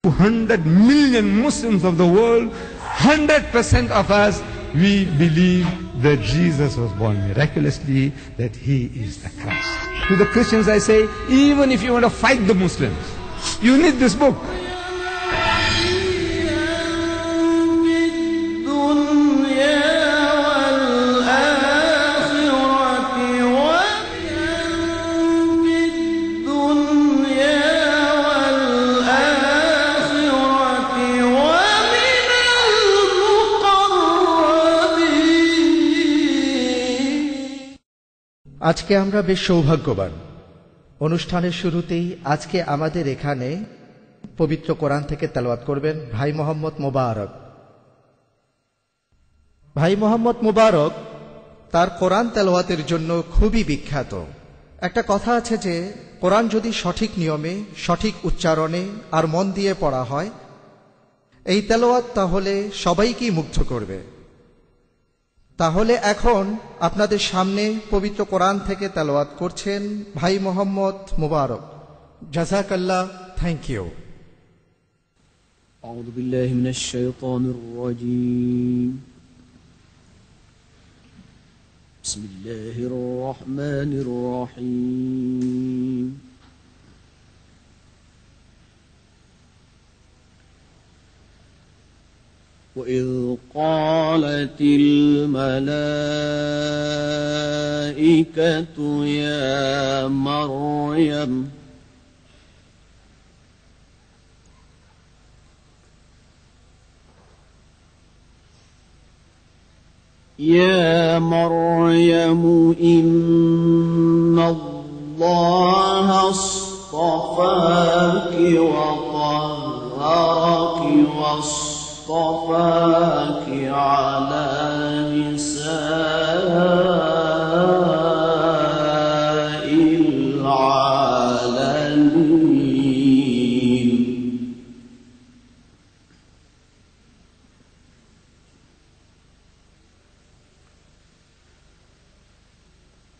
200 million Muslims of the world, 100% of us, we believe that Jesus was born miraculously, that he is the Christ. To the Christians I say, even if you want to fight the Muslims, you need this book. আজকে আমরা বেশ সৌভাগ্যবান। অনুষ্ঠানের শুরুতেই আজকে আমাদের এখানে পবিত্র কোরআন থেকে তেলাওয়াত করবেন ভাই মোহাম্মদ মোবারক। ভাই মোহাম্মদ মোবারক তার কোরআন তেলাওয়াতের জন্য খুবই বিখ্যাত। একটা কথা আছে যে কোরআন যদি সঠিক নিয়মে, সঠিক উচ্চারণে আর মন দিয়ে পড়া হয়, এই তেলাওয়াত তাহলে সবাইকেই মুগ্ধ করবে। তাহলে এখন আপনাদের সামনে পবিত্র কোরআন থেকে তেলাওয়াত করছেন ভাই মোহাম্মদ মোবারক। জাযাকাল্লাহ, থ্যাংক ইউ। আউযু বিল্লাহি মিনাশ শাইতানির রাজীম। বিসমিল্লাহির রহমানির রহিম। وإذ قالت الملائكة يا مريم إن الله اصطفاك وطهرك واصطفاك على نساء العالمين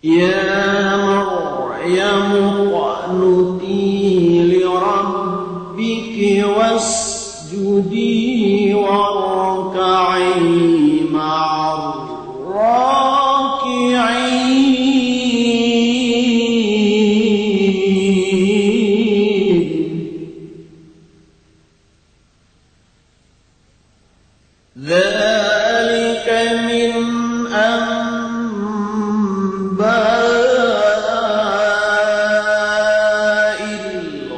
يا مريم اقنتي لربك واسجدي واركعي مع الراكعين ذلك من أنباء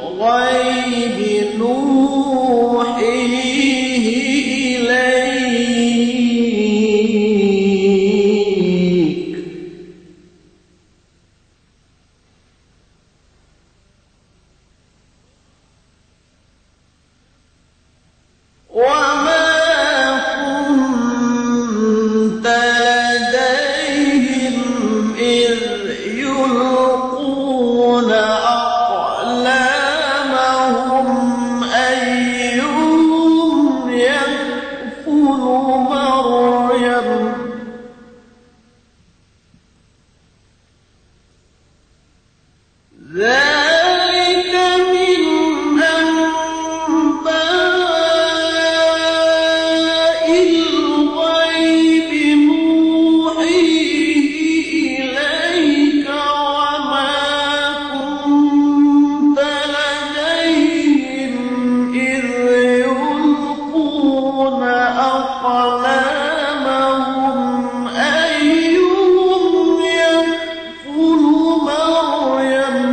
الغيب نوحيه إليك وما كنت لديهم إذ يلقون أقلامهم أيهم يكفل مريم ذلك من أنباء الغيب نوحيه إليك وما كنت لديهم إذ يلقون أقلامهم أيهم يكفل مريم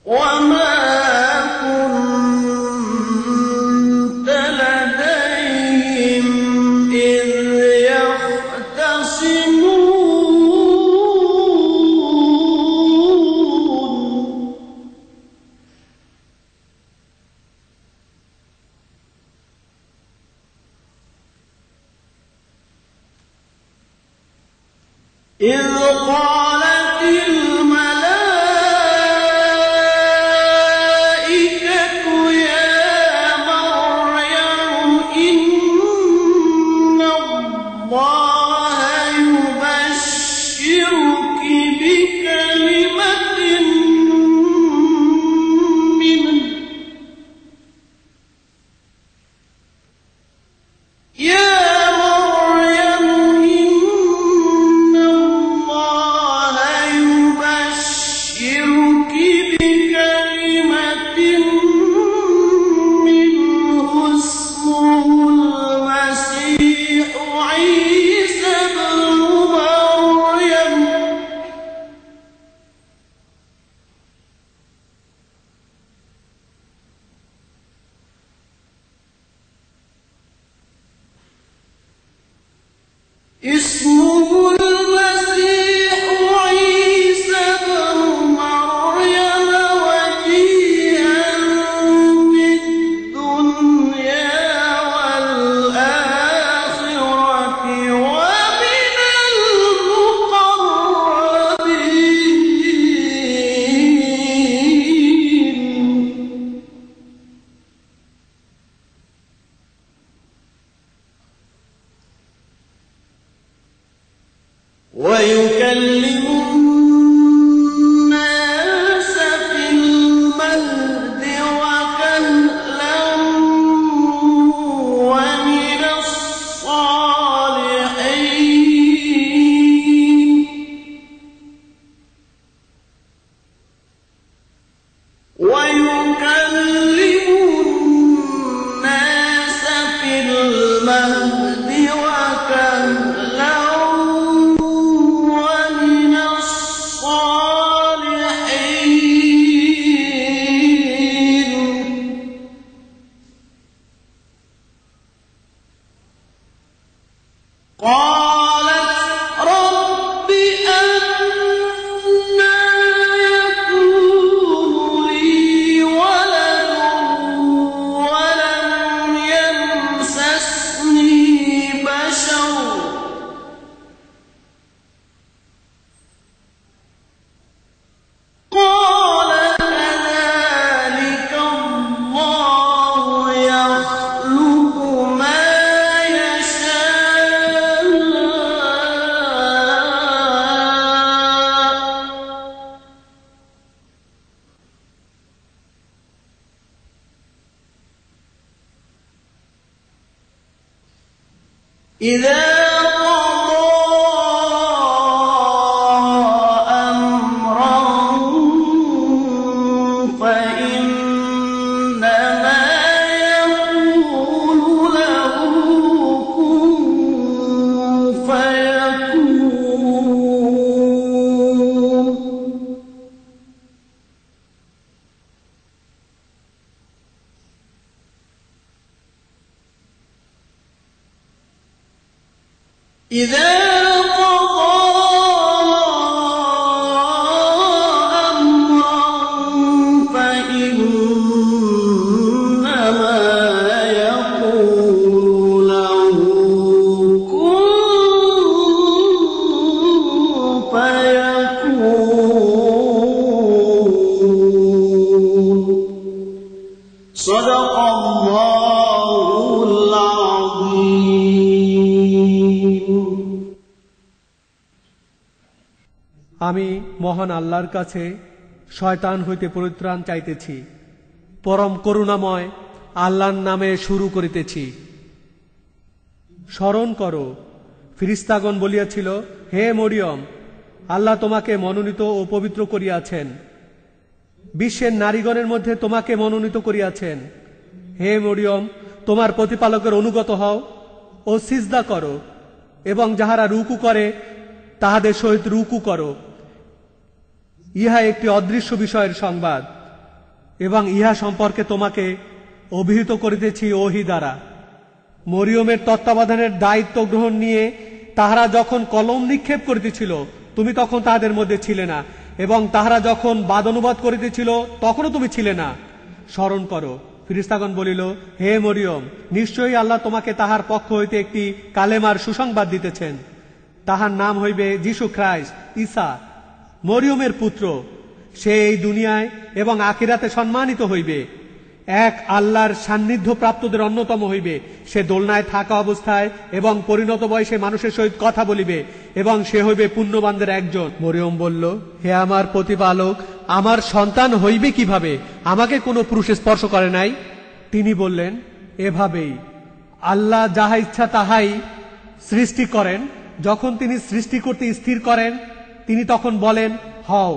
وما كنت لديهم إذ يختصمون إذ قالت الملائكة يا مريم إن الله اسمه المسيح عيسى بن مريم وجيها في الدنيا والآخرة ومن المقربين ويكلم الناس في المهد وكهلا ومن الصالحين ويكلم الناس في المهد وكهلا ومن الصالحين قالت رب أنى يكون لي ولد ولم يمسسني بشر قال كذلك الله يخلق ما يشاء إذا قضى أمرا فإنما يقول له كن فيكون إذا قضى أمرا فإنما يقول له كن فيكون صدق الله العظيم আমি মহান আল্লাহর কাছে শয়তান হইতে পরিত্রাণ চাইতেছি। পরম করুণাময় আল্লাহর নামে শুরু করিতেছি। স্মরণ করো, ফিরিস্তাগণ বলিয়াছিল, হে মরিয়ম, আল্লাহ তোমাকে মনোনীত ও পবিত্র করিয়াছেন, বিশ্বের নারীগণের মধ্যে তোমাকে মনোনীত করিয়াছেন। হে মরিয়ম, তোমার প্রতিপালকের অনুগত হও ও সিজদা করো, এবং যাহারা রুকু করে তাহাদের সহিত রুকু করো। ইহা একটি অদৃশ্য বিষয়ের সংবাদ, এবং ইহা সম্পর্কে তোমাকে অভিহিত করিতেছি ওহী দ্বারা। মরিয়মের তত্ত্বাবধানের দায়িত্ব গ্রহণ নিয়ে তাহারা যখন কলম নিক্ষেপ করিতেছিল, তুমি তখন তাহাদের মধ্যে ছিলে না, এবং তাহারা যখন বাদ অনুবাদ করিতেছিল, তখনও তুমি ছিলে না। স্মরণ করো, ফিরিস্তাগণ বলিল, হে মরিয়ম, নিশ্চয়ই আল্লাহ তোমাকে তাহার পক্ষ হইতে একটি কালেমার সুসংবাদ দিতেছেন। তাহার নাম হইবে যীশু খ্রাইস্ট, ঈসা, মরিয়মের পুত্র। সে এই দুনিয়ায় এবং আখিরাতে সম্মানিত হইবে, এক আল্লাহর সান্নিধ্য প্রাপ্তদের অন্যতম হইবে। সে দোলনায় থাকা অবস্থায় এবং পরিণত বয়সে মানুষের সহিত কথা বলিবে, এবং সে হইবে পুণ্যবানদের একজন। মরিয়ম বলল, হে আমার প্রতিপালক, আমার সন্তান হইবে কিভাবে? আমাকে কোনো পুরুষ স্পর্শ করে নাই। তিনি বললেন, এভাবেই আল্লাহ যাহা ইচ্ছা তাহাই সৃষ্টি করেন। যখন তিনি সৃষ্টি করতে স্থির করেন, তিনি তখন বলেন, হও,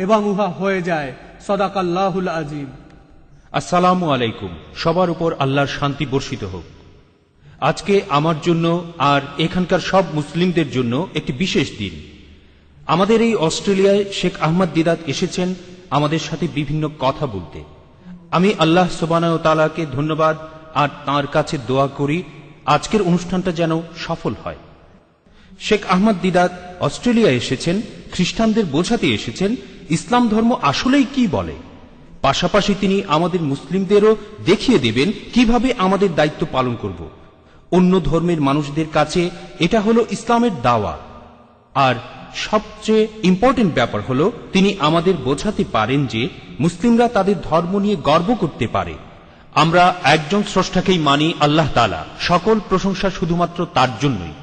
এবং উহা হয়ে যায়। সাদাকাল্লাহুল আযীম। আসসালামু আলাইকুম। সবার উপর আল্লাহর শান্তি বর্ষিত হোক। আজকে আমার জন্য আর এখানকার সব মুসলিমদের জন্য একটি বিশেষ দিন। আমাদের এই অস্ট্রেলিয়ায় শেখ আহমদ দিদাত এসেছেন আমাদের সাথে বিভিন্ন কথা বলতে। আমি আল্লাহ সুবহানাহু ওয়া তাআলাকে ধন্যবাদ আর তাঁর কাছে দোয়া করি আজকের অনুষ্ঠানটা যেন সফল হয়। শেখ আহমদ দিদাত অস্ট্রেলিয়া এসেছেন, খ্রিস্টানদের বোঝাতে এসেছেন ইসলাম ধর্ম আসলেই কি বলে। পাশাপাশি তিনি আমাদের মুসলিমদেরও দেখিয়ে দেবেন কিভাবে আমাদের দায়িত্ব পালন করব। অন্য ধর্মের মানুষদের কাছে এটা হলো ইসলামের দাওয়া। আর সবচেয়ে ইম্পর্টেন্ট ব্যাপার হলো তিনি আমাদের বোঝাতে পারেন যে মুসলিমরা তাদের ধর্ম নিয়ে গর্ব করতে পারে। আমরা একজন স্রষ্টাকেই মানি, আল্লাহ তাআলা। সকল প্রশংসা শুধুমাত্র তার জন্যই।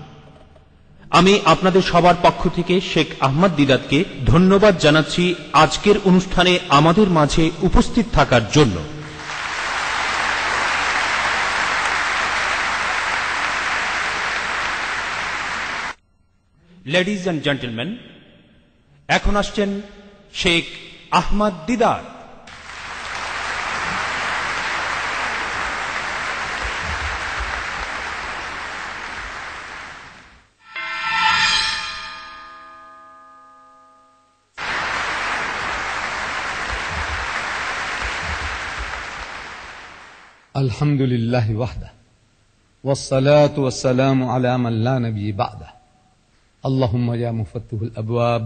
আমি আপনাদের সবার পক্ষ থেকে শেখ আহমদ দিদাতকে ধন্যবাদ জানাচ্ছি আজকের অনুষ্ঠানে আমাদের মাঝে উপস্থিত থাকার জন্য। লেডিজ অ্যান্ড জেন্টলম্যান, এখন আসছেন শেখ আহমদ দিদাত। الحمد لله وحده والصلاة والسلام على من لا نبي بعده اللهم يا مفتح الأبواب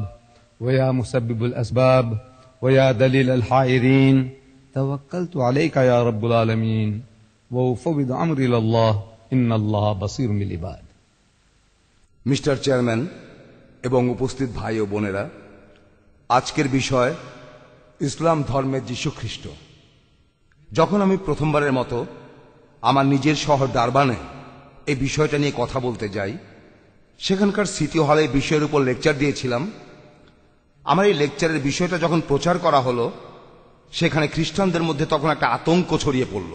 ويا مسبب الأسباب ويا دليل الحائرين توكلت عليك يا رب العالمين وأفوض أمري إلى الله إن الله بصير بالعباد। মিস্টার চেয়ারম্যান এবং উপস্থিত ভাই ও বোনেরা, আজকের বিষয় ইসলাম ধর্মের যীশু খ্রিস্ট। যখন আমি প্রথমবারের মতো আমার নিজের শহর ডারবানে এই বিষয়টা নিয়ে কথা বলতে যাই, সেখানকার সিটি হলে এই বিষয়ের উপর লেকচার দিয়েছিলাম। আমার এই লেকচারের বিষয়টা যখন প্রচার করা হলো, সেখানে খ্রিস্টানদের মধ্যে তখন একটা আতঙ্ক ছড়িয়ে পড়ল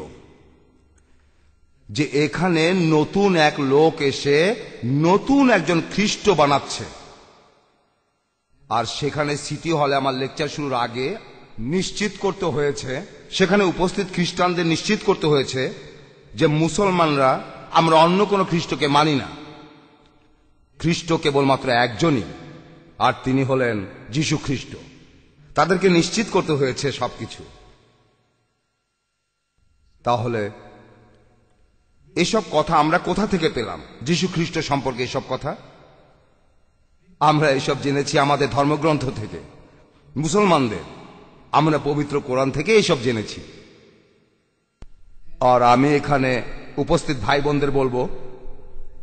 যে এখানে নতুন এক লোক এসে নতুন একজন খ্রিস্ট বানাচ্ছে। আর সেখানে সিটি হলে আমার লেকচার শুরুর আগে নিশ্চিত করতে হয়েছে, সেখানে উপস্থিত খ্রিস্টানদের নিশ্চিত করতে হয়েছে যে মুসলমানরা আমরা অন্য কোনো খ্রিস্টকে মানি না। খ্রিস্ট কেবলমাত্র একজনই, আর তিনি হলেন যীশু খ্রিস্ট। তাদেরকে নিশ্চিত করতে হয়েছে সবকিছু। তাহলে এসব কথা আমরা কোথা থেকে পেলাম? যীশু খ্রিস্ট সম্পর্কে এসব কথা আমরা এসব জেনেছি আমাদের ধর্মগ্রন্থ থেকে, মুসলমানদের। আমরা পবিত্র কোরআন থেকে এসব জেনেছি। আর আমি এখানে উপস্থিত ভাই বোনদের বলবো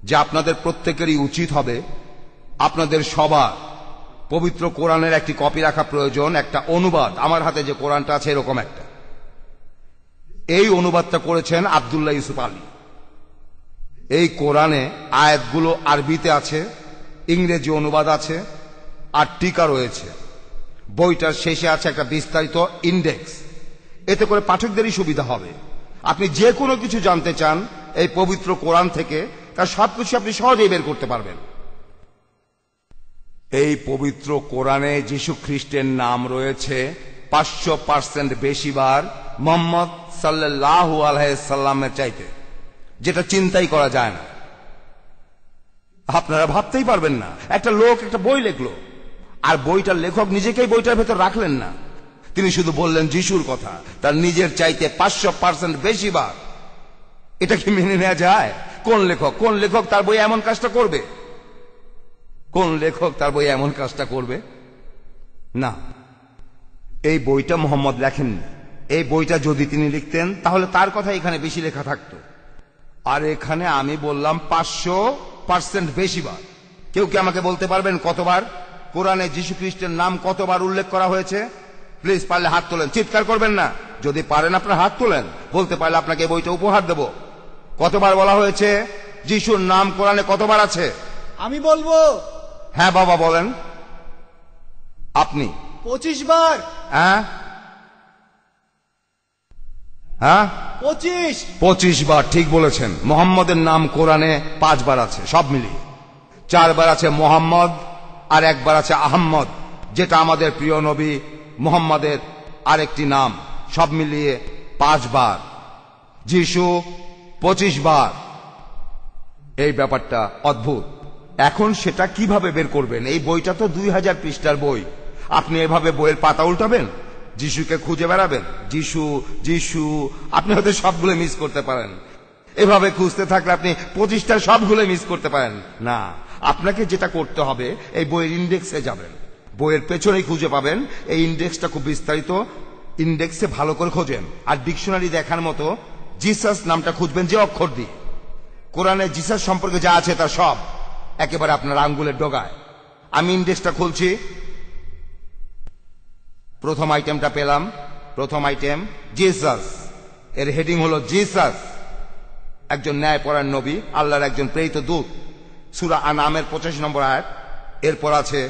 যে আপনাদের প্রত্যেকেরই উচিত হবে আপনাদের সবার পবিত্র কোরআনের একটি কপি রাখা প্রয়োজন, একটা অনুবাদ। আমার হাতে যে কোরআনটা আছে এরকম একটা। এই অনুবাদটা করেছেন আব্দুল্লাহ ইউসুফ আলী। এই কোরআনে আয়াতগুলো আরবিতে আছে, ইংরেজি অনুবাদ আছে, আর টিকা রয়েছে। বইটার শেষে আছে একটা বিস্তারিত ইন্ডেক্স। এতে করে পাঠকদেরই সুবিধা হবে। আপনি যে কোনো কিছু জানতে চান এই পবিত্র কোরআন থেকে, তার সবকিছু আপনি সহজেই বের করতে পারবেন। এই পবিত্র কোরআনে যীশু খ্রিস্টের নাম রয়েছে 500% বেশি বার মুহাম্মদ সাল্লাল্লাহু আলাইহি সাল্লামের চাইতে, যেটা চিন্তাই করা যায় না। আপনারা ভাবতেই পারবেন না, একটা লোক একটা বই লিখলো, আর বইটার লেখক নিজেকেই বইটার ভেতর রাখলেন না। তিনি শুধু বললেন যিশুর কথা, তার নিজের চাইতে 500% বেশি বার। এটা কি মেনে নেওয়া যায়? কোন লেখক তার বই এমন কাজটা করবে? কোন লেখক তার বই এমন কাজটা করবে? না, এই বইটা মোহাম্মদ লেখেননি। এই বইটা যদি তিনি লিখতেন তাহলে তার কথা এখানে বেশি লেখা থাকতো। আর এখানে আমি বললাম 500% বেশি বার। কেউ কি আমাকে বলতে পারবেন কতবার কোরআনে যীশু খ্রিস্টের নাম কতবার উল্লেখ করা হয়েছে? প্লিজ পারলে হাত তোলেন, চিৎকার করবেন না। যদি পারেন আপনার হাত তোলেন, বলতে পারলে আপনাকে এই বইটা উপহার দেব। কতবার বলা হয়েছে যিশুর নাম কোরআনে? কতবার আছে? আমি বলবো। হ্যাঁ বাবা বলেন। আপনি? 25 বার। হ্যাঁ 25 বার, ঠিক বলেছেন। মোহাম্মদের নাম কোরআনে 5 বার আছে, সব মিলিয়ে 4 বার আছে মোহাম্মদ, আর 1 বার আছে আহম্মদ, যেটা আমাদের প্রিয় নবী মোহাম্মদের আরেকটি নাম। সব মিলিয়ে 5 বার। যিশু 25 বার। এই ব্যাপারটা অদ্ভুত। এখন সেটা কিভাবে বের করবেন? এই বইটা তো 2000 পৃষ্ঠার বই। আপনি এভাবে বইয়ের পাতা উল্টাবেন, যিশুকে খুঁজে বেড়াবেন, যিশু যিশু, আপনি হয়তো সবগুলো মিস করতে পারেন। এভাবে খুঁজতে থাকলে আপনি 25টার সবগুলো মিস করতে পারেন। না, আপনাকে যেটা করতে হবে, এই বইয়ের ইন্ডেক্সে যাবেন, বইয়ের পেছনেই খুঁজে পাবেন এই ইন্ডেক্সটা, খুব বিস্তারিত ইন্ডেক্সে ভালো করে খোঁজেন। আর ডিকশনারি দেখার মতো জিসাস নামটা খুঁজবেন যে অক্ষর দিয়ে। কোরআনে জিসাস সম্পর্কে যা আছে তার সব একেবারে আপনার আঙ্গুলের ডগায়। আমি ইন্ডেক্সটা খুলছি, প্রথম আইটেমটা পেলাম। প্রথম আইটেম জিসাস, এর হেডিং হলো জিসাস, একজন ন্যায়পরায়ণ নবী, আল্লাহর একজন প্রেরিত দূত। সূরা আনামের 85 নম্বর আয়াত। এরপর আছে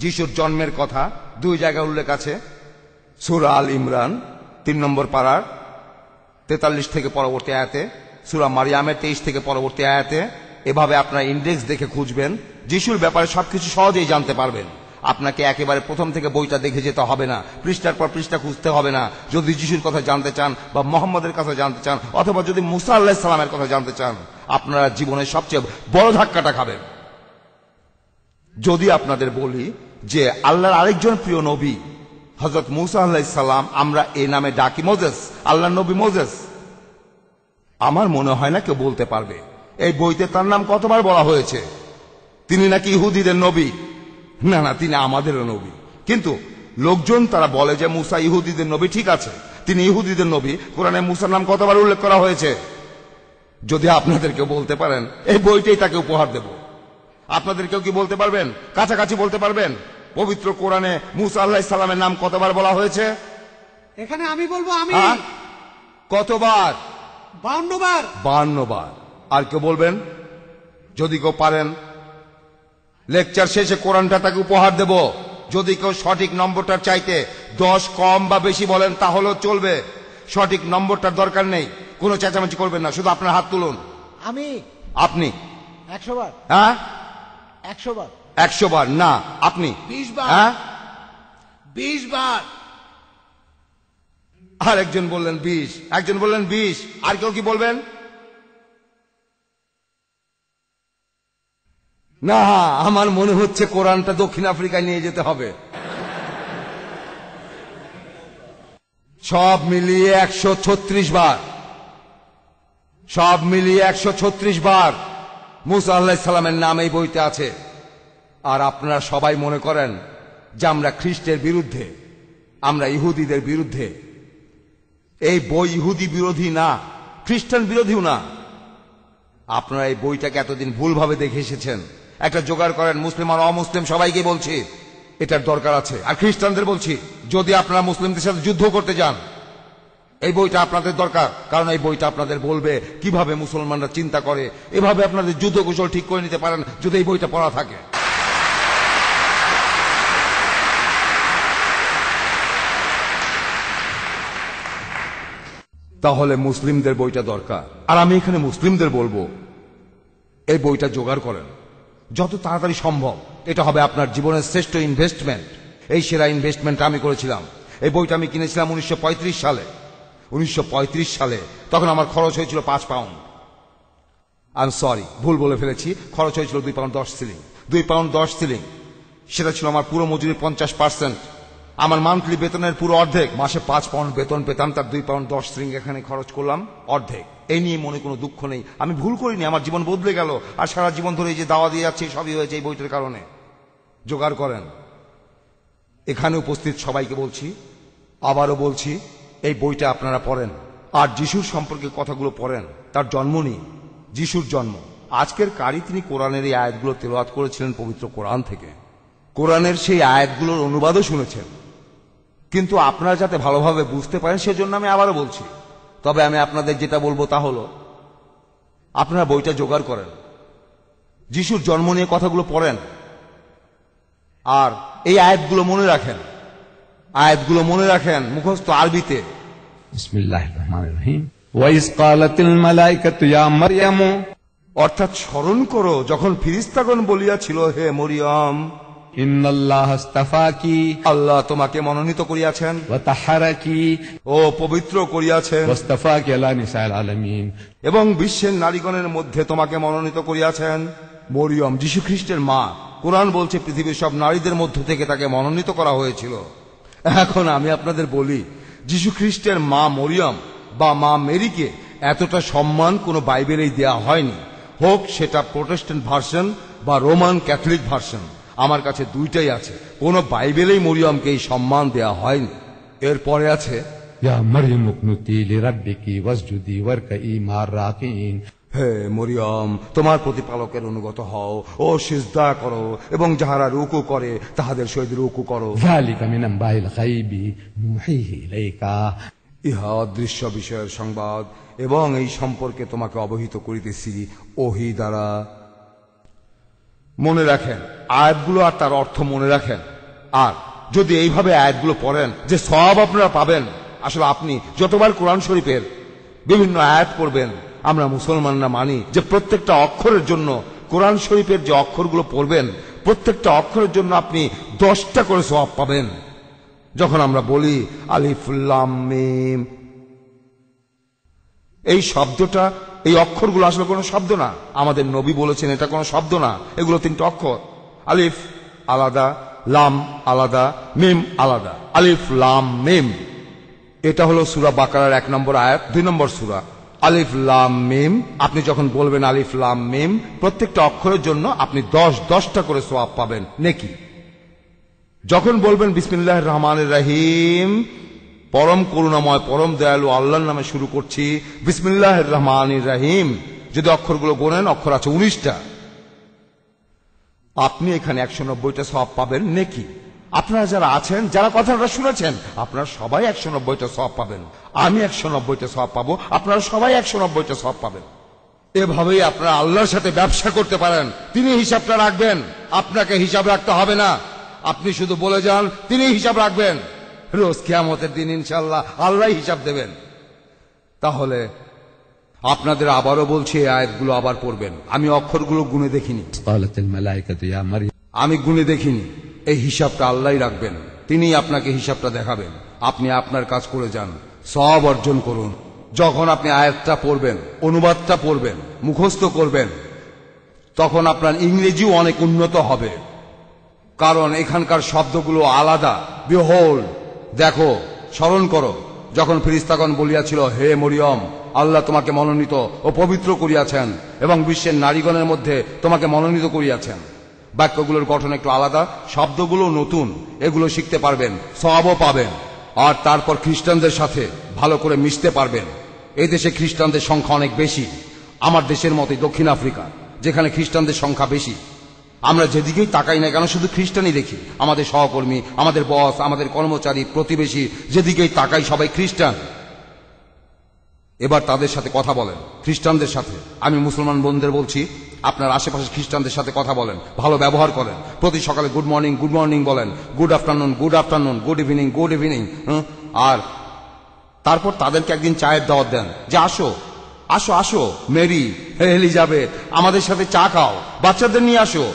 যিশুর জন্মের কথা, 2 জায়গায় উল্লেখ আছে। সূরা আল ইমরান 3 নম্বর পারার 43 থেকে পরবর্তী আয়াতে, সূরা মারিয়ামের 23 থেকে পরবর্তী আয়াতে। এভাবে আপনার ইন্ডেক্স দেখে খুঁজবেন, যিশুর ব্যাপারে সবকিছু সহজেই জানতে পারবেন। আপনাকে একেবারে প্রথম থেকে বইটা দেখে যেতে হবে না, পৃষ্ঠার পর পৃষ্ঠা খুঁজতে হবে না। যদি যিশুর কথা জানতে চান বা মোহাম্মদের কথা জানতে চান, অথবা যদি মুসা আলাইহিস সালামের কথা জানতে চান, আপনারা জীবনের সবচেয়ে বড় ধাক্কাটা খাবেন যদি আপনাদের বলি যে আল্লাহর আরেকজন প্রিয় নবী হযরত মুসা আলাইহিস সালাম, আমরা এই নামে ডাকি মোজেস, আল্লাহর নবী মোজেস। আমার মনে হয় না কেউ বলতে পারবে এই বইতে তার নাম কতবার বলা হয়েছে। তিনি নাকি ইহুদিদের নবী। না না, তিনি আমাদেরও নবী। কিন্তু লোকজন তারা বলে যে মুসা ইহুদিদের নবী। ঠিক আছে, তিনি ইহুদিদের নবী। কোরআনে মুসার নাম কতবার উল্লেখ করা হয়েছে? যদি আপনাদেরকে বলতে পারেন, এই বইটাই তাকে উপহার দেব। আপনাদের কেউ কি বলতে পারবেন, কাছাকাছি বলতে পারবেন পবিত্র কোরআনে মুসা আলাইহিস সালামের নাম কতবার বলা হয়েছে? এখানে আমি বলবো, আমি কতবার? 52 বার। 52 বার। আর কেউ বলবেন? যদি কেউ পারেন, লেকচার শেষে কোরআনটা তাকে উপহার দেব। যদি কেউ সঠিক নম্বরটার চাইতে 10 কম বা বেশি বলেন তাহলেও চলবে, সঠিক নম্বরটার দরকার নেই। কোনো চেঁচামেচি করবেন না, শুধু আপনার হাত তুলুন। আমি। আপনি? 100 বার। হ্যাঁ, 100 বার। 100 বার না, আপনি? 20 বার। হ্যাঁ, 20 বার। আর একজন বললেন 20, একজন বললেন 20। আর কেউ কি বলবেন? না, আমার মনে হচ্ছে কোরআনটা দক্ষিণ আফ্রিকায় নিয়ে যেতে হবে। সব মিলিয়ে 136 বার, সব মিলিয়ে 136 বার মুসা আলাইহিস সালামের নাম এই বইতে আছে। আর আপনারা সবাই মনে করেন যে আমরা খ্রিস্টের বিরুদ্ধে, আমরা ইহুদিদের বিরুদ্ধে। এই বই ইহুদি বিরোধী না, খ্রিস্টান বিরোধীও না। আপনারা এই বইটাকে এতদিন ভুলভাবে দেখে এসেছেন। একটা জোগাড় করেন, মুসলিম আর অমুসলিম সবাইকে বলছি এটার দরকার আছে। আর খ্রিস্টানদের বলছি, যদি আপনারা মুসলিমদের সাথে যুদ্ধ করতে যান, এই বইটা আপনাদের দরকার। কারণ এই বইটা আপনাদের বলবে কিভাবে মুসলমানরা চিন্তা করে। এভাবে আপনাদের যুদ্ধ কৌশল ঠিক করে নিতে পারেন যদি এই বইটা পড়া থাকে। তাহলে মুসলিমদের বইটা দরকার। আর আমি এখানে মুসলিমদের বলবো, এই বইটা জোগাড় করেন যত তাড়াতাড়ি সম্ভব। এটা হবে আপনার জীবনের শ্রেষ্ঠ ইনভেস্টমেন্ট। এই সেরা ইনভেস্টমেন্ট আমি করেছিলাম। এই বইটা আমি কিনেছিলাম 1935 সালে। 1935 সালে তখন আমার খরচ হয়েছিল 5 পাউন্ড। আই এম সরি, ভুল বলে ফেলেছি। খরচ হয়েছিল 2 পাউন্ড 10 সিলিং। 2 পাউন্ড 10 সিলিং, সেটা ছিল আমার পুরো মজুরির 50%। আমার মান্থলি বেতনের পুরো অর্ধেক। মাসে 5 পাউন্ড বেতন পেতাম, তার 2 পাউন্ড 10 সিলিং এখানে খরচ করলাম, অর্ধেক। এই নিয়ে মনে কোনো দুঃখ নেই, আমি ভুল করিনি, আমার জীবন বদলে গেল। আর সারা জীবন ধরে এই যে দাওয়া দিয়ে যাচ্ছে, সবই হয়েছে এই বইটার কারণে। জোগাড় করেন। এখানে উপস্থিত সবাইকে বলছি, আবারও বলছি, এই বইটা আপনারা পড়েন। আর যিশুর সম্পর্কে কথাগুলো পড়েন। তার জন্ম নিয়ে, যিশুর জন্ম। আজকের কারি তিনি কোরআনের এই আয়াতগুলো তেলাওয়াত করেছিলেন পবিত্র কোরআন থেকে। কোরআনের সেই আয়াতগুলোর অনুবাদও শুনেছেন। কিন্তু আপনারা যাতে ভালোভাবে বুঝতে পারেন সেজন্য আমি আবারও বলছি। তবে আমি আপনাদের যেটা বলবো তা হলো, আপনারা বইটা জোগাড় করেন, যিশুর জন্ম নিয়ে কথাগুলো পড়েন, আর এই আয়াতগুলো মনে রাখেন। আয়াতগুলো মনে রাখেন মুখস্থ আরবিতে। বিসমিল্লাহির রহমানির রহিম। ওয়াইজ ক্বালাতিল মালায়েকাতু ইয়া মারইয়াম, অর্থাৎ স্মরণ করো যখন ফেরেশতাগণ বলিয়াছিল, হে মরিয়ম, ইন্নাল্লাহা আস্তাফাকি, আল্লাহ তোমাকে মনোনীত করিয়াছেন, ওয়া তাহারাকি, ও পবিত্র করিয়াছেন, ওয়াস্তাফাকি আলা নিসাইল আলামিন, এবং বিশ্বের নারীগণের মধ্যে তোমাকে মনোনীত করিয়াছেন। মরিয়ম যিশু খ্রিস্টের মা। কোরআন বলছে পৃথিবীর সব নারীদের মধ্য থেকে তাকে মনোনীত করা হয়েছিল। এখন আমি আপনাদের বলি, যিশু খ্রিস্টের মা মরিয়ম বা মা মেরিকে এতটা সম্মান কোনো বাইবেলেই দেয়া হয়নি। হোক সেটা প্রোটেস্ট্যান্ট ভার্সন বা রোমান ক্যাথলিক ভার্সন, আমার কাছে দুইটাই আছে। কোন বাইবেলেই মরিয়মকে এই সম্মান দেয়া হয়নি। এরপরে আছে ইয়া মারইয়াম উকনুতি লিরাব্বিকি ওয়াসজুদি ওয়ারকাই মা'আর রাকিন। হে মরিয়ম, তোমার প্রতিপালকের অনুগত হও ও সিজদা করো, এবং যাহারা রুকু করে তাহাদের সহিত রুকু করো। যালিকা মিন আনবাইল গায়বি নুহিহি ইলাইকা। ইহা অদৃশ্য বিষয়ের সংবাদ, এবং এই সম্পর্কে তোমাকে অবহিত করিতেছি ওহী দ্বারা। মনে রাখেন আয়াতগুলো আর তার অর্থ মনে রাখেন। আর যদি এইভাবে আয়াতগুলো পড়েন যে সওয়াব আপনারা পাবেন, আসলে আপনি যতবার কোরআন শরীফের বিভিন্ন আয়াত পড়বেন, আমরা মুসলমানরা মানি যে প্রত্যেকটা অক্ষরের জন্য কোরআন শরীফের যে অক্ষরগুলো পড়বেন প্রত্যেকটা অক্ষরের জন্য আপনি 10টা করে সওয়াব পাবেন। যখন আমরা বলি আলিফ লাম মিম, এই শব্দটা, এই অক্ষরগুলো আসলে কোনো শব্দ না। আমাদের নবী বলেছেন এটা কোনো শব্দ না, এগুলো 3টা অক্ষর। আলিফ আলাদা, লাম আলাদা, মিম আলাদা। আলিফ লাম মিম, এটা হলো সূরা বাকারার 1 নম্বর আয়াত, 2 নম্বর সূরা। আলিফ লাম মিম, আপনি যখন বলবেন আলিফ লাম মিম, প্রত্যেকটা অক্ষরের জন্য আপনি 10টা করে সওয়াব পাবেন নেকি। যখন বলবেন বিসমিল্লাহির রহমানির রহিম, পরম করুণাময় পরম দয়ালু আল্লাহর নামে শুরু করছি, বিসমিল্লাহির রহমানির রহিম, যদি অক্ষরগুলো গোনেন অক্ষর আছে 19টা, আপনি এখানে 190টা সওয়াব পাবেন নেকি। আপনারা যারা আছেন, যারা কথাটা শুনেছেন, আপনারা সবাই 190টা সওয়াব পাবেন। আমি 190টা সওয়াব পাবো, আপনারা সবাই 190টা সওয়াব পাবেন। এভাবেই আপনারা আল্লাহর সাথে ব্যবসা করতে পারেন। তিনি হিসাবটা রাখবেন, আপনাকে হিসাব রাখতে হবে না। আপনি শুধু বলে যান, তিনি হিসাব রাখবেন। রোজ কিয়ামতের দিন ইনশাআল্লাহ আল্লাহ হিসাব দেবেন। তাহলে আপনাদের আবারও বলছি, এই আয়াতগুলো আবার পড়বেন। আমি অক্ষরগুলো গুনে দেখিনি, ক্বালাতিল মালায়েকাতু ইয়া মারইয়াম, আমি গুনে দেখিনি। এই হিসাবটা আল্লাহই রাখবেন, তিনি আপনাকে হিসাবটা দেখাবেন। আপনি আপনার কাজ করে যান, সওয়াব অর্জন করুন। যখন আপনি আয়াতটা পড়বেন, অনুবাদটা পড়বেন, মুখস্থ করবেন, তখন আপনার ইংরেজিও অনেক উন্নত হবে, কারণ এখানকার শব্দগুলো আলাদা। বিহোল্ড, দেখো, স্মরণ করো, যখন ফেরেশতাগণ বলিয়াছিল, হে মরিয়ম, আল্লাহ তোমাকে মনোনীত ও পবিত্র করিয়াছেন এবং বিশ্বের নারীগণের মধ্যে তোমাকে মনোনীত করিয়াছেন। বাক্যগুলোর গঠন একটু আলাদা, শব্দগুলো নতুন, এগুলো শিখতে পারবেন, সওয়াবও পাবেন। আর তারপর খ্রিস্টানদের সাথে ভালো করে মিশতে পারবেন। এই দেশে খ্রিস্টানদের সংখ্যা অনেক বেশি, আমার দেশের মতোই দক্ষিণ আফ্রিকা, যেখানে খ্রিস্টানদের সংখ্যা বেশি। আমরা যেদিকেই তাকাই না কেন শুধু খ্রিস্টানই দেখি। আমাদের সহকর্মী, আমাদের বস, আমাদের কর্মচারী, প্রতিবেশী, যেদিকেই তাকাই সবাই খ্রিস্টান। এবার তাদের সাথে কথা বলেন, খ্রিস্টানদের সাথে। আমি মুসলমান বন্ধুদের বলছি, আপনার আশেপাশে খ্রিস্টানদের সাথে কথা বলেন, ভালো ব্যবহার করেন। প্রতি সকালে গুড মর্নিং বলেন, গুড আফটারনুন, গুড ইভিনিং। আর তারপর তাদেরকে একদিন চায়ের দাওয়াত দেন, যে আসো আসো আসো মেরি, এলিজাবেথ, আমাদের সাথে চা খাও, বাচ্চাদের নিয়ে আসো।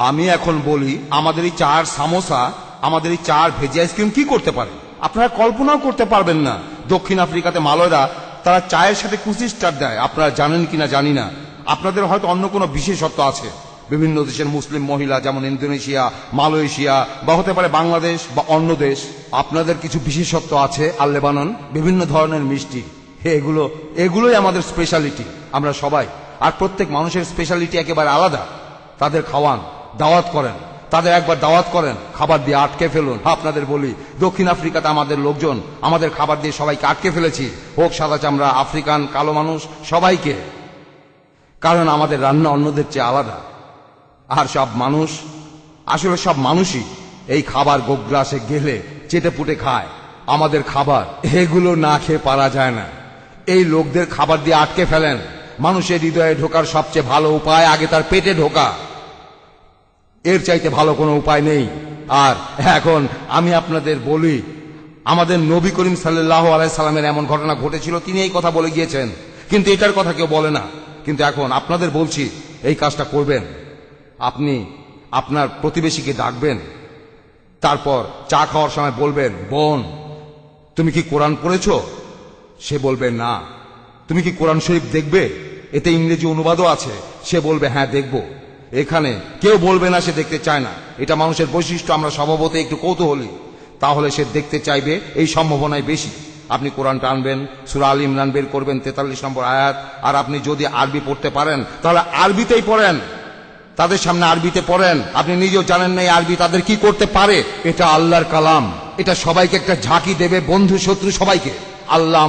আমি এখন বলি, আমাদের এই চার সামোসা, আমাদের এই চার ভেজি আইসক্রিম কি করতে পারে আপনারা কল্পনাও করতে পারবেন না। দক্ষিণ আফ্রিকাতে মালয়রা তারা চায়ের সাথে কুচি স্টার দেয়, আপনারা জানেন কিনা জানি না। আপনাদের হয়তো অন্য কোনো বিশেষত্ব আছে। বিভিন্ন দেশের মুসলিম মহিলা, যেমন ইন্দোনেশিয়া, মালয়েশিয়া, বা হতে পারে বাংলাদেশ বা অন্য দেশ, আপনাদের কিছু বিশেষত্ব আছে। আর লেবানন, বিভিন্ন ধরনের মিষ্টি, এগুলোই আমাদের স্পেশালিটি, আমরা সবাই। আর প্রত্যেক মানুষের স্পেশালিটি একেবারে আলাদা। তাদের খাওয়ান, দাওয়াত করেন, তাদের একবার দাওয়াত করেন, খাবার দিয়ে আটকে ফেলুন। আপনাদের বলি, দক্ষিণ আফ্রিকাতে আমাদের লোকজন আমাদের খাবার দিয়ে সবাইকে আটকে ফেলেছি, হোক সাদা চামড়া, আফ্রিকান, কালো মানুষ, সবাইকে। কারণ আমাদের রান্না অন্যদের চেয়ে আলাদা। আর সব মানুষ, আসলে সব মানুষই এই খাবার গোগ্রাসে গেলে চেটে পুটে খায়। আমাদের খাবার এগুলো না খেয়ে পারা যায় না। এই লোকদের খাবার দিয়ে আটকে ফেলেন। মানুষের হৃদয়ে ঢোকার সবচেয়ে ভালো উপায় আগে তার পেটে ঢোকা, এর চাইতে ভালো কোনো উপায় নেই। আর এখন আমি আপনাদের বলি, আমাদের নবী করিম সাল্লাল্লাহু আলাইহি সাল্লামের এমন ঘটনা ঘটেছিল, তিনি এই কথা বলে গিয়েছেন, কিন্তু এটার কথা কেউ বলে না। কিন্তু এখন আপনাদের বলছি, এই কাজটা করবেন। আপনি আপনার প্রতিবেশীকে ডাকবেন, তারপর চা খাওয়ার সময় বলবেন, বোন তুমি কি কোরআন পড়েছো? সে বলবে না। তুমি কি কোরআন শরীফ দেখবে? এতে ইংরেজি অনুবাদও আছে। সে বলবে হ্যাঁ দেখব। এখানে কেউ বলবে না সে দেখতে চায় না। এটা মানুষের বৈশিষ্ট্য, আমরা স্বভাবতই একটু কৌতূহলী। তাহলে সে দেখতে চাইবে, এই সম্ভাবনাই বেশি। আপনি কোরআন টানবেন, সূরা আল ইমরান বের করবেন 43 নম্বর আয়াত, আর আপনি যদি আরবি পড়তে পারেন তাহলে আরবিতেই পড়েন, তাদের সামনে আরবিতে পড়েন। আপনি নিজেও জানেন না এই আরবি তাদের কি করতে পারে। এটা আল্লাহর কালাম, এটা সবাইকে একটা ঝাঁকি দেবে, বন্ধু শত্রু সবাইকে। আল্লাহ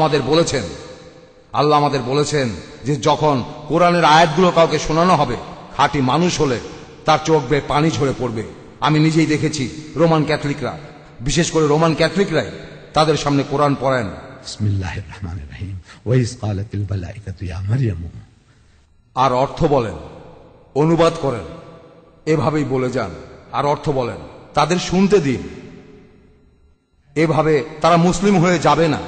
আমাদের বলেছেন যে যখন কোরআনের আয়াতগুলো কাউকে শোনানো হবে, খাঁটি মানুষ হলে তার চোখ বেয়ে পানি ঝরে পড়বে। আমি নিজেই দেখেছি রোমান ক্যাথলিকরা, বিশেষ করে রোমান ক্যাথলিকরাই তাদের সামনে কোরআন পড়েন। বিসমিল্লাহির রহমানির রহিম ওয়া ইয ক্বালাতিল মালাইকাতু ইয়া মারইয়াম, আর অর্থ বলেন, অনুবাদ করেন, এভাবেই বলে যান আর অর্থ বলেন, তাদের শুনতে দিন। এভাবে তারা মুসলিম হয়ে যাবে না।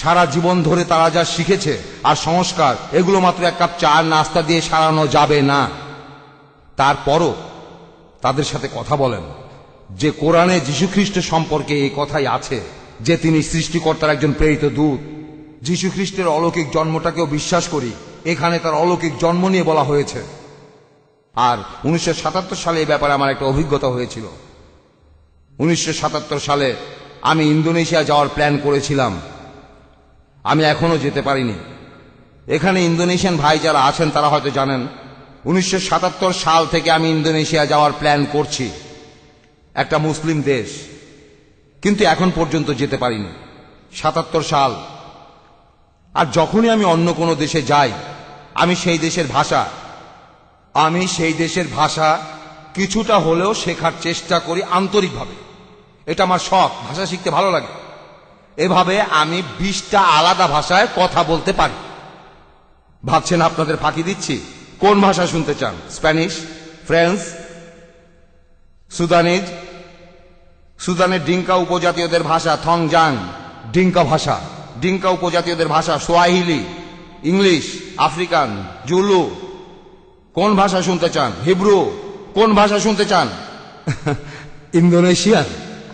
সারা জীবন ধরে তারা যা শিখেছে আর সংস্কার, এগুলো মাত্র এক কাপ চা নাস্তা দিয়ে সারানো যাবে না। তারপরও তাদের সাথে কথা বলেন যে কোরআনে যীশুখ্রিস্ট সম্পর্কে এই কথাই আছে যে তিনি সৃষ্টিকর্তার একজন প্রেরিত দূত। যীশুখ্রিস্টের অলৌকিক জন্মটাকেও বিশ্বাস করি, এখানে তার অলৌকিক জন্ম নিয়ে বলা হয়েছে। আর 1977 সালে এই ব্যাপারে আমার একটা অভিজ্ঞতা হয়েছিল। 1977 সালে আমি ইন্দোনেশিয়া যাওয়ার প্ল্যান করেছিলাম, আমি এখনো যেতে পারিনি। এখানে ইন্দোনেশিয়ান ভাই যারা আছেন তারা হয়তো জানেন 1977 সাল থেকে আমি ইন্দোনেশিয়া যাওয়ার প্ল্যান করছি, একটা মুসলিম দেশ, কিন্তু এখন পর্যন্ত যেতে পারিনি। 77 সাল। আর যখনই আমি অন্য কোনো দেশে যাই, আমি সেই দেশের ভাষা কিছুটা হলেও শেখার চেষ্টা করি আন্তরিকভাবে। এটা আমার শখ, ভাষা শিখতে ভালো লাগে। এভাবে আমি 20টা আলাদা ভাষায় কথা বলতে পারি। ভাবছেন আপনাদের ফাঁকি দিচ্ছি? কোন ভাষা শুনতে চান? স্প্যানিশ, ফ্রেঞ্চ, সুদানের ডিঙ্কা উপজাতীয়দের ভাষা থংজাং, ডিঙ্কা ভাষা, ডিঙ্কা উপজাতীয়দের ভাষা সোয়াহিলি, ইংলিশ, আফ্রিকান, জুলু। কোন ভাষা শুনতে চান? হিব্রু। কোন ভাষা শুনতে চান? ইন্দোনেশিয়ান।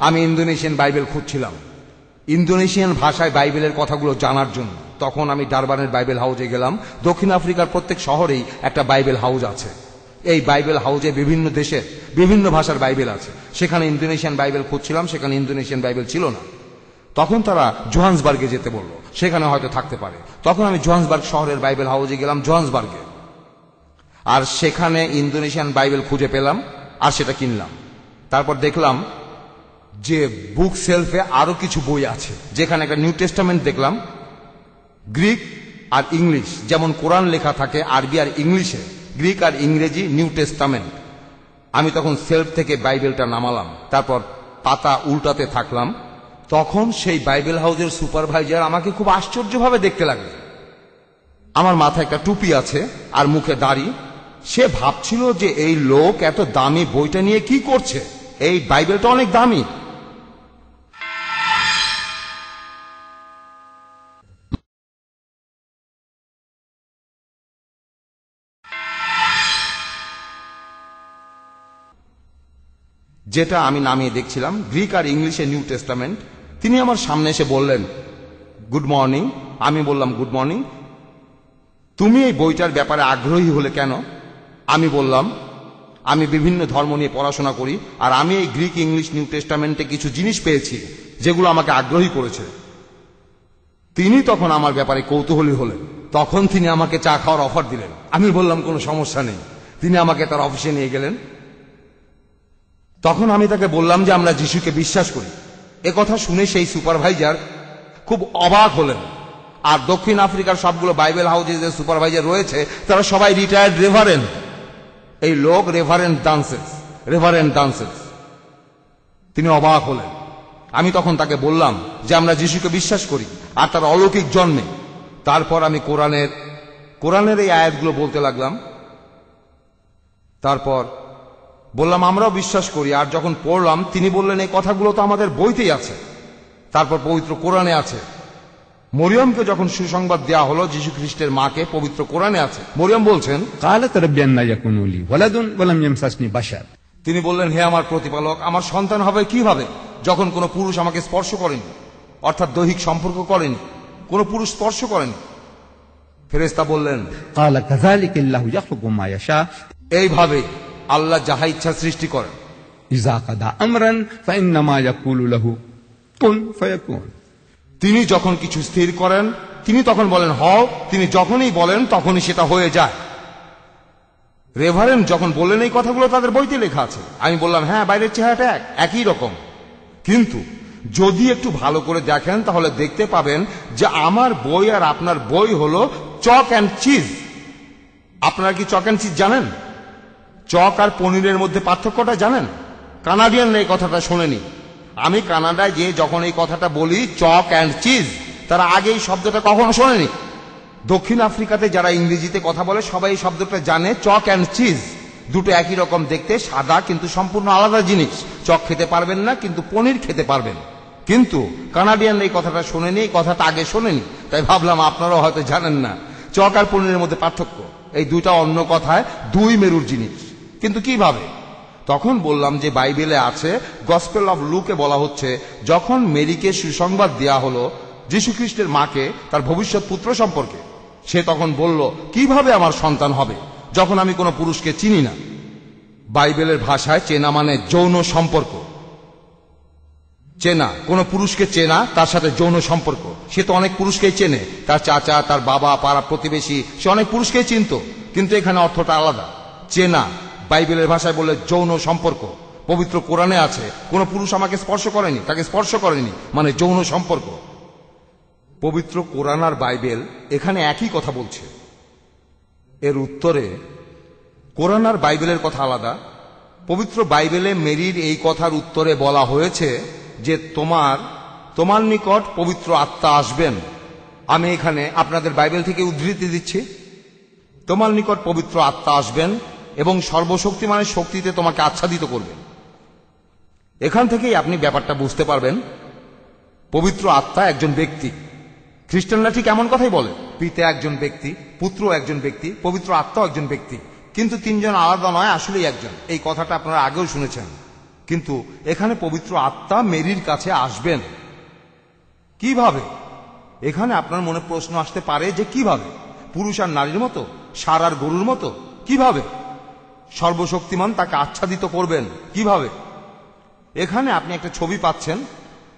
আমি ইন্দোনেশিয়ান বাইবেল খুঁজছিলাম, ইন্দোনেশিয়ান ভাষায় বাইবেলের কথাগুলো জানার জন্য। তখন আমি ডারবানের বাইবেল হাউসে গেলাম। দক্ষিণ আফ্রিকার প্রত্যেক শহরেই একটা বাইবেল হাউস আছে। এই বাইবেল হাউসে বিভিন্ন দেশের বিভিন্ন ভাষার বাইবেল আছে। সেখানে ইন্দোনেশিয়ান বাইবেল খুঁজছিলাম, সেখানে ইন্দোনেশিয়ান বাইবেল ছিল না। তখন তারা জোহান্সবার্গে যেতে বলল, সেখানে হয়তো থাকতে পারে। তখন আমি জোহান্সবার্গ শহরের বাইবেল হাউসে গেলাম, জোহান্সবার্গে, আর সেখানে ইন্দোনেশিয়ান বাইবেল খুঁজে পেলাম আর সেটা কিনলাম। তারপর দেখলাম যে বুক সেলফে আরো কিছু বই আছে, যেখানে একটা নিউ টেস্টামেন্ট দেখলাম, গ্রিক আর ইংলিশ, যেমন কোরআন লেখা থাকে আরবি আর ইংলিশে, গ্রিক আর ইংরেজি নিউ টেস্টামেন্ট। আমি তখন সেলফ থেকে বাইবেলটা নামালাম, তারপর পাতা উল্টাতে থাকলাম। তখন সেই বাইবেল হাউসের সুপারভাইজার আমাকে খুব আশ্চর্যভাবে দেখতে লাগলো। আমার মাথায় একটা টুপি আছে আর মুখে দাড়ি। সে ভাবছিল যে এই লোক এত দামি বইটা নিয়ে কি করছে, এই বাইবেলটা অনেক দামি। যেটা আমি নামিয়ে দেখছিলাম গ্রিক আর ইংলিশে নিউ টেস্টামেন্ট। তিনি আমার সামনে এসে বললেন, গুড মর্নিং। আমি বললাম, গুড মর্নিং। তুমি এই বইটার ব্যাপারে আগ্রহী হলে কেন? আমি বললাম, আমি বিভিন্ন ধর্ম নিয়ে পড়াশোনা করি, আর আমি এই গ্রিক ইংলিশ নিউ টেস্টামেন্টে কিছু জিনিস পেয়েছি যেগুলো আমাকে আগ্রহী করেছে। তিনি তখন আমার ব্যাপারে কৌতূহলী হলেন। তখন তিনি আমাকে চা খাওয়ার অফার দিলেন। আমি বললাম কোনো সমস্যা নেই। তিনি আমাকে তার অফিসে নিয়ে গেলেন। তখন আমি তাকে বললাম যে আমরা যিশুকে বিশ্বাস করি। একথা শুনে সেই সুপারভাইজার খুব অবাক হলেন। আর দক্ষিণ আফ্রিকার সবগুলো বাইবেল হাউসে যে সুপারভাইজার রয়েছে তারা সবাই রিটায়ার্ড রেভারেন্ড। এই লোক রেভারেন্ড ডান্সেস। তিনি অবাক হলেন। আমি তখন তাকে বললাম যে আমরা যিশুকে বিশ্বাস করি আর তার অলৌকিক জন্মে। তারপর আমি কোরআনের এই আয়াতগুলো বলতে লাগলাম। তারপর বললাম আমরাও বিশ্বাস করি। আর যখন পড়লাম তিনি বললেন এই কথাগুলো তো আমাদের বইতেই আছে, তারপর পবিত্র কোরআনে আছে। মরিয়মকে যখন সুসংবাদ দেওয়া হলো যীশু খ্রিস্টের মাকে, পবিত্র কোরআনে আছে। মরিয়ম বলছেন, قالت رب أنى يكون لي ولد ولم يمسسني بشر। তিনি বললেন, হে আমার প্রতিপালক, আমার সন্তান হবে কিভাবে যখন কোনো পুরুষ আমাকে স্পর্শ করেনি, অর্থাৎ দৈহিক সম্পর্ক করেনি, কোনো পুরুষ স্পর্শ করেনি। ফেরেশতা বললেন, قال كذلك الله يخلق ما يشاء এইভাবে আল্লাহ যাহা ইচ্ছা সৃষ্টি করেন। إذا قضى أمرا فإنما يقول له كن فيكون। তিনি যখন কিছু স্থির করেন তিনি তখন বলেন হও, তিনি যখনই বলেন তখনই সেটা হয়ে যায়। রেভারেন্ড যখন বললেন এই কথাগুলো তাদের বইতে লেখা আছে, আমি বললাম হ্যাঁ, বাইরের চেহারাটা একই রকম, কিন্তু যদি একটু ভালো করে দেখেন তাহলে দেখতে পাবেন যে আমার বই আর আপনার বই হলো চক অ্যান্ড চিজ। আপনারা কি চক অ্যান্ড চিজ জানেন? চক আর পনিরের মধ্যে পার্থক্যটা জানেন? কানাডিয়ানরা এই কথাটা শোনেনি। আমি কানাডায় গিয়ে যখন এই কথাটা বলি চক অ্যান্ড চিজ, তারা আগে এই শব্দটা কখনো শোনেনি। দক্ষিণ আফ্রিকাতে যারা ইংরেজিতে কথা বলে সবাই এই শব্দটা জানে, চক অ্যান্ড চিজ। দুটো একই রকম দেখতে, সাদা, কিন্তু সম্পূর্ণ আলাদা জিনিস। চক খেতে পারবেন না, কিন্তু পনির খেতে পারবেন। কিন্তু কানাডিয়ানরা এই কথাটা শোনেনি, এই কথাটা আগে শোনেনি, তাই ভাবলাম আপনারাও হয়তো জানেন না। চক আর পনিরের মধ্যে পার্থক্য, এই দুইটা অন্য কথায় দুই মেরুর জিনিস। কিন্তু কিভাবে? তখন বললাম যে বাইবেলে আছে, গসপেল অফ লুকে বলা হচ্ছে যখন মেরিকে সুসংবাদ দেয়া হলো যীশুখ্রিস্টের মাকে তার ভবিষ্যৎ পুত্র সম্পর্কে, সে তখন বলল কিভাবে আমার সন্তান হবে যখন আমি কোনো পুরুষকে চিনি না। বাইবেলের ভাষায় চেনা মানে যৌন সম্পর্ক। চেনা, কোন পুরুষকে চেনা, তার সাথে যৌন সম্পর্ক। সে তো অনেক পুরুষকেই চেনে, তার চাচা, তার বাবা, পাড়া প্রতিবেশী, সে অনেক পুরুষকেই চিনত, কিন্তু এখানে অর্থটা আলাদা। চেনা বাইবেলের ভাষায় বলে যৌন সম্পর্ক। পবিত্র কোরআনে আছে কোন পুরুষ আমাকে স্পর্শ করেনি, তাকে স্পর্শ করেনি, মানে যৌন সম্পর্ক। পবিত্র কোরআন আর বাইবেল এখানে একই কথা বলছে। এর উত্তরে কোরআন আর বাইবেলের কথা আলাদা। পবিত্র বাইবেলে মেরির এই কথার উত্তরে বলা হয়েছে যে তোমার নিকট পবিত্র আত্মা আসবেন। আমি এখানে আপনাদের বাইবেল থেকে উদ্ধৃতি দিচ্ছি, তোমার নিকট পবিত্র আত্মা আসবেন এবং সর্বশক্তিমানের শক্তিতে তোমাকে আচ্ছাদিত করবেন। এখান থেকেই আপনি ব্যাপারটা বুঝতে পারবেন, পবিত্র আত্মা একজন ব্যক্তি। খ্রিস্টানরা ঠিক এমন কথাই বলে, পিতা একজন ব্যক্তি, পুত্র একজন ব্যক্তি, পবিত্র আত্মাও একজন ব্যক্তি, কিন্তু তিনজন আলাদা নয়, আসলেই একজন। এই কথাটা আপনারা আগেও শুনেছেন। কিন্তু এখানে পবিত্র আত্মা মেরির কাছে আসবেন কিভাবে? এখানে আপনার মনে প্রশ্ন আসতে পারে যে কিভাবে? পুরুষ আর নারীর মতো, ষাঁড় আর গরুর মতো? কিভাবে? সর্বশক্তিমান তাকে আচ্ছাদিত করবেন কিভাবে? এখানে আপনি একটা ছবি পাচ্ছেন,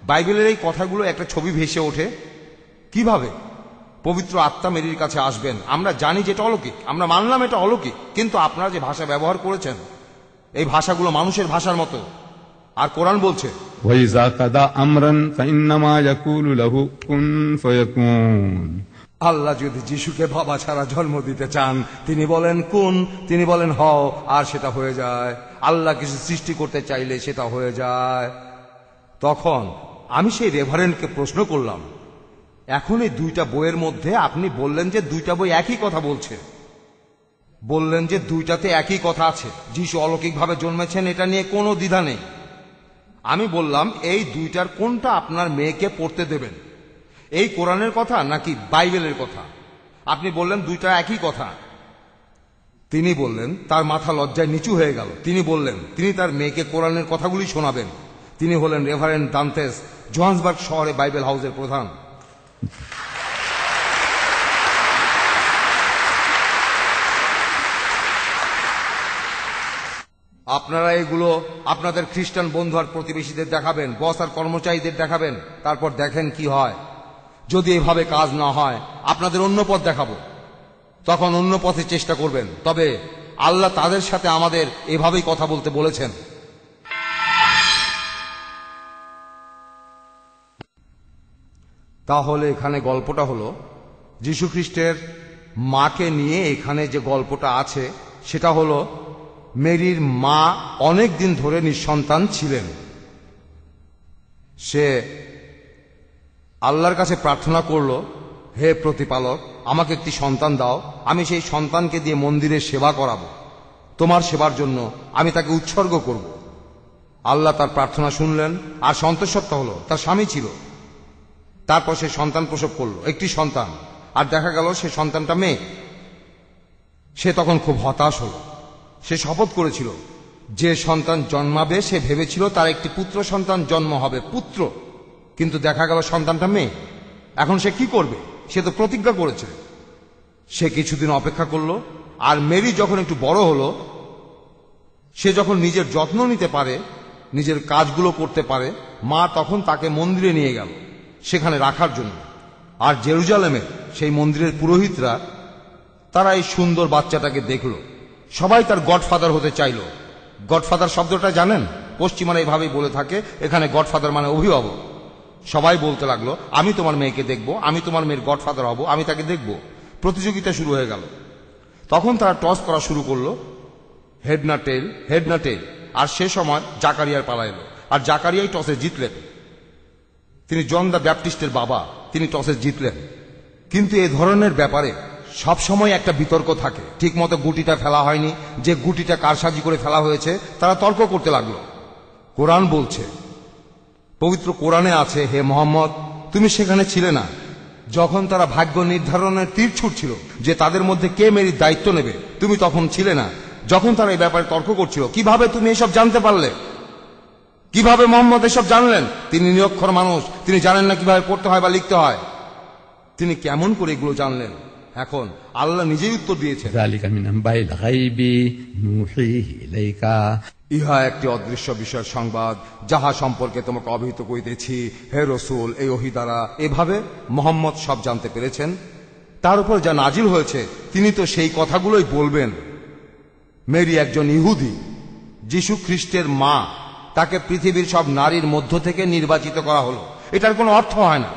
বাইবেলের এই কথাগুলো একটা ছবি ভেসে ওঠে। কিভাবে পবিত্র আত্মা মেরির কাছে আসবেন? আমরা জানি যে এটা অলৌকিক, আমরা মানলাম এটা অলৌকিক, কিন্তু আপনারা যে ভাষা ব্যবহার করেছেন এই ভাষাগুলো মানুষের ভাষার মতো। আর কোরআন বলছে وَإِذَا قَضَى أَمْرًا فَإِنَّمَا يَقُولُ لَهُ كُن فَيَكُونُ। আল্লাহ যদি যিশুকে বাবা ছাড়া জন্ম দিতে চান, তিনি বলেন কুন, তিনি বলেন হও, আর সেটা হয়ে যায়। আল্লাহ কিছু সৃষ্টি করতে চাইলে সেটা হয়ে যায়। তখন আমি সেই রেভারেন্ডকে প্রশ্ন করলাম, এখন এই দুইটা বইয়ের মধ্যে আপনি বললেন যে দুইটা বই একই কথা বলছে, বললেন যে দুইটাতে একই কথা আছে, যিশু অলৌকিকভাবে জন্মেছেন, এটা নিয়ে কোনো দ্বিধা নেই। আমি বললাম এই দুইটার কোনটা আপনার মেয়েকে পড়তে দেবেন, এই কোরআনের কথা নাকি বাইবেলের কথা? আপনি বললেন দুইটা একই কথা। তিনি বললেন, তার মাথা লজ্জায় নিচু হয়ে গেল। তিনি বললেন তিনি তার মেয়েকে কোরআনের কথাগুলি শোনাবেন। তিনি হলেন রেভারেন্ড দান্তেস, জোহান্সবার্গ শহরে বাইবেল হাউসের প্রধান। আপনারা এগুলো আপনাদের খ্রিস্টান বন্ধু আর প্রতিবেশীদের দেখাবেন, বস আর কর্মচারীদের দেখাবেন, তারপর দেখেন কি হয়। যদি এভাবে কাজ না হয় আপনাদের অন্য পথ দেখাবো, তখন অন্য পথে চেষ্টা করবেন। তবে আল্লাহ তাদের সাথে আমাদের এভাবেই কথা বলতে বলেছেন। তাহলে এখানে গল্পটা হলো যীশুখ্রিস্টের মাকে নিয়ে। এখানে যে গল্পটা আছে সেটা হলো মেরির মা অনেক দিন ধরে নিঃসন্তান ছিলেন। সে আল্লাহর কাছে প্রার্থনা করল, হে প্রতিপালক, আমাকে একটি সন্তান দাও, আমি সেই সন্তানকে দিয়ে মন্দিরে সেবা করাবো, তোমার সেবার জন্য আমি তাকে উৎসর্গ করব। আল্লাহ তার প্রার্থনা শুনলেন আর সন্তোষত্ব হলো। তার স্বামী ছিল, তারপর সে সন্তান প্রসব করলো, একটি সন্তান, আর দেখা গেল সে সন্তানটা মেয়ে। সে তখন খুব হতাশ হলো। সে শপথ করেছিল যে সন্তান জন্মাবে সে ভেবেছিল তার একটি পুত্র সন্তান জন্ম হবে, পুত্র, কিন্তু দেখা গেল সন্তানটা মেয়ে। এখন সে কি করবে? সে তো প্রতিজ্ঞা করেছে। সে কিছুদিন অপেক্ষা করলো, আর মেরি যখন একটু বড় হলো, সে যখন নিজের যত্ন নিতে পারে, নিজের কাজগুলো করতে পারে, মা তখন তাকে মন্দিরে নিয়ে গেল সেখানে রাখার জন্য। আর জেরুজালেমের সেই মন্দিরের পুরোহিতরা তারা এই সুন্দর বাচ্চাটাকে দেখল, সবাই তার গডফাদার হতে চাইল। গডফাদার শব্দটা জানেন? পশ্চিমারা এইভাবেই বলে থাকে, এখানে গডফাদার মানে অভিভাবক। সবাই বলতে লাগলো, আমি তোমার মেয়েকে দেখব, আমি তোমার মেয়ের গডফাদার হব, আমি তাকে দেখব। প্রতিযোগিতা শুরু হয়ে গেল। তখন তারা টস করা শুরু করলো, হেড না টেল, হেড না টেল। আর সে সময় জাকারিয়ার পালা এলো, আর জাকারিয়াই টসে জিতলেন। তিনি জন দ্য ব্যাপটিস্টের বাবা, তিনি টসে জিতলেন। কিন্তু এই ধরনের ব্যাপারে সবসময় একটা বিতর্ক থাকে। ঠিক মতো গুটিটা ফেলা হয়নি, যে গুটিটা কারসাজি করে ফেলা হয়েছে, তারা তর্ক করতে লাগলো। কোরআন বলছে, পবিত্র কোরআনে আছে, হে মোহাম্মদ, তুমি সেখানে ছিলে না যখন তারা ভাগ্য নির্ধারণের তীর ছুটছিল যে তাদের মধ্যে কে মেরির দায়িত্ব নেবে। তুমি তখন ছিলে না যখন তারা এই ব্যাপারে তর্ক করছিল। কিভাবে তুমি এসব জানতে পারলে? কিভাবে মোহাম্মদ এসব জানলেন? তিনি নিরক্ষর মানুষ, তিনি জানেন না কিভাবে পড়তে হয় বা লিখতে হয়। তিনি কেমন করে এগুলো জানলেন? এখন আল্লাহ নিজেই উত্তর দিয়েছেন, যালিকা মিন আম্বাইল গায়বি নুহিহি ইলাইকা। ইহা একটি অদৃশ্য বিষয়ের সংবাদ, যাহা সম্পর্কে তোমাকে অবহিত করিতেছি হে রসুল এই ওহী দ্বারা। এভাবে মোহাম্মদ সব জানতে পেরেছেন। তার উপর যা নাজিল হয়েছে তিনি তো সেই কথাগুলোই বলবেন। মেরি একজন ইহুদি, যিশু খ্রিস্টের মা, তাকে পৃথিবীর সব নারীর মধ্য থেকে নির্বাচিত করা হলো। এটার কোনো অর্থ হয় না।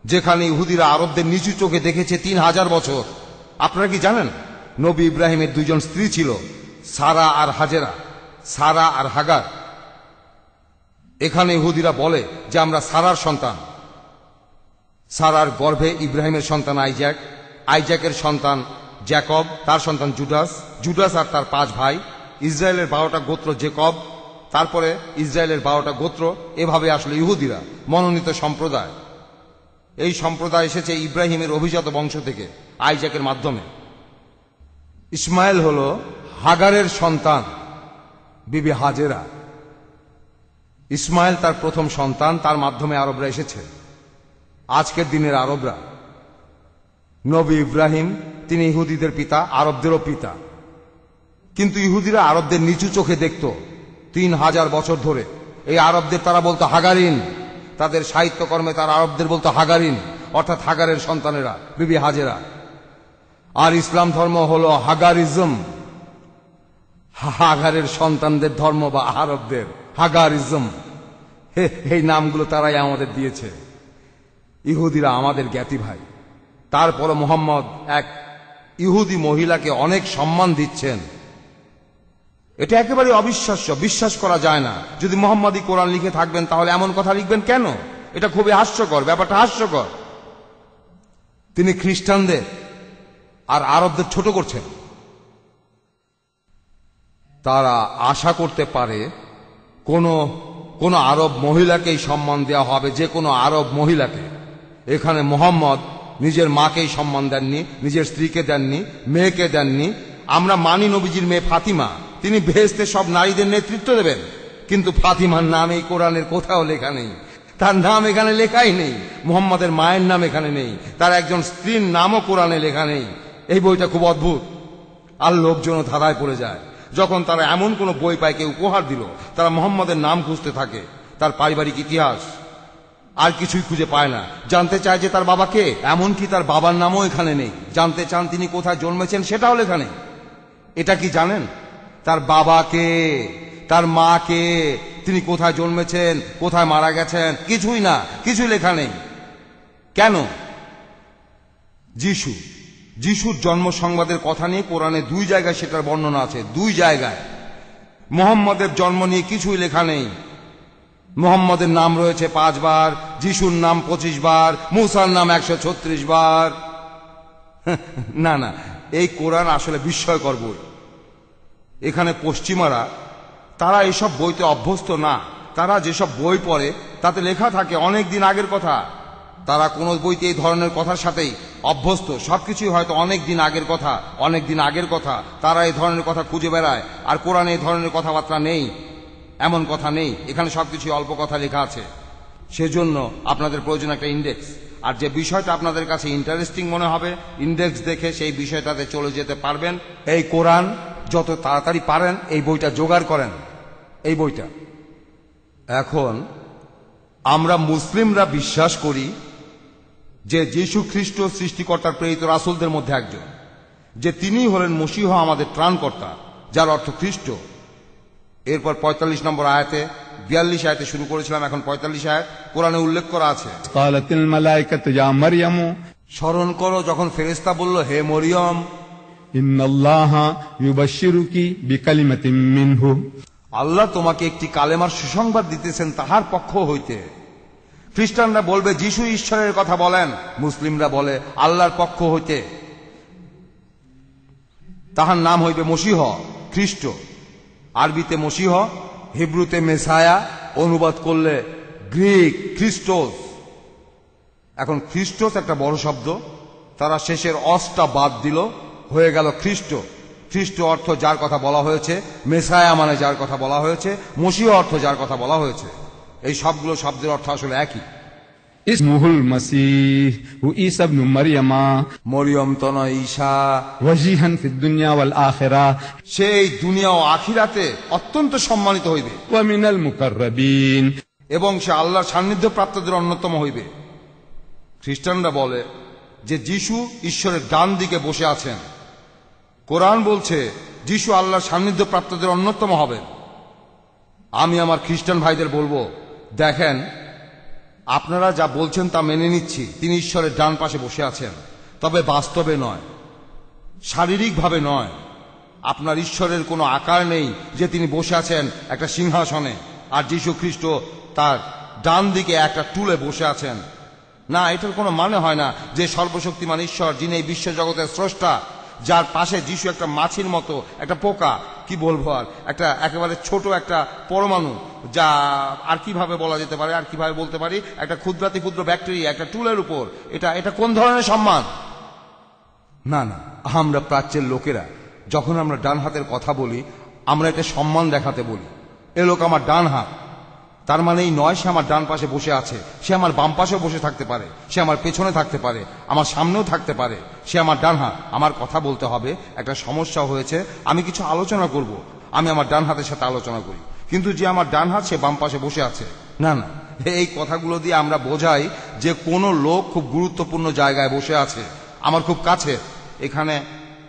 যেখানে ইহুদিরা আরবদের নিচু চোখে দেখেছে 3000 বছর। আপনারা কি জানেন নবী ইব্রাহিমের দুইজন স্ত্রী ছিল, সারা আর হাজেরা, সারা আর হাগার। এখানে ইহুদিরা বলে যে আমরা সারার সন্তান। সারার গর্ভে ইব্রাহিমের সন্তান আইজাক, আইজাকের সন্তান জ্যাকব, তার সন্তান জুডাস, জুডাস আর তার 5 ভাই, ইসরায়েলের 12টা গোত্র জেকব, তারপরে ইসরায়েলের 12টা গোত্র। এভাবে আসলে ইহুদিরা মনোনীত সম্প্রদায়। এই সম্প্রদায় এসেছে ইব্রাহিমের অভিজাত বংশ থেকে, আইজাকের মাধ্যমে। ইসমাইল হল হাগারের সন্তান, বিবি হাজেরা। ইসমাইল তার প্রথম সন্তান, তার মাধ্যমে আরবরা এসেছে। আজকের দিনের আরবরা, নবী ইব্রাহিম তিনি ইহুদিদের পিতা, আরবদেরও পিতা। কিন্তু ইহুদিরা আরবদের নিচু চোখে দেখত 3000 বছর ধরে। এই আরবদের তারা বলতো হাগারিন। তাদের সাহিত্যকর্মে তারা আরবদের বলতো হাগারিন, অর্থাৎ হাগারের সন্তানেরা, বিবি হাজেরা। আর ইসলাম ধর্ম হলো হাগারিজম, হাগারের সন্তানদের ধর্ম বা আরবদের হাগারিজম। এই নামগুলো তারাই আমাদের দিয়েছে। ইহুদিরা আমাদের জ্ঞাতি ভাই। তারপর মোহাম্মদ এক ইহুদি মহিলাকে অনেক সম্মান দিচ্ছেন। এটা একেবারে অবিশ্বাস্য, বিশ্বাস করা যায় না। যদি মোহাম্মদই কোরআন লিখে থাকবেন তাহলে এমন কথা লিখবেন কেন? এটা খুবই হাস্যকর, ব্যাপারটা হাস্যকর। তিনি খ্রিস্টানদের আর আরবদের ছোট করছেন। তারা আশা করতে পারে কোন আরব মহিলাকেই সম্মান দেওয়া হবে, যে কোনো আরব মহিলাকে। এখানে মোহাম্মদ নিজের মাকেই সম্মান দেননি, নিজের স্ত্রীকে দেননি, মেয়েকে দেননি। আমরা মানি নবীজির মেয়ে ফাতিমা, তিনি বেহেশতে সব নারীদের নেতৃত্ব দেবেন। কিন্তু ফাতিমার নাম এই কোরআনের কোথাও লেখা নেই, তার নাম এখানে লেখাই নেই। মুহাম্মাদের মায়ের নাম এখানে নেই, তার একজন স্ত্রীর নামও কোরআনে লেখা নেই। এই বইটা খুব অদ্ভুত। আর লোকজনও ধাঁধায় পড়ে যায়। যখন তারা এমন কোন বই পায়, কেউ উপহার দিল, তারা মুহাম্মাদের নাম খুঁজতে থাকে, তার পারিবারিক ইতিহাস, আর কিছুই খুঁজে পায় না। জানতে চায় যে তার বাবা কে, এমনকি তার বাবার নামও এখানে নেই। জানতে চান তিনি কোথায় জন্মেছেন, সেটাও লেখা নেই। এটা কি জানেন? তার বাবা কে, তার মা কে, তিনি কোথায় জন্মেছেন, কোথায় মারা গেছেন, কিছুই না, কিছুই লেখা নেই। কেন? যিশুর জন্ম সংবাদের কথা নিয়ে কোরআনে 2 জায়গায় সেটার বর্ণনা আছে, 2 জায়গায়। মুহাম্মাদের জন্ম নিয়ে কিছুই লেখা নেই। মুহাম্মাদের নাম রয়েছে 5 বার, যিশুর নাম 25 বার, মুসার নাম 136 বার। না না, এই কোরআন আসলে বিস্ময়কর বই। এখানে পশ্চিমারা তারা এসব বইতে অভ্যস্ত না। তারা যেসব বই পড়ে তাতে লেখা থাকে অনেক দিন আগের কথা। তারা কোনো বইতে এই ধরনের কথার সাথেই অভ্যস্ত। সবকিছুই হয়তো অনেক দিন আগের কথা, অনেক দিন আগের কথা। তারা এই ধরনের কথা খুঁজে বেড়ায়। আর কোরআনে এই ধরনের কথাবার্তা নেই, এমন কথা নেই। এখানে সবকিছু অল্প কথা লেখা আছে। সেজন্য আপনাদের প্রয়োজন একটা ইন্ডেক্স। আর যে বিষয়টা আপনাদের কাছে ইন্টারেস্টিং মনে হবে, ইন্ডেক্স দেখে সেই বিষয়টাতে চলে যেতে পারবেন। এই কোরআন যত তাড়াতাড়ি পারেন এই বইটা জোগাড় করেন, এই বইটা। এখন আমরা মুসলিমরা বিশ্বাস করি যে যীশু খ্রিস্ট সৃষ্টিকর্তার প্রেরিত রাসূলদের মধ্যে একজন, যে তিনিই হলেন মসীহ, আমাদের ত্রাণকর্তা, যার অর্থ খ্রিস্ট। এরপর ৪৫ নম্বর আয়াতে, ৪২ আয়াতে শুরু করেছিলাম, এখন ৪৫ আয়াত কোরআনে উল্লেখ করা আছে। قالتিল মালায়েকাতু ইয়া মারইয়াম স্মরণ করো যখন ফেরেশতা বলল, হে মরিয়ম, ইন্নাল্লাহা ইউবাশশিরুকি বিকালিমাতিন মিনহু, আল্লাহ তোমাকে একটি কালেমার সুসংবাদ দিতেছেন তাহার পক্ষ হইতে। খ্রিস্টানরা বলবে যীশু ঈশ্বরের কথা বলেন, মুসলিমরা বলে আল্লাহর পক্ষ হইতে। তাহার নাম হইবে মসীহ, খ্রিস্ট। আরবিতে মসীহ, হিব্রুতে মেসায়া, অনুবাদ করলে গ্রিক খ্রিস্টোস। এখন খ্রিস্টোস একটা বড় শব্দ, তারা শেষের অসটা বাদ দিল, হয়ে গেল খ্রিস্ট। খ্রিস্ট অর্থ যার কথা বলা হয়েছে, মেসায়া মানে যার কথা বলা হয়েছে, মসীহ অর্থ যার কথা বলা হয়েছে। এই সবগুলো শব্দের অর্থ আসলে একই। ইসমুহুল মাসীহ ওয়া ঈসা ইবনু মারইয়ামা, মরিয়ম তনয় ঈসা, ওয়াজিহান ফিদ দুনিয়া ওয়াল আখিরাহ, সেই দুনিয়া ও আখিরাতে অত্যন্ত সম্মানিত হইবে, ওয়া মিনাল মুকাররাবিন, এবং সে আল্লাহর সান্নিধ্য প্রাপ্তদের অন্যতম হইবে। খ্রিস্টানরা বলে যে যীশু ঈশ্বরের ডান দিকে বসে আছেন। কোরআন বলছে যীশু আল্লাহর সান্নিধ্য প্রাপ্তদের অন্যতম হবেন। আমি আমার খ্রিস্টান ভাইদের বলবো, দেখেন, আপনারা যা বলছেন তা মেনে নিচ্ছি, তিনি ঈশ্বরের ডান পাশে বসে আছেন, তবে বাস্তবে নয়, শারীরিকভাবে নয়। আপনার ঈশ্বরের কোনো আকার নেই যে তিনি বসে আছেন একটা সিংহাসনে আর যীশু খ্রিস্ট তার ডান দিকে একটা টুলে বসে আছেন। না, এটার কোনো মানে হয় না যে সর্বশক্তিমান ঈশ্বর, যিনি এই বিশ্বজগতের স্রষ্টা, যার পাশে যীশু একটা মাছির মতো, একটা পোকা, কি বলবো আর, একটা একেবারে ছোট একটা পরমাণু, যা আর কিভাবে বলা যেতে পারে, আর কিভাবে বলতে পারি, একটা ক্ষুদ্রাতি ক্ষুদ্র ব্যাকটেরিয়া একটা টুলের উপর। এটা কোন ধরনের সম্মান? না না, আমরা প্রাচ্যের লোকেরা যখন আমরা ডান হাতের কথা বলি, আমরা এটা সম্মান দেখাতে বলি। এ লোক আমার ডান হাত, তার মানে এই নয় সে আমার ডান পাশে বসে আছে, সে আমার বাম পাশেও বসে থাকতে পারে, সে আমার পেছনে থাকতে পারে, আমার সামনেও থাকতে পারে, সে আমার ডান হাত। আমার কথা বলতে হবে, একটা সমস্যা হয়েছে, আমি কিছু আলোচনা করব, আমি আমার ডান হাতের সাথে আলোচনা করি, কিন্তু যে আমার ডান হাত সে বাম পাশে বসে আছে। না না, এই কথাগুলো দিয়ে আমরা বোঝাই যে কোনো লোক খুব গুরুত্বপূর্ণ জায়গায় বসে আছে, আমার খুব কাছে।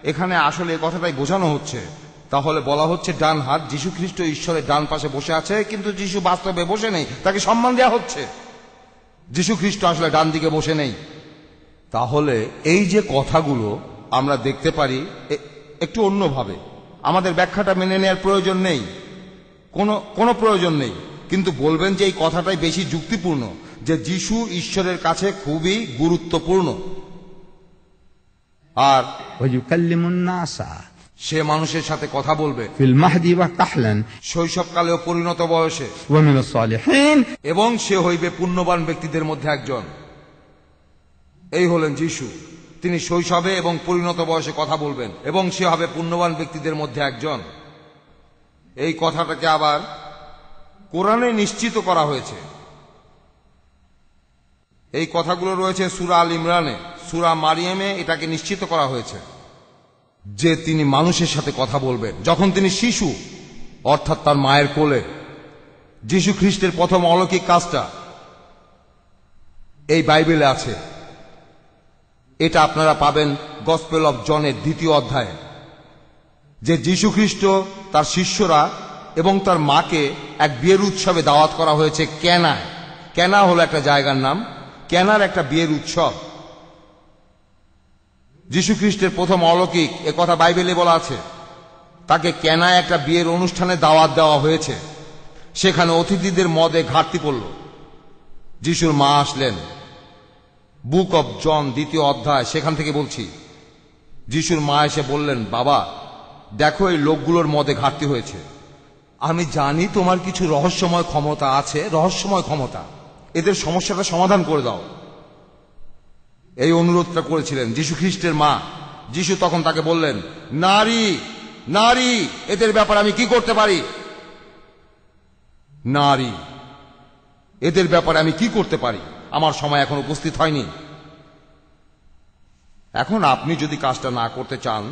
এখানে আসলে এই কথাটাই বোঝানো হচ্ছে। তাহলে বলা হচ্ছে ডান হাত, যীশু খ্রিস্ট ঈশ্বরের ডান পাশে বসে আছে, কিন্তু যীশু বাস্তবে বসে নেই, তাকে সম্মান দেওয়া হচ্ছে। যীশু খ্রিস্ট আসলে ডান দিকে বসে নেই। তাহলে এই যে কথাগুলো আমরা দেখতে পারি একটু অন্যভাবে, আমাদের ব্যাখ্যাটা মেনে নেওয়ার প্রয়োজন নেই, কোনো প্রয়োজন নেই, কিন্তু বলবেন যে এই কথাটাই বেশি যুক্তিপূর্ণ, যে যীশু ঈশ্বরের কাছে খুবই গুরুত্বপূর্ণ। আর ওয়ায়ুকাল্লিমুন নাসা, সে মানুষের সাথে কথা বলবে ফিল মাহদি ওয়া কাহলান, শৈশবকালেও পরিণত বয়সে, ওয়া মিনাস সালিহিন, এবং সে হইবে পুণ্যবান ব্যক্তিদের মধ্যে একজন। এই হলেন যীশু, তিনি শৈশবে এবং পরিণত বয়সে কথা বলবেন, এবং সে হবে পুণ্যবান ব্যক্তিদের মধ্যে একজন। এই কথাটাকে আবার কোরআনে নিশ্চিত করা হয়েছে। এই কথাগুলো রয়েছে সূরা আল ইমরানে, সূরা মারিয়ামে এটাকে নিশ্চিত করা হয়েছে যে তিনি মানুষের সাথে কথা বলবেন যখন তিনি শিশু, অর্থাৎ তার মায়ের কোলে। যীশু খ্রিস্টের প্রথম অলৌকিক কাজটা এই বাইবেলে আছে। এটা আপনারা পাবেন গসপেল অফ জনের 2য় অধ্যায়ে, যে যীশু খ্রিস্ট, তার শিষ্যরা এবং তার মাকে এক বিয়ের উৎসবে দাওয়াত করা হয়েছে ক্যানায়। ক্যানা হলো একটা জায়গার নাম, ক্যানার একটা বিয়ের উৎসব। যীশু খ্রিস্টের প্রথম অলৌকিক এ কথা বাইবেলে বলা আছে। তাকে ক্যানায় একটা বিয়ের অনুষ্ঠানে দাওয়াত দেওয়া হয়েছে, সেখানে অতিথিদের মদে ঘাটতি পড়ল। যিশুর মা আসলেন, বুক অব জন 2য় অধ্যায়, সেখান থেকে বলছি। যিশুর মা এসে বললেন, বাবা দেখো এই লোকগুলোর মদে ঘাটতি হয়েছে, আমি জানি তোমার কিছু রহস্যময় ক্ষমতা আছে, রহস্যময় ক্ষমতা, এদের সমস্যাটা সমাধান করে দাও। এই অনুরোধটা করেছিলেন যীশু খ্রিস্টের মা। যিশু তখন তাকে বললেন, নারী নারী, এদের ব্যাপারে আমি কি করতে পারি? নারী, এদের ব্যাপারে আমি কি করতে পারি? আমার সময় এখন উপস্থিত হয়নি। এখন আপনি যদি কাজটা না করতে চান,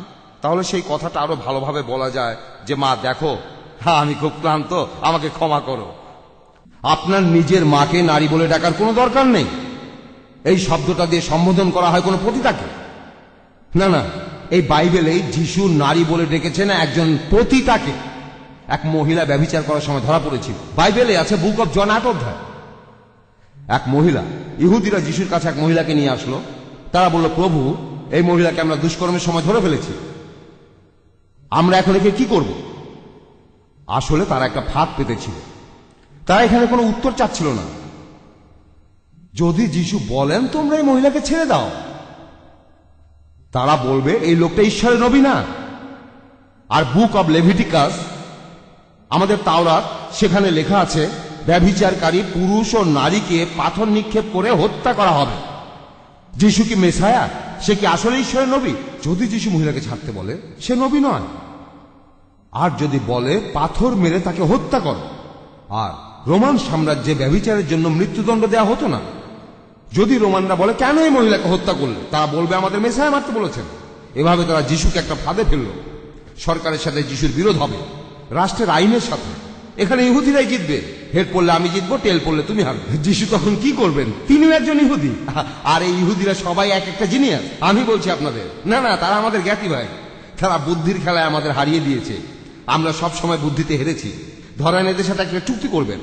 তাহলে সেই কথাটা আরো ভালোভাবে বলা যায় যে, মা দেখো, হ্যাঁ আমি খুব ক্লান্ত, আমাকে ক্ষমা করো। আপনার নিজের মাকে নারী বলে ডাকার কোনো দরকার নেই। এই শব্দটা দিয়ে সম্বোধন করা হয় কোনো পতিতাকে? না না, এই বাইবেলে যিশু নারী বলে ডেকেছেন একজন পতিতাকে। এক মহিলা ব্যভিচার করার সময় ধরা পড়েছিল। বাইবেলে আছে, বুক অফ জন 8 অধ্যায়। এক মহিলা, ইহুদিরা যিশুর কাছে এক মহিলাকে নিয়ে আসলো। তারা বলল, প্রভু, এই মহিলাকে আমরা দুষ্কর্মের সময় ধরে ফেলেছি, আমরা এখন একে কি করব? আসলে তারা একটা ফাঁদ পেতেছিল। তারা এখানে কোনো উত্তর চাচ্ছিল না। যদি যিশু বলেন তোমরা এই মহিলাকে ছেড়ে দাও, তারা বলবে এই লোকটা ঈশ্বরের নবী না। আর বুক অব লেভিটিকাস, আমাদের তাওরাত, সেখানে লেখা আছে ব্যভিচারকারী পুরুষ ও নারীকে পাথর নিক্ষেপ করে হত্যা করা হবে। যিশু কি মেসায়া? সে কি আসলে ঈশ্বরের নবী? যদি যিশু মহিলাকে ছাড়তে বলে, সে নবী নয়। আর যদি বলে পাথর মেরে তাকে হত্যা কর, আর রোমান সাম্রাজ্যে ব্যভিচারের জন্য মৃত্যুদণ্ড দেয়া হতো না। যদি রোমানরা বলে কেন এই মহিলাকে হত্যা করলে, তারা বলবে আমাদের মেসায়া মারতে বলেছেন। এভাবে তারা যিশুকে একটা ফাঁদে ফেলল। সরকারের সাথে যিশুর বিরোধ হবে, রাষ্ট্রের আইনের সাথে। এখানে ইহুদিরাই জিতবে। হেড পড়লে আমি জিতবো, টেল পড়লে তুমি হারবে। যিশু তখন কি করবেন? তিনিও একজন ইহুদি। আর এই ইহুদিরা সবাই এক একটা জিনিয়াস। আমি বলছি আপনাদের, না না, তারা আমাদের জ্ঞাতি ভাই। তারা বুদ্ধির খেলায় আমাদের হারিয়ে দিয়েছে। আমরা সব সময় বুদ্ধিতে হেরেছি। ধরেন এদের সাথে একটা চুক্তি করবেন।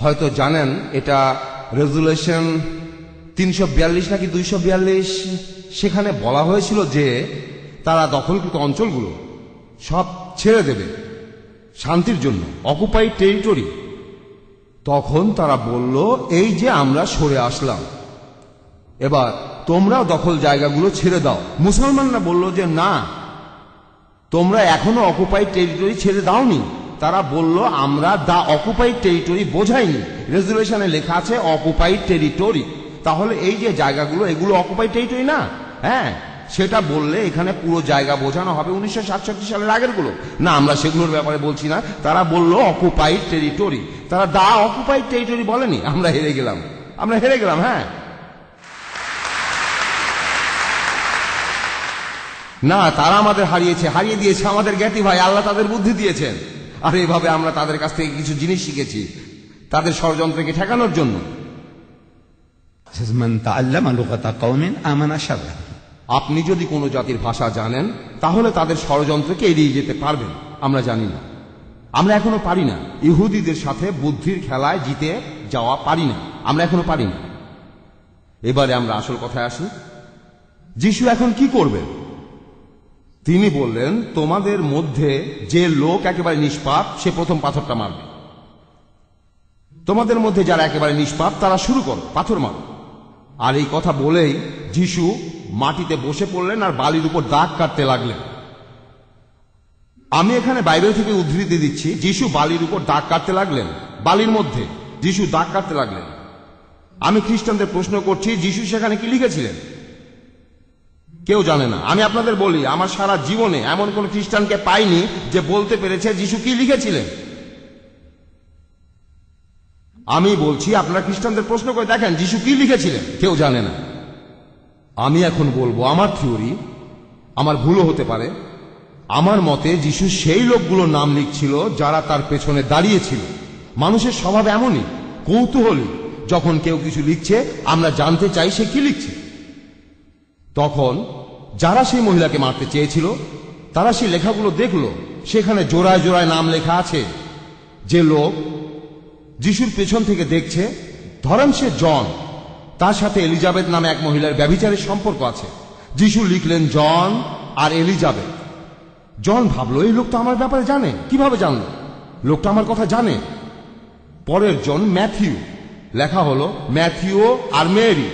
হয়তো জানেন এটা রেজুলেশন 342 নাকি 242, সেখানে বলা হয়েছিল যে তারা দখলকৃত অঞ্চলগুলো সব ছেড়ে দেবে শান্তির জন্য, অকুপাইড টেরিটরি। তখন তারা বলল, এই যে আমরা সরে আসলাম, এবার তোমরাও দখল জায়গাগুলো ছেড়ে দাও। মুসলমানরা বলল যে না, তোমরা এখনো অকুপাইড টেরিটরি ছেড়ে দাওনি। তারা বলল, আমরা দা অকুপাইড টেরিটরি বোঝাইনি। রেজুলেশনে লেখা আছে অকুপাইড টেরিটরি। তাহলে এই যে জায়গাগুলো, এগুলো অকুপাইড টেরিটরি না? হ্যাঁ, সেটা বললে এখানে পুরো জায়গা বোঝানো হবে 1967 সালের আগেরগুলো। না, আমরা সেগুলোর ব্যাপারে বলছি না। তারা বলল অকুপাইড টেরিটরি। তারা দা অকুপাইড টেরিটরি বলেনি। আমরা হেরে গেলাম, আমরা হেরে গেলাম। হ্যাঁ, না, তারা আমাদের হারিয়ে দিয়েছে আমাদের জ্ঞাতি ভাই। আল্লাহ তাদের বুদ্ধি দিয়েছেন। আর এইভাবে আমরা তাদের কাছ থেকে কিছু জিনিস শিখেছি, তাদের ষড়যন্ত্রকে ঠেকানোর জন্য। মান তাআল্লামা লুগাতা কওমিন আমানা শাররা। আপনি যদি কোনো জাতির ভাষা জানেন, তাহলে তাদের ষড়যন্ত্রকে এড়িয়ে যেতে পারবেন। আমরা জানি না, আমরা এখনো পারি না। ইহুদিদের সাথে বুদ্ধির খেলায় জিতে যাওয়া পারি না, আমরা এখনো পারি না। এবারে আমরা আসল কথায় আসি। যিশু এখন কি করবেন? তিনি বললেন, তোমাদের মধ্যে যে লোক একেবারে নিষ্পাপ, সে প্রথম পাথরটা মারবে। তোমাদের মধ্যে যারা একেবারে নিষ্পাপ, তারা শুরু করো, পাথর মারো। আর এই কথা বলেই যিশু মাটিতে বসে পড়লেন আর বালির উপর দাগ কাটতে লাগলেন। আমি এখানে বাইবেল থেকে উদ্ধৃতি দিচ্ছি। যিশু বালির উপর দাগ কাটতে লাগলেন, বালির মধ্যে যিশু দাগ কাটতে লাগলেন। আমি খ্রিস্টানদের প্রশ্ন করছি, যিশু সেখানে কি লিখেছিলেন? কেউ জানে না। আমি আপনাদের বলি, আমার সারা জীবনে এমন কোন খ্রিস্টানকে পাইনি যে বলতে পেরেছে যিশু কি লিখেছিলেন। আমি বলছি, আপনারা খ্রিস্টানদের প্রশ্ন করে দেখেন যিশু কি লিখেছিলেন, কেউ জানে না। আমি এখন বলবো আমার থিওরি, আমার ভুলও হতে পারে। আমার মতে যিশু সেই লোকগুলোর নাম লিখছিল যারা তার পেছনে দাঁড়িয়েছিল। মানুষের স্বভাব এমনই, কৌতূহলী। যখন কেউ কিছু লিখছে, আমরা জানতে চাই সে কি লিখছে। তখন যারা সেই মহিলাকে মারতে চেয়েছিল, তারা সেই লেখাগুলো দেখলো। সেখানে জোড়ায় জোড়ায় নাম লেখা আছে। যে লোক যিশুর পেছন থেকে দেখছে, ধরেন সে জন, তার সাথে এলিজাবেথ নামে এক মহিলার ব্যভিচারের সম্পর্ক আছে। যিশু লিখলেন জন আর এলিজাবেথ। জন ভাবলো, এই লোকটা আমার ব্যাপারে জানে। কিভাবে জানলো? লোকটা আমার কথা জানে। পরের জন ম্যাথিউ, লেখা হলো ম্যাথিউ আর মেরি।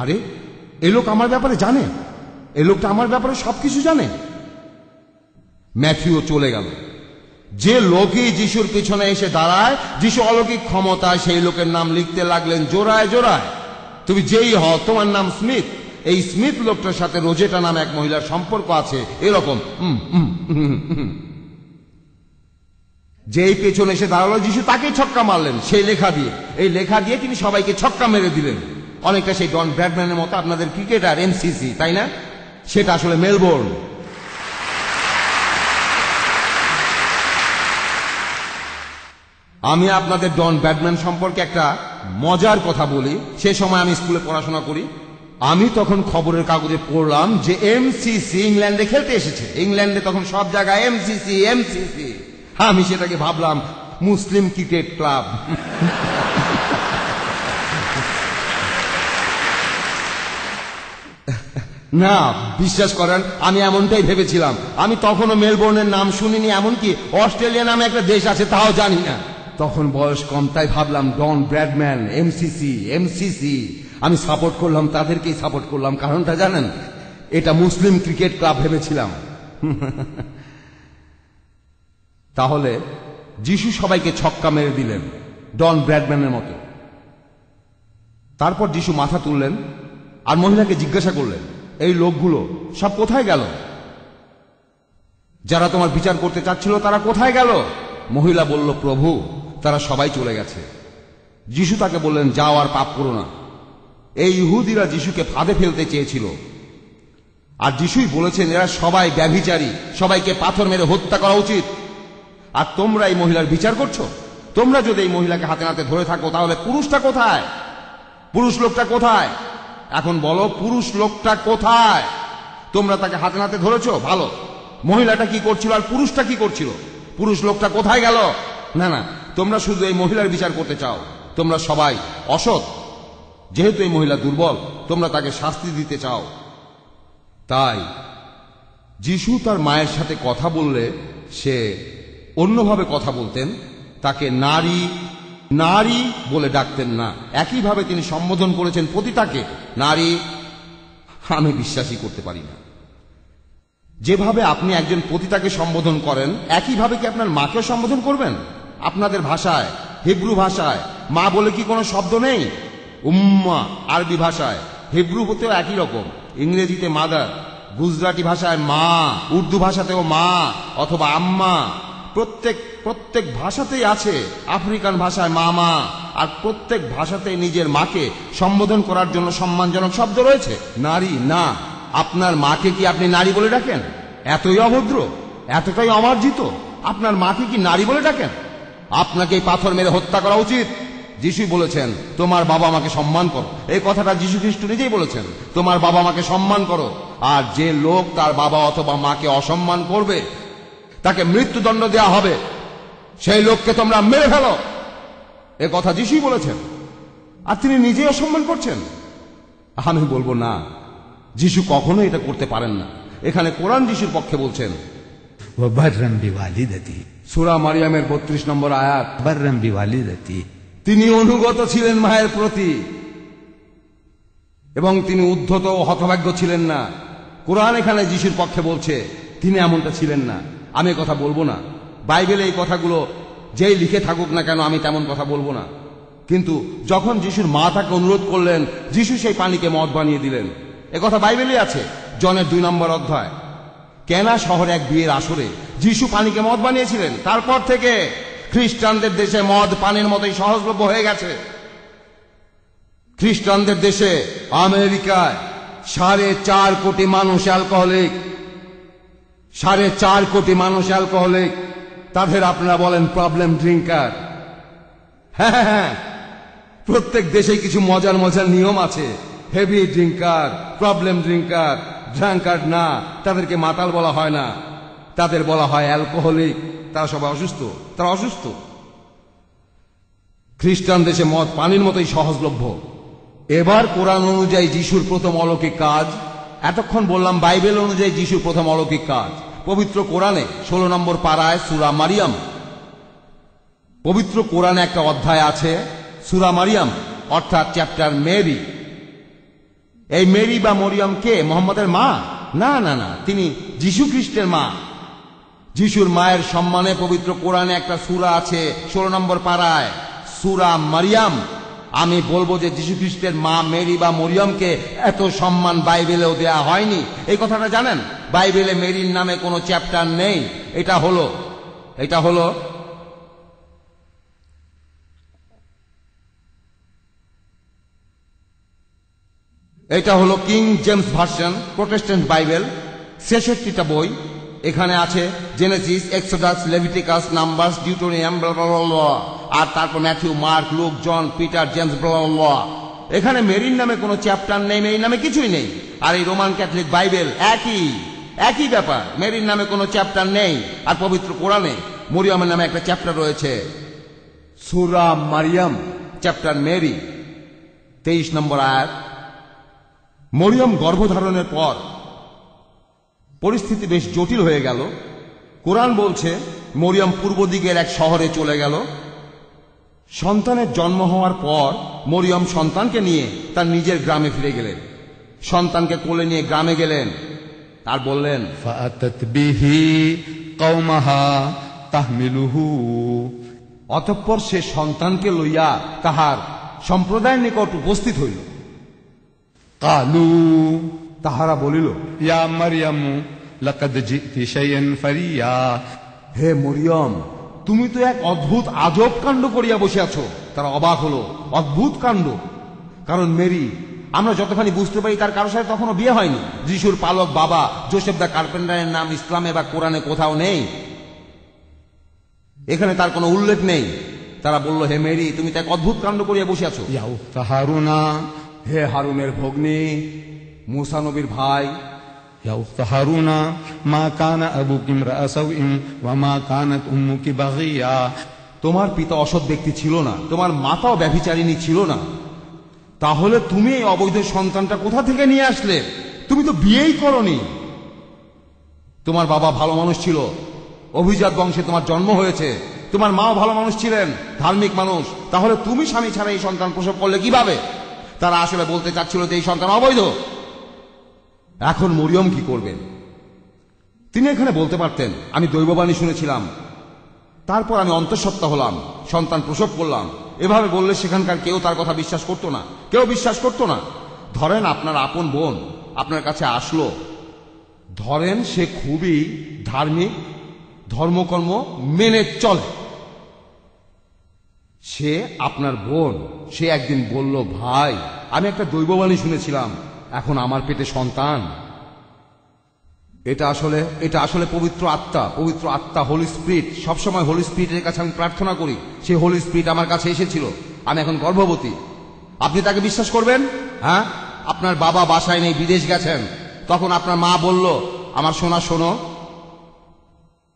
আরে, এই লোক আমার ব্যাপারে জানে, এই লোকটা আমার ব্যাপারে সবকিছু জানে। ম্যাথিউ চলে গেল। যে লোকই যিশুর পিছনে এসে দাঁড়ায়, যিশু অলৌকিক ক্ষমতায় সেই লোকের নাম লিখতে লাগলেন জোড়ায় জোড়ায়। তুমি যেই হও, তোমার নাম স্মিথ। এই স্মিথ লোকটার সাথে রোজেটা নামে এক মহিলার সম্পর্ক আছে, এরকম। যেই পেছনে এসে দাঁড়ালো, যিশু তাকেই ছক্কা মারলেন সেই লেখা দিয়ে। এই লেখা দিয়ে তিনি সবাইকে ছক্কা মেরে দিলেন। অনেকটা সেই ডন ব্র্যাডম্যানের মতো আপনাদের ক্রিকেটার এমসিসি, তাই না? সেটা আসলে মেলবোর্ন। আমি আপনাদের ডন ব্র্যাডম্যান সম্পর্কে একটা মজার কথা বলি। সে সময় আমি স্কুলে পড়াশোনা করি। আমি তখন খবরের কাগজে পড়লাম যে এমসিসি ইংল্যান্ডে খেলতে এসেছে। ইংল্যান্ডে তখন সব জায়গায় এমসিসি এমসিসি। আমি সেটাকে ভাবলাম মুসলিম ক্রিকেট ক্লাব। না, বিশ্বাস করেন আমি এমনটাই ভেবেছিলাম। আমি তখনও মেলবোর্নের নাম শুনিনি, এমনকি অস্ট্রেলিয়া নামে একটা দেশ আছে তাও জানি না। তখন বয়স কম, তাই ভাবলাম ডন ব্র্যাডম্যান, এমসিসি এমসিসি। আমি সাপোর্ট করলাম, তাদেরকেই সাপোর্ট করলাম। কারণটা জানেন? এটা মুসলিম ক্রিকেট ক্লাব ভেবেছিলাম। তাহলে যিশু সবাইকে ছক্কা মেরে দিলেন ডন ব্র্যাডম্যানের মতো। তারপর যিশু মাথা তুললেন আর মহিলাকে জিজ্ঞাসা করলেন, এই লোকগুলো সব কোথায় গেল? যারা তোমার বিচার করতে চাচ্ছিল তারা কোথায় গেল? মহিলা বলল, প্রভু, তারা সবাই চলে গেছে। যিশু তাকে বললেন, যাও আর পাপ করো না। এই ইহুদিরা যিশুকে ফাঁদে ফেলতে চেয়েছিল, আর যিশুই বলেছেন এরা সবাই ব্যভিচারী, সবাইকে পাথর মেরে হত্যা করা উচিত। আর তোমরা এই মহিলার বিচার করছো? তোমরা যদি এই মহিলাকে হাতে নাতে ধরে থাকো তাহলে পুরুষটা কোথায়? পুরুষ লোকটা কোথায়? এখন বলো, পুরুষ লোকটা কোথায়? তোমরা তাকে হাতে নাতে ধরেছো, ভালো। মহিলাটা কি করছিল আর পুরুষটা কি করছিল? পুরুষ লোকটা কোথায় গেল? না না, তোমরা শুধু এই মহিলার বিচার করতে চাও। তোমরা সবাই অসৎ। যেহেতু এই মহিলা দুর্বল, তোমরা তাকে শাস্তি দিতে চাও। তাই যিশু তার মায়ের সাথে কথা বললে সে অন্যভাবে কথা বলতেন। তাকে নারী নারী বলে ডাকতেন না। একইভাবে তিনি সম্বোধন করেছেন পতিতাকে নারী। আমি বিশ্বাসই করতে পারি না। যেভাবে আপনি একজন পতিতাকে সম্বোধন করেন, একইভাবে কি আপনার মাকে সম্বোধন করবেন? আপনাদের ভাষায়, হিব্রু ভাষায় মা বলে কি কোনো শব্দ নেই? উম্মা আরবি ভাষায়, হিব্রু হতেও একই রকম। ইংরেজিতে মাদার, গুজরাটি ভাষায় মা, উর্দু ভাষাতেও মা অথবা আম্মা। প্রত্যেক ভাষাতেই আছে। আফ্রিকান ভাষায় মামা। আর প্রত্যেক ভাষাতেই নিজের মাকে সম্বোধন করার জন্য সম্মানজনক শব্দ রয়েছে। নারী না। আপনার মাকে কি আপনি নারী বলে ডাকেন? এতই অভদ্র, এতটাই অমার্জিত, আপনার মাকে কি নারী বলে ডাকেন? আপনাকে পাথর মেরে হত্যা করা উচিত। যিশু বলেছেন, তোমার বাবা মাকে সম্মান করো। এই কথাটা যিশু খ্রিস্ট নিজেই বলেছেন, তোমার বাবা মাকে সম্মান করো। আর যে লোক তার বাবা অথবা মাকে অসম্মান করবে তাকে মৃত্যুদণ্ড দেওয়া হবে। সেই লোককে তোমরা মেরে ফেলো। এ কথা যিশুই বলেছেন, আর তিনি নিজেই অসম্মান করছেন। আমি বলবো না, যিশু কখনো এটা করতে পারেন না। এখানে কোরআন যিশুর পক্ষে বলছেন। وبرًا بوالدتي সূরা মারিয়ামের 32 নম্বর আয়াত। برًا بوالدتي তিনি অনুগত ছিলেন মায়ের প্রতি এবং তিনি উদ্ধত ও হতভাগ্য ছিলেন না। কোরআন এখানে যিশুর পক্ষে বলছে তিনি এমনটা ছিলেন না। আমি কথা বলবো না। বাইবেলে এই কথাগুলো যেই লিখে থাকুক না কেন, আমি তেমন কথা বলবো না। কিন্তু যখন যিশুর মা তাকে অনুরোধ করলেন, যিশু সেই পানিকে মদ বানিয়ে দিলেন। এ কথা বাইবেলে আছে, জনের 2 নম্বর অধ্যায়। কেনা শহরে এক বিয়ের আসরে যিশু পানিকে মদ বানিয়েছিলেন। তারপর থেকে খ্রিস্টানদের দেশে মদ পানির মতোই সহজলভ্য হয়ে গেছে। খ্রিস্টানদের দেশে আমেরিকায় 4.5 কোটি মানুষ অ্যালকোহলিক। 4.5 কোটি মানুষ অ্যালকোহলিক। তাদের আপনারা বলেন প্রবলেম ড্রিঙ্কার। হ্যাঁ, প্রত্যেক দেশে কিছু মজার মজার নিয়ম আছে। হেভি ড্রিঙ্কার, প্রবলেম ড্রিঙ্কার, ড্রাঙ্কার না, তাদেরকে মাতাল বলা হয় না, তাদের বলা হয় অ্যালকোহলিক। তারা সবাই অসুস্থ, তারা অসুস্থ। খ্রিস্টান দেশে মদ পানির মতোই সহজলভ্য। এবার কোরআন অনুযায়ী যিশুর প্রথম অলৌকিক কাজ। এতক্ষণ বললাম বাইবেল অনুযায়ী যিশুর প্রথম অলৌকিক কাজ। পবিত্র কোরআনে 16 নম্বর পারায় সূরা মারিয়াম। পবিত্র কোরআনে একটা অধ্যায় আছে সূরা মারিয়াম, অর্থাৎ চ্যাপ্টার মেরি। এই মেরি বা মরিয়ম কে? মুহাম্মদের মা? না না না, তিনি যিশু খ্রিস্টের মা। যিশুর মায়ের সম্মানে পবিত্র কোরআনে একটা সূরা আছে 16 নম্বর পারায়, সূরা মারিয়াম। আমি বলবো যে যিশু খ্রিস্টের মা মেরি বা মরিয়মকে এত সম্মান বাইবেলেও দেয়া হয়নি। এই কথাটা জানেন? বাইবেলে মেরির নামে কোনো চ্যাপ্টার নেই। এটা হলো King James version, Protestant Bible, 66টা বই। এখানে আছে Genesis, Exodus, Leviticus, Numbers, Deuteronomy, আর তারপর Matthew, Mark, Luke, John, Peter, James, blah. এখানে মেরির নামে কোনো চ্যাপ্টার নেই, মেরির নামে কিছুই নেই। আর এই রোমান ক্যাথলিক বাইবেল একই ব্যাপার, মেরির নামে কোনো চ্যাপ্টার নেই। আর পবিত্র কোরআনে মরিয়মের নামে একটা চ্যাপ্টার রয়েছে, সূরা মারিয়াম, চ্যাপ্টার মেরি, 23 নম্বর আয়াত। মরিয়ম গর্ভধারণের পর পরিস্থিতি বেশ জটিল হয়ে গেল। কোরআন বলছে মরিয়ম পূর্ব দিকের এক শহরে চলে গেল। সন্তানের জন্ম হওয়ার পর মরিয়ম সন্তানকে নিয়ে তার নিজের গ্রামে ফিরে গেলেন। সন্তানকে কোলে নিয়ে গ্রামে গেলেন আর বললেন, فأتت به قومها تحمله। অতঃপর সে সন্তানকে লইয়া তাহার সম্প্রদায়ের নিকট উপস্থিত হইল। قالوا তাহারা বলিল, يا مريم لقد جئت شيئا فريا। হে মরিয়ম, তুমি তো এক অদ্ভুত আজব কাণ্ড করিয়া বসে আছো। তারা অবাক হলো, অদ্ভুত কাণ্ড। কারণ মেরি, আমরা যতখানি বুঝতে পারি, তার কারোর সাথে তখনও বিয়ে হয়নি। যিশুর পালক বাবা জোসেফ দা কার্পেন্টারের নাম ইসলামে বা কোরআনে কোথাও নেই, এখানে তার কোনো উল্লেখ নেই। তারা বলল, হে মেরি, তুমি তো এক অদ্ভুত কাণ্ড করিয়া বসে আছো। يا أخت هارون হে হারুনের ভগ্নী, মুসা নবীর ভাই, يا أخت هارون ما كان أبوك امرأ سوء وما كانت أمك بغيا। তোমার পিতা অসৎ ব্যক্তি ছিল না, তোমার মাতাও ব্যভিচারিণী ছিল না। তাহলে তুমি এই অবৈধ সন্তানটা কোথা থেকে নিয়ে আসলে? তুমি তো বিয়েই করনি। তোমার বাবা ভালো মানুষ ছিল, অভিজাত বংশে তোমার জন্ম হয়েছে। তোমার মাও ভালো মানুষ ছিলেন, ধার্মিক মানুষ। তাহলে তুমি স্বামী ছাড়া এই সন্তান প্রসব করলে কিভাবে? তারা আসলে বলতে চাচ্ছিল যে এই সন্তান অবৈধ। এখন মরিয়ম কি করবেন? তিনি এখানে বলতে পারতেন, আমি দৈববাণী শুনেছিলাম, তারপর আমি অন্তঃসত্ত্বা হলাম, সন্তান প্রসব করলাম। এভাবে বললে সেখানকার কেউ তার কথা বিশ্বাস করতো না, কেউ বিশ্বাস করতো না। ধরেন আপনার আপন বোন আপনার কাছে আসলো, ধরেন সে খুবই ধার্মিক, ধর্মকর্ম মেনে চলে, সে আপনার বোন। সে একদিন বলল, ভাই, আমি একটা দৈববাণী শুনেছিলাম, এখন আমার পেটে সন্তান। এটা আসলে পবিত্র আত্মা, হোলি স্পিরিট। সবসময় হোলি স্পিরিটের কাছে আমি প্রার্থনা করি, সেই হোলি স্পিরিট আমার কাছে এসেছিল। আমি এখন গর্ভবতী। আপনি তাকে বিশ্বাস করবেন? হ্যাঁ, আপনার বাবা বাসায় নেই, বিদেশ গেছেন। তখন আপনার মা বলল, আমার সোনা শোনো,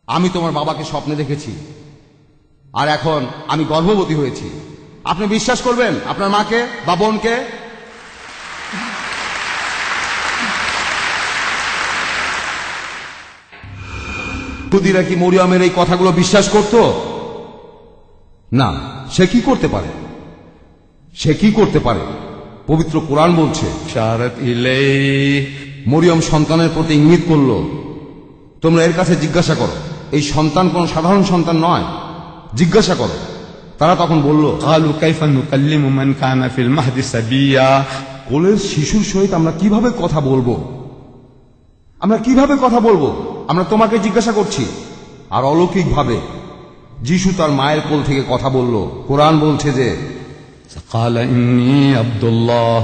আমি তোমার বাবাকে স্বপ্নে দেখেছি, আর এখন আমি গর্ভবতী হয়েছি। আপনি বিশ্বাস করবেন আপনার মাকে বা বোনকে? ইহুদিরা কি মরিয়মের এই কথাগুলো বিশ্বাস করত? না। সে কি করতে পারে? পবিত্র কোরআন বলছে, শারাত ইলাইহি, মরিয়ম সন্তানের প্রতি ইঙ্গিত করল, তোমরা এর কাছে জিজ্ঞাসা করো, এই সন্তান কোন সাধারণ সন্তান নয়, জিজ্ঞাসা করো। তারা তখন বলল, قالوا كيف نكلم من كان في المهد صبيا। কোলের শিশুর সহিত আমরা কিভাবে কথা বলবো? আমরা তোমাকে জিজ্ঞাসা করছি। আর অলৌকিকভাবে যিশু তার মায়ের কোল থেকে কথা বলল। কোরআন বলছে যে, قال إني عبد الله।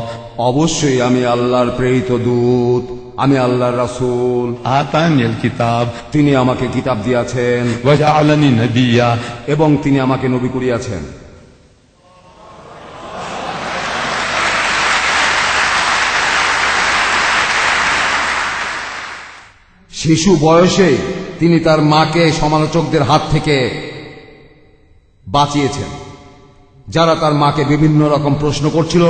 অবশ্যই আমি আল্লাহর প্রেরিত দূত, আমি আল্লাহর রাসূল। آتاني الكتاب তিনি আমাকে কিতাব দিয়েছেন وجعلني نبيا। এবং তিনি আমাকে নবী করিয়াছেন। শিশু বয়সে তিনি তার মাকে সমালোচকদের হাত থেকে বাঁচিয়েছেন। যারা তার মাকে বিভিন্ন রকম প্রশ্ন করছিল,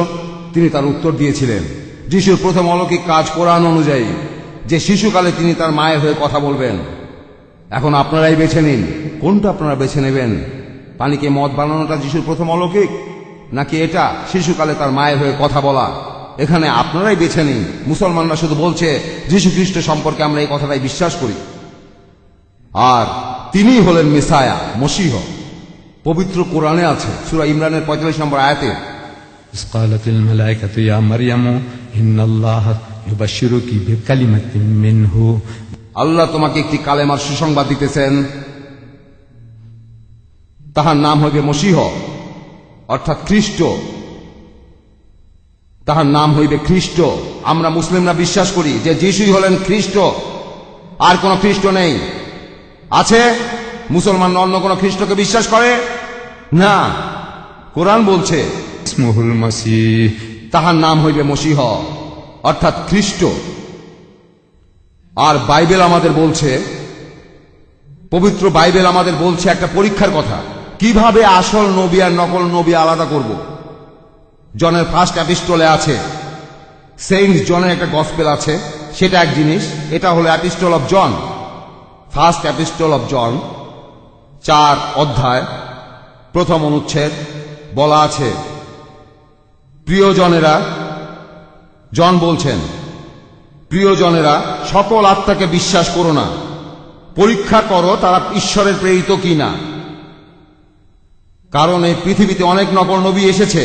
তিনি তার উত্তর দিয়েছিলেন। যিশুর প্রথম অলৌকিক কাজ কোরআন অনুযায়ী, যে শিশুকালে তিনি তার মায়ের হয়ে কথা বলবেন। এখন আপনারাই বেছে নিন, কোনটা আপনারা বেছে নেবেন? পানিকে মদ বানানোটা যিশুর প্রথম অলৌকিক, নাকি এটা শিশুকালে তার মায়ের হয়ে কথা বলা? এখানে আপনারাই বেছে নিন। মুসলমানরা শুধু বলছে যীশু খ্রিস্ট সম্পর্কে আমরা এই কথাটাই বিশ্বাস করি, আর তিনি হলেন মেসায়া, মসীহ। পবিত্র কোরআনে আছে, সূরা ইমরানের 45 নম্বর আয়াতে, إذ قالت الملائكة يا مريم إن الله يبشرك بكلمة منه। আল্লাহ তোমাকে একটি কালেমার সুসংবাদ দিতেছেন, তাহার নাম হইবে মসীহ, অর্থাৎ খ্রিস্ট। তাহার নাম হইবে খ্রিস্ট। আমরা মুসলিমরা বিশ্বাস করি যে যিশুই হলেন খ্রিস্ট, আর কোন খ্রিস্ট নেই। আছে মুসলমান অন্য কোন খ্রিস্টকে বিশ্বাস করে? না, কোরআন বলছে ইসমুহুল মাসিহ, তাহার নাম হইবে মসীহ, অর্থাৎ খ্রিস্ট। আর বাইবেল আমাদের বলছে, পবিত্র বাইবেল আমাদের বলছে একটা পরীক্ষার কথা, কিভাবে আসল নবী আর নকল নবী আলাদা করব। জনের ফার্স্ট এপিস্টলে আছে, সেইন্ট জনের একটা গসপেল আছে, সেটা এক জিনিস। এটা হলো epistle of John, first epistle of John, 4 অধ্যায় 1ম অনুচ্ছেদ। বলা আছে, প্রিয়জনেরা, জন বলছেন, প্রিয়জনেরা, সকল আত্মাকে বিশ্বাস করো না, পরীক্ষা করো তারা ঈশ্বরের প্রেরিত কিনা, কারণ এই পৃথিবীতে অনেক নকল নবী এসেছে।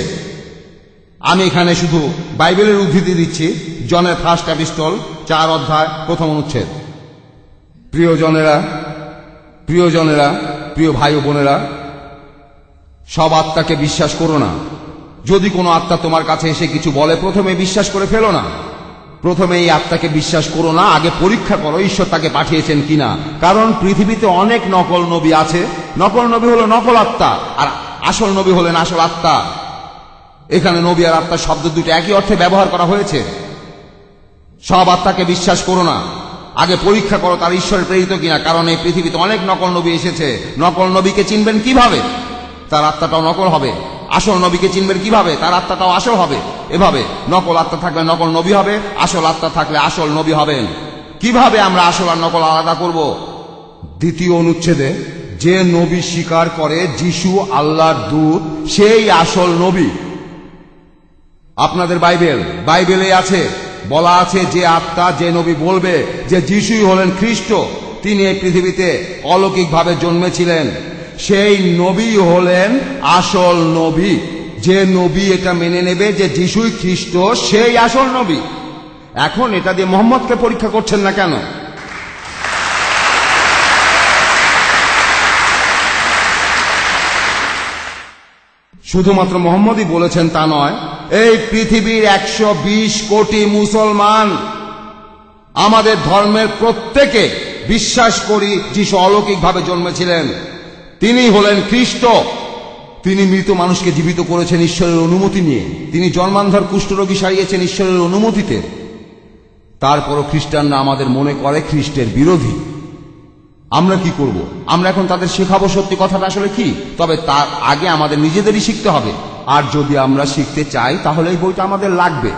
আমি এখানে শুধু বাইবেলের উদ্ধৃতি দিচ্ছি, জনের ফার্স্ট এপিস্টল 4 অধ্যায় 1ম অনুচ্ছেদ। প্রিয়জনেরা, প্রিয়জনেরা, প্রিয় ভাই ও বোনেরা, সব আত্মাকে বিশ্বাস করো না। যদি কোনো আত্মা তোমার কাছে এসে কিছু বলে, প্রথমে বিশ্বাস করে ফেলো না। প্রথমে এই আত্মাকে বিশ্বাস করো না, আগে পরীক্ষা করো ঈশ্বর তাকে পাঠিয়েছেন কিনা। কারণ পৃথিবীতে অনেক নকল নবী আছে। নকল নবী হলো নকল আত্মা, আর আসল নবী হলেন আসল আত্মা। এখানে নবী আর আত্মা শব্দ দুটো একই অর্থে ব্যবহার করা হয়েছে। সব আত্মাকে বিশ্বাস করো না, আগে পরীক্ষা করো তার ঈশ্বরের প্রেরিত কিনা, কারণ এই পৃথিবীতে অনেক নকল নবী এসেছে। নকল নবীকে চিনবেন কিভাবে? তার আত্মাটাও নকল হবে। আসল নবীকে চিনবেন কিভাবে? তার আত্মাটাও আসল হবে। এভাবে নকল আত্মা থাকলে নকল নবী হবে, আসল আত্মা থাকলে আসল নবী হবেন। কিভাবে আমরা আসল আর নকল আলাদা করব? 2য় অনুচ্ছেদে, যে নবী স্বীকার করে যিশু আল্লাহর দূত, সেই আসল নবী। আপনাদের বাইবেলে আছে, বলা আছে, যে আত্মা, যে নবী বলবে যে যিশুই হলেন খ্রিস্ট, তিনি এই পৃথিবীতে অলৌকিকভাবে জন্মেছিলেন, সেই নবী হলেন আসল নবী। যে নবী এটা মেনে নেবে যে যিশুই খ্রিস্ট, সেই আসল নবী। এখন এটা দিয়ে মোহাম্মদকে পরীক্ষা করছেন না কেন? শুধুমাত্র মোহাম্মদই বলেছেন তা নয়, এই পৃথিবীর 120 কোটি মুসলমান, আমাদের ধর্মের প্রত্যেকে বিশ্বাস করি যিশু অলৌকিকভাবে জন্মেছিলেন, তিনি হলেন খ্রিস্ট। তিনি মৃত মানুষকে জীবিত করেছেন ঈশ্বরের অনুমতি নিয়ে। তিনি জন্মান্ধর কুষ্ঠরোগী সারিয়েছেন ঈশ্বরের অনুমতিতে। তারপরও খ্রিস্টানরা আমাদের মনে করে খ্রিস্টের বিরোধী। আমরা কি করব? আমরা এখন তাদের শেখাবো সত্যি কথাটা আসলে কি। তবে তার আগে আমাদের নিজেদেরই শিখতে হবে। আর যদি আমরা শিখতে চাই তাহলে এই বইটা আমাদের লাগবে।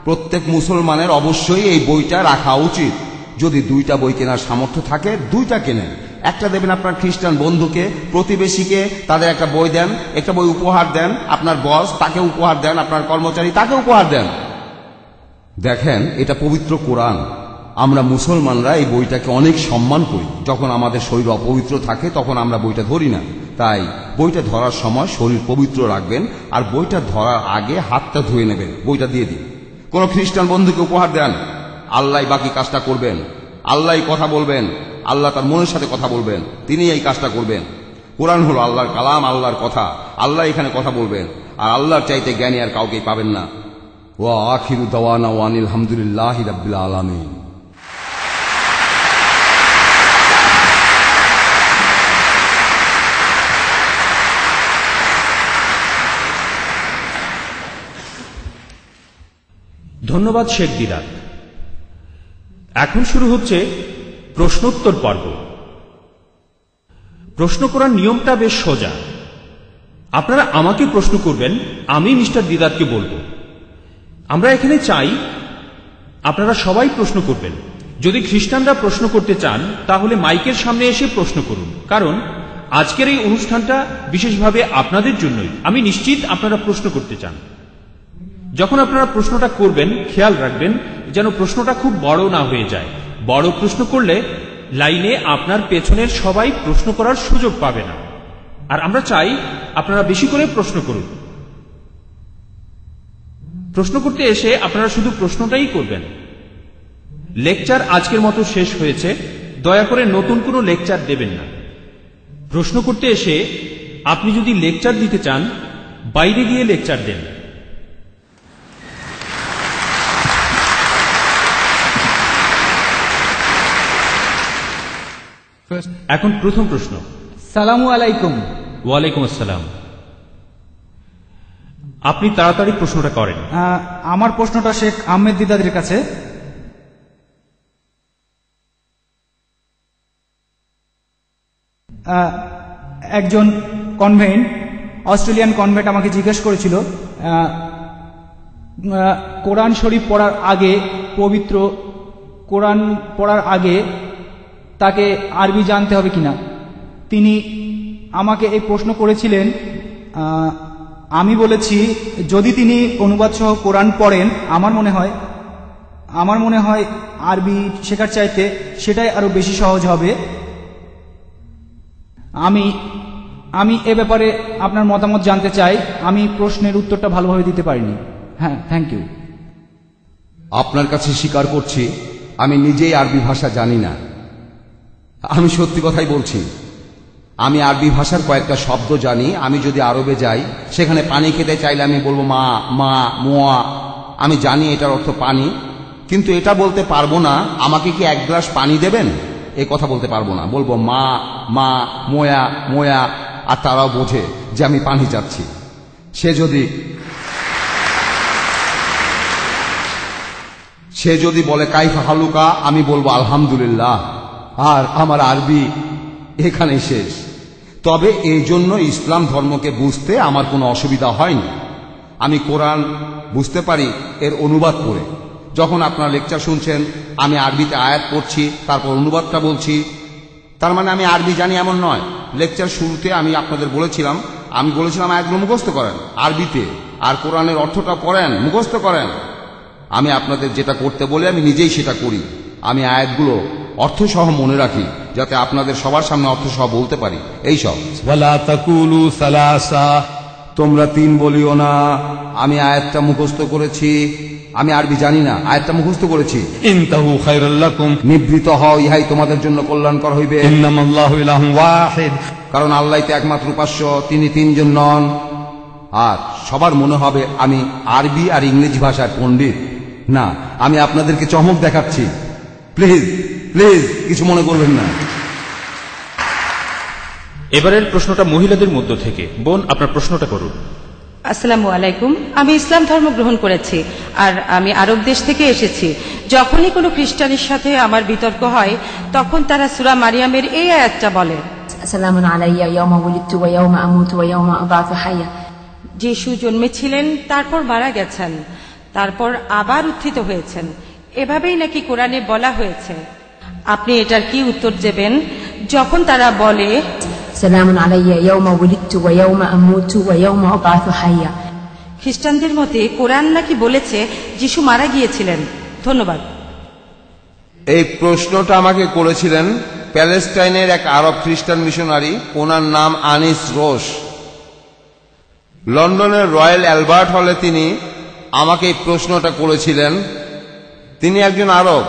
প্রত্যেক মুসলমানের অবশ্যই এই বইটা রাখা উচিত। যদি 2টা বই কেনার সামর্থ্য থাকে, 2টা কেনেন। একটা দেবেন আপনার খ্রিস্টান বন্ধুকে, প্রতিবেশীকে, তাদের একটা বই দেন, একটা বই উপহার দেন, আপনার বস তাকে উপহার দেন, আপনার কর্মচারী তাকে উপহার দেন। দেখেন, এটা পবিত্র কোরআন। আমরা মুসলমানরা এই বইটাকে অনেক সম্মান করি। যখন আমাদের শরীর অপবিত্র থাকে তখন আমরা বইটা ধরি না। তাই বইটা ধরার সময় শরীর পবিত্র রাখবেন, আর বইটা ধরার আগে হাতটা ধুয়ে নেবেন। বইটা দিয়ে দিন। কোন খ্রিস্টান বন্ধুকে উপহার দেন, আল্লাহ বাকি কাজটা করবেন। আল্লাহ কথা বলবেন, আল্লাহ তার মনের সাথে কথা বলবেন, তিনি এই কাজটা করবেন। কোরআন হলো আল্লাহর কালাম, আল্লাহর কথা। আল্লাহ এখানে কথা বলবেন, আর আল্লাহর চাইতে জ্ঞানী আর কাউকেই পাবেন না। ওয়া আখিরু দাওয়ানা ওয়া আনিল হামদুলিল্লাহি রাব্বিল আলামিন। ধন্যবাদ শেখ দিদার। এখন শুরু হচ্ছে প্রশ্নোত্তর পর্ব। প্রশ্ন করার নিয়মটা বেশ সোজা। আপনারা আমাকে প্রশ্ন করবেন, আমি মিস্টার দিদারকে বলবো। আমরা এখানে চাই আপনারা সবাই প্রশ্ন করবেন। যদি খ্রিস্টানরা প্রশ্ন করতে চান তাহলে মাইকের সামনে এসে প্রশ্ন করুন, কারণ আজকের এই অনুষ্ঠানটা বিশেষভাবে আপনাদের জন্যই। আমি নিশ্চিত আপনারা প্রশ্ন করতে চান। যখন আপনারা প্রশ্নটা করবেন খেয়াল রাখবেন যেন প্রশ্নটা খুব বড় না হয়ে যায়। বড় প্রশ্ন করলে লাইনে আপনার পেছনের সবাই প্রশ্ন করার সুযোগ পাবে না। আর আমরা চাই আপনারা বেশি করে প্রশ্ন করুন। প্রশ্ন করতে এসে আপনারা শুধু প্রশ্নটাই করবেন। লেকচার আজকের মতো শেষ হয়েছে, দয়া করে নতুন কোনো লেকচার দেবেন না। প্রশ্ন করতে এসে আপনি যদি লেকচার দিতে চান, বাইরে গিয়ে লেকচার দেন। এখন প্রথম প্রশ্ন। সালামু আলাইকুম। ওয়ালাইকুম আসসালাম। আপনি তাড়াতাড়ি প্রশ্নটা করেন। আমার প্রশ্নটা শেখ আহমেদ দিদাদের কাছে। একজন কনভেন্ট, অস্ট্রেলিয়ান কনভেন্ট আমাকে জিজ্ঞেস করেছিল কোরআন শরীফ পড়ার আগে, পবিত্র কোরআন পড়ার আগে তাকে আরবি জানতে হবে কিনা। তিনি আমাকে এই প্রশ্ন করেছিলেন। আমি বলেছি যদি তিনি অনুবাদ সহ কোরআন পড়েন, আমার মনে হয় আরবি শেখার চাইতে সেটাই আরো বেশি সহজ হবে। আমি এ ব্যাপারে আপনার মতামত জানতে চাই। আমি প্রশ্নের উত্তরটা ভালোভাবে দিতে পারিনি। হ্যাঁ, থ্যাংক ইউ। আপনার কাছে স্বীকার করছি আমি নিজেই আরবি ভাষা জানি না। আমি সত্যি কথাই বলছি। আমি আরবি ভাষার কয়েকটা শব্দ জানি। আমি যদি আরবে যাই, সেখানে পানি খেতে চাইলে আমি বলবো মা, মা, মোয়া। আমি জানি এটার অর্থ পানি, কিন্তু এটা বলতে পারবো না আমাকে কি এক গ্লাস পানি দেবেন, এ কথা বলতে পারবো না। বলবো মা, মা, মোয়া, মোয়া, আর তারাও বোঝে যে আমি পানি চাচ্ছি। সে যদি বলে কাইফা হালুকা, আমি বলবো আলহামদুলিল্লাহ, আর আমার আরবি এখানে শেষ। তবে এই জন্য ইসলাম ধর্মকে বুঝতে আমার কোনো অসুবিধা হয়নি। আমি কোরআন বুঝতে পারি এর অনুবাদ করে। যখন আপনারা লেকচার শুনছেন, আমি আরবিতে আয়াত পড়ছি, তারপর অনুবাদটা বলছি। তার মানে আমি আরবি জানি এমন নয়। লেকচার শুরুতে আমি আপনাদের বলেছিলাম আয়াতগুলো মুখস্থ করেন আরবিতে, আর কোরআনের অর্থটা পড়েন, মুখস্থ করেন। আমি আপনাদের যেটা করতে বলে আমি নিজেই সেটা করি। আমি আয়াতগুলো অর্থসহ মনে রাখি, যাতে আপনাদের সবার সামনে অর্থসহ বলতে পারি। এই সব ওয়ালা তাকুলু সালাসা, তোমরা তিন বলিও না। আমি আয়াতটা মুখস্থ করেছি। আমি আরবি জানি না, আয়াতটা মুখস্থ করেছি। ইনতাহু খায়রুল লাকুম, নিবৃত হও, ইহাই তোমাদের জন্য কল্যাণকর হইবে। ইন্নামাল্লাহু ইলাহুন ওয়াহিদ, কারণ আল্লাহই তো একমাত্র উপাস্য, তিনি তিনজন নন। আর সবার মনে হবে আমি আরবি আর ইংরেজি ভাষার পণ্ডিত। না, আমি আপনাদেরকে চমক দেখাচ্ছি। প্লিজ প্লিজ কিছু মনে করবেন না। এবারের প্রশ্নটা মহিলাদের মধ্য থেকে। বোন, আপনার প্রশ্নটা করুন। আসসালামু আলাইকুম। আমি ইসলাম ধর্ম গ্রহণ করেছি, আর আমি আরব দেশ থেকে এসেছি। যখনই কোনো খ্রিস্টানের সাথে আমার বিতর্ক হয়, তখন তারা সূরা মারিয়ামের এই আয়াতটা বলে, সালামুন আলাইয়া ইয়াওমা উলিদতু ওয়া ইয়াওমা আমুতু ওয়া ইয়াওমা আবআসু হাইয়া। যিশু জন্মেছিলেন, তারপর মারা গেছেন, তারপর আবার উত্থিত হয়েছেন, এভাবেই নাকি কোরআনে বলা হয়েছে। আপনি এটার কি উত্তর দেবেন যখন তারা বলে সালামুন আলাইয়া ইয়াওমা উলিদতু ওয়া ইয়াওমা আমুতু ওয়া ইয়াওমা আবআসু হাইয়া? খ্রিস্টানদের মতে কোরআন নাকি বলেছে যিশু মারা গিয়েছিলেন। ধন্যবাদ। এই প্রশ্নটা আমাকে করেছিলেন প্যালেস্টাইনের এক আরব খ্রিস্টান মিশনারি। ওনার নাম আনিস রোশ। লন্ডনের রয়্যাল অ্যালবার্ট হলে তিনি আমাকে এই প্রশ্নটা করেছিলেন। তিনি একজন আরব।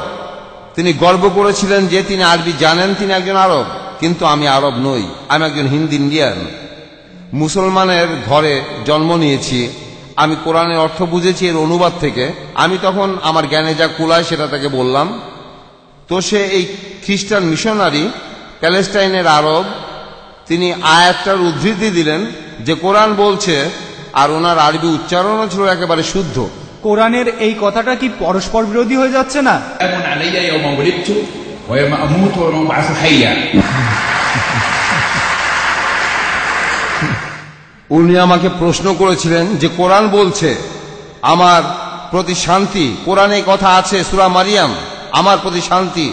তিনি গর্ব করেছিলেন যে তিনি আরবি জানেন, তিনি একজন আরব। কিন্তু আমি আরব নই, আমি একজন হিন্দি ইন্ডিয়ান। মুসলমানের ঘরে জন্ম নিয়েছি। আমি কোরআনের অর্থ বুঝেছি এর অনুবাদ থেকে। আমি তখন আমার জ্ঞানে যা কুলায় সেটা তাকে বললাম। তো সে এই খ্রিস্টান মিশনারি, প্যালেস্টাইনের আরব, তিনি আয়াতটার উদ্ধৃতি দিলেন যে কোরআন বলছে, আর ওনার আরবি উচ্চারণও ছিল একেবারে শুদ্ধ। কোরআনের এই কথাটা কি পরস্পর বিরোধী হয়ে যাচ্ছে না? উনি আমাকে প্রশ্ন করেছিলেন যে কোরআন বলছে আমার প্রতি শান্তি। কোরআনে কথা আছে সূরা মারিয়াম, আমার প্রতি শান্তি,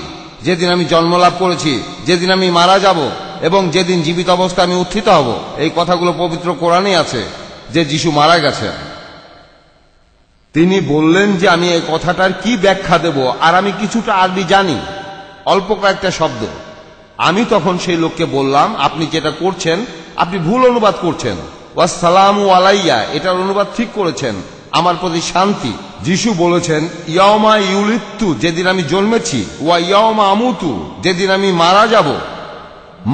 যেদিন আমি জন্মলাভ করেছি, যেদিন আমি মারা যাব এবং যেদিন জীবিত অবস্থা আমি উত্থিত হব। এই কথাগুলো পবিত্র কোরআনে আছে যে যিশু মারা গেছে। তিনি বললেন যে আমি এই কথাটার কি ব্যাখ্যা দেব, আর আমি কিছুটা আরবি জানি, অল্প কয়েকটা শব্দ। আমি তখন সেই লোককে বললাম, আপনি যেটা করছেন আপনি ভুল অনুবাদ করছেন। ওয়াসসালামু আলাইয়া এটার অনুবাদ ঠিক করেছেন, আমার প্রতি শান্তি। যিশু বলেছেন ইয়াওমা ইউলিদতু, যেদিন আমি জন্মেছি, ওয়া ইয়াওমা আমুতু, যেদিন আমি মারা যাব।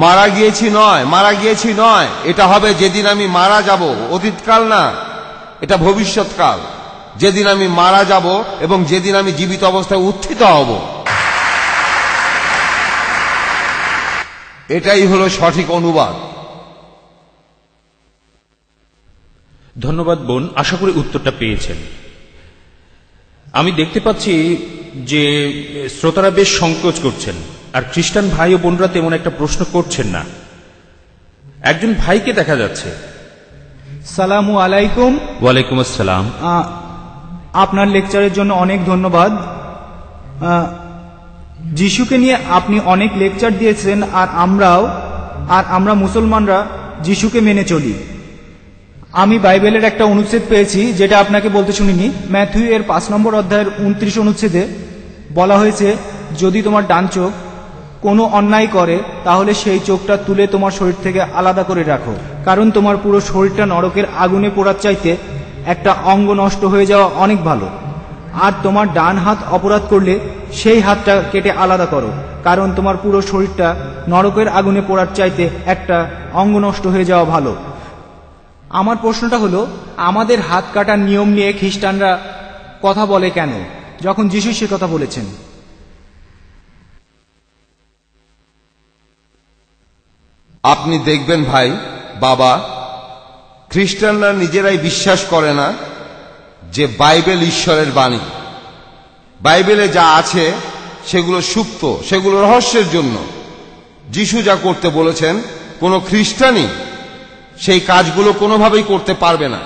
মারা গিয়েছি নয়, এটা হবে যেদিন আমি মারা যাব, অতীতকাল না, এটা ভবিষ্যৎকাল। যেদিন আমি মারা যাব এবং যেদিন আমি জীবিত অবস্থায় উত্থিত হব, এটাই হলো সঠিক অনুবাদ। ধন্যবাদ বোন, আশা করি উত্তরটা পেয়েছেন। আমি দেখতে পাচ্ছি যে শ্রোতারা বেশ সংকোচ করছেন, আর খ্রিস্টান ভাই ও বোনরা তেমন একটা প্রশ্ন করছেন না। একজন ভাইকে দেখা যাচ্ছে। সালামু আলাইকুম। ওয়ালাইকুম আসসালাম। আপনার লেকচারের জন্য অনেক ধন্যবাদ। যিশুকে নিয়ে আপনি অনেক লেকচার দিয়েছেন, আর আমরা মুসলমানরা যিশুকে মেনে চলি। আমি বাইবেলের একটা অনুচ্ছেদ পেয়েছি যেটা আপনাকে বলতে শুনিনি। ম্যাথিউ এর 5 নম্বর অধ্যায়ের 29 অনুচ্ছেদে বলা হয়েছে, যদি তোমার ডান চোখ কোনো অন্যায় করে তাহলে সেই চোখটা তুলে তোমার শরীর থেকে আলাদা করে রাখো, কারণ তোমার পুরো শরীরটা নরকের আগুনে পোড়ার চাইতে একটা অঙ্গ নষ্ট হয়ে যাওয়া অনেক ভালো। আর তোমার ডান হাত অপরাধ করলে সেই হাতটা কেটে আলাদা করো, কারণ তোমার পুরো শরীরটা নরকের আগুনে পোড়ার চাইতে একটা অঙ্গ নষ্ট হয়ে যাওয়া ভালো। আমার প্রশ্নটা হলো, আমাদের হাত কাটার নিয়ম নিয়ে খ্রিস্টানরা কথা বলে কেন, যখন যিশু সে কথা বলেছেন? আপনি দেখবেন ভাই, বাবা, খ্রিস্টানরা নিজেরাই বিশ্বাস করে না যে বাইবেল ঈশ্বরের বাণী। বাইবেলে যা আছে সেগুলো সুপ্ত, সেগুলো রহস্যের জন্য। যিশু যা করতে বলেছেন কোনো খ্রিস্টানই সেই কাজগুলো কোনোভাবেই করতে পারবে না।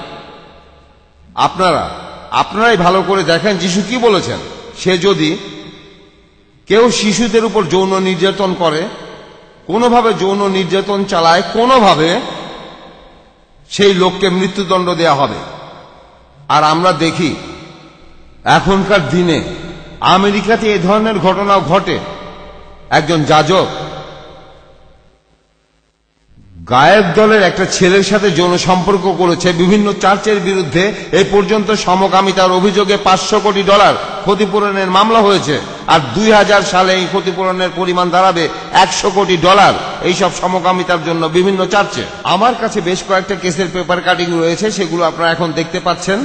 আপনারাই ভালো করে দেখেন যিশু কি বলেছেন। সে যদি কেউ শিশুদের উপর যৌন নির্যাতন করে, কোনোভাবে যৌন নির্যাতন চালায়, কোনোভাবে সেই লোককে মৃত্যুদণ্ড দেয়া হবে। আর আমরা দেখি এখনকার দিনে আমেরিকাতে এই ধরনের ঘটনাও ঘটে। একজন যাজক গায়ক দলের একটা ছেলের সাথে যৌন সম্পর্ক করেছে। বিভিন্ন চার্চের বিরুদ্ধে এই পর্যন্ত সমকামিতার অভিযোগে $500 কোটি ক্ষতিপূরণের মামলা হয়েছে। আর 2000 সালে এই ক্ষতিপূরণের পরিমাণ দাঁড়াবে $100 কোটি এইসব সমকামিতার জন্য বিভিন্ন চার্চে। আমার কাছে বেশ কয়েকটা কেসের পেপার কাটিং রয়েছে, সেগুলো আপনারা এখন দেখতে পাচ্ছেন।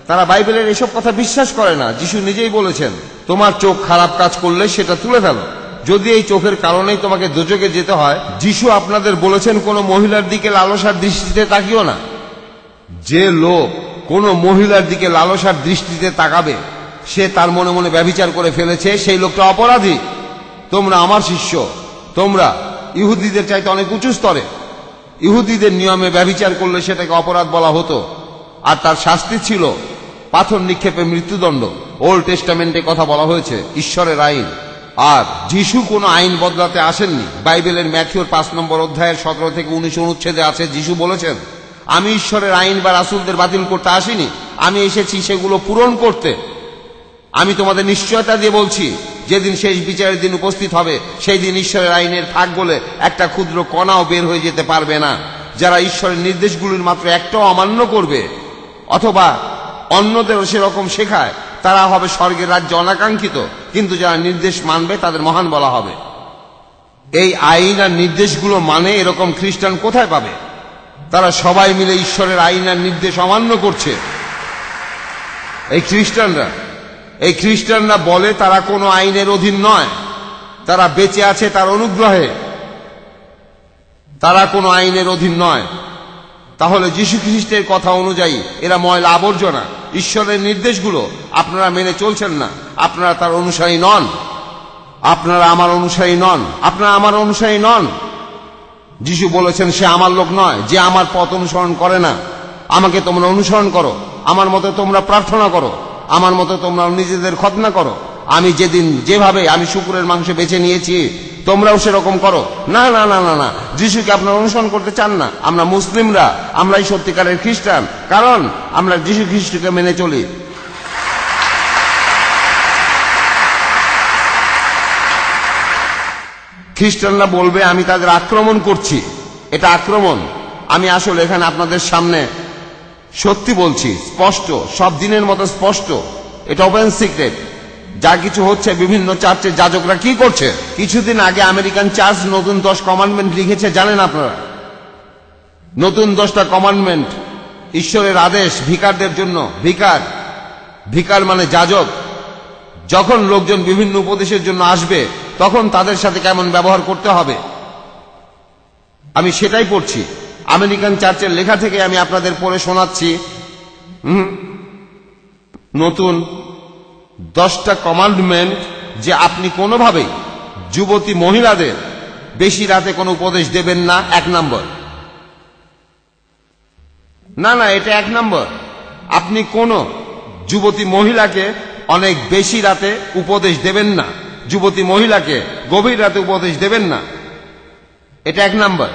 তারা বাইবেলের এসব কথা বিশ্বাস করে না। যিশু নিজেই বলেছেন, তোমার চোখ খারাপ কাজ করলে সেটা তুলে ফেলো, যদি এই চোখের কারণেই তোমাকে দোজখে যেতে হয়। যিশু আপনাদের বলেছেন কোনো মহিলার দিকে লালসার দৃষ্টিতে তাকিও না। যে লোক কোনো মহিলার দিকে লালসার দৃষ্টিতে তাকাবে সে তার মনে মনে ব্যভিচার করে ফেলেছে, সেই লোকটা অপরাধী। তোমরা আমার শিষ্য, তোমরা ইহুদিদের চাইতে অনেক উঁচু স্তরে। ইহুদিদের নিয়মে ব্যভিচার করলে সেটাকে অপরাধ বলা হতো, আর তার শাস্তি ছিল পাথর নিক্ষেপে মৃত্যুদণ্ড। ওল্ড টেস্টামেন্টে কথা বলা হয়েছে, ঈশ্বরের আইন। আর যিশু কোনো আইন বদলাতে আসেননি। বাইবেলের ম্যাথিউর 5 নম্বর অধ্যায়ের 17 থেকে 19 অনুচ্ছেদে আছে, যিশু বলেছেন, আমি ঈশ্বরের আইন বা রাসূলদের বাতিল করতে আসিনি, আমি এসেছি সেগুলো পূরণ করতে। আমি তোমাদের নিশ্চয়তা দিয়ে বলছি, যেদিন শেষ বিচারের দিন উপস্থিত হবে সেই দিন ঈশ্বরের আইনের ফাঁক বলে একটা ক্ষুদ্র কণাও বের হয়ে যেতে পারবে না। যারা ঈশ্বরের নির্দেশগুলির মাত্র একটাও অমান্য করবে অথবা অন্যদেরও সেরকম শেখায়, তারা হবে স্বর্গের রাজ্যে অনাকাঙ্ক্ষিত। কিন্তু যারা নির্দেশ মানবে তাদের মহান বলা হবে। এই আইন আর নির্দেশগুলো মানে এরকম খ্রিস্টান কোথায় পাবে? তারা সবাই মিলে ঈশ্বরের আইন আর নির্দেশ অমান্য করছে। এই খ্রিস্টানরা বলে তারা কোনো আইনের অধীন নয়, তারা বেঁচে আছে তার অনুগ্রহে, তারা কোনো আইনের অধীন নয়। তাহলে যীশু খ্রিস্টের কথা অনুযায়ী এরা ময়লা আবর্জনা। ঈশ্বরের নির্দেশগুলো আপনারা মেনে চলছেন না, আপনারা তার অনুসারী নন। আপনারা আমার অনুসারী নন, আপনারা আমার অনুসারী নন। যিশু বলেছেন, সে আমার লোক নয় যে আমার পথ অনুসরণ করে না। আমাকে তোমরা অনুসরণ করো, আমার মতো তোমরা প্রার্থনা করো, আমার মতো তোমরা নিজেদের খতনা করো। আমি যেদিন যেভাবে আমি শুকুরের মাংস বেছে নিয়েছি তোমরাও সেরকম করো। না না না না না, যিশুকে আপনারা অনুসরণ করতে চান না। আমরা মুসলিমরা, আমরাই সত্যিকারের খ্রিস্টান, কারণ আমরা যিশু খ্রিস্টকে মেনে চলি। খ্রিস্টানরা বলবে আমি তাদের আক্রমণ করছি, এটা আক্রমণ। আমি আসলে এখানে আপনাদের সামনে সত্যি বলছি, স্পষ্ট, সব দিনের মতো স্পষ্ট। এটা ওপেন সিক্রেট। যা কিছু হচ্ছে, বিভিন্ন চার্চের যাজকরা কি করছে। কিছুদিন আগে আমেরিকান চার্চ নতুন 10 কমান্ডমেন্ট লিখেছে, জানেন আপনারা? নতুন 10টা কমান্ডমেন্ট, ঈশ্বরের আদেশ ভিকারদের জন্য। ভিকার মানে যাজক। যখন লোকজন বিভিন্ন উপদেশের জন্য আসবে তখন তাদের সাথে কেমন ব্যবহার করতে হবে, আমি সেটাই পড়ছি। আমেরিকান চার্চের লেখা থেকে আমি আপনাদের পড়ে শোনাচ্ছি। নতুন 10টা কমান্ডমেন্ট, যে আপনি কোনোভাবেই যুবতী মহিলাদের বেশি রাতে কোনো উপদেশ দেবেন না। 1 নম্বর। না, এটা 1 নম্বর। আপনি কোনো যুবতী মহিলাকে অনেক বেশি রাতে উপদেশ দেবেন না, যুবতী মহিলাকে গভীর রাতে উপদেশ দেবেন না। এটা 1 নম্বর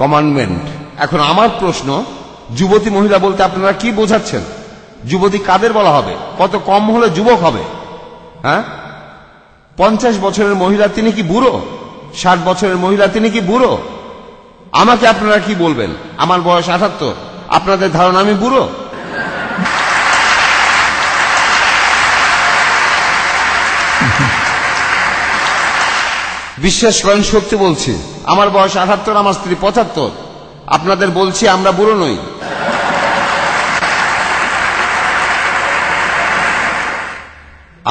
কমান্ডমেন্ট। এখন আমার প্রশ্ন, যুবতী মহিলা বলতে আপনারা কি বোঝাচ্ছেন? যুবতী কাদের বলা হবে? কত কম হলে যুবক হবে? হ্যাঁ, 50 বছরের মহিলা তিনি কি বুড়ো? 60 বছরের মহিলা তিনি কি বুড়ো? আমাকে আপনারা কি বলবেন? আমার বয়স 78, আপনাদের ধারণা আমি বুড়ো? বিশ্বাস করেন, সত্যি বলছি, আমার বয়স 78, আমার স্ত্রী 75। আপনাদের বলছি আমরা বুড়ো নই।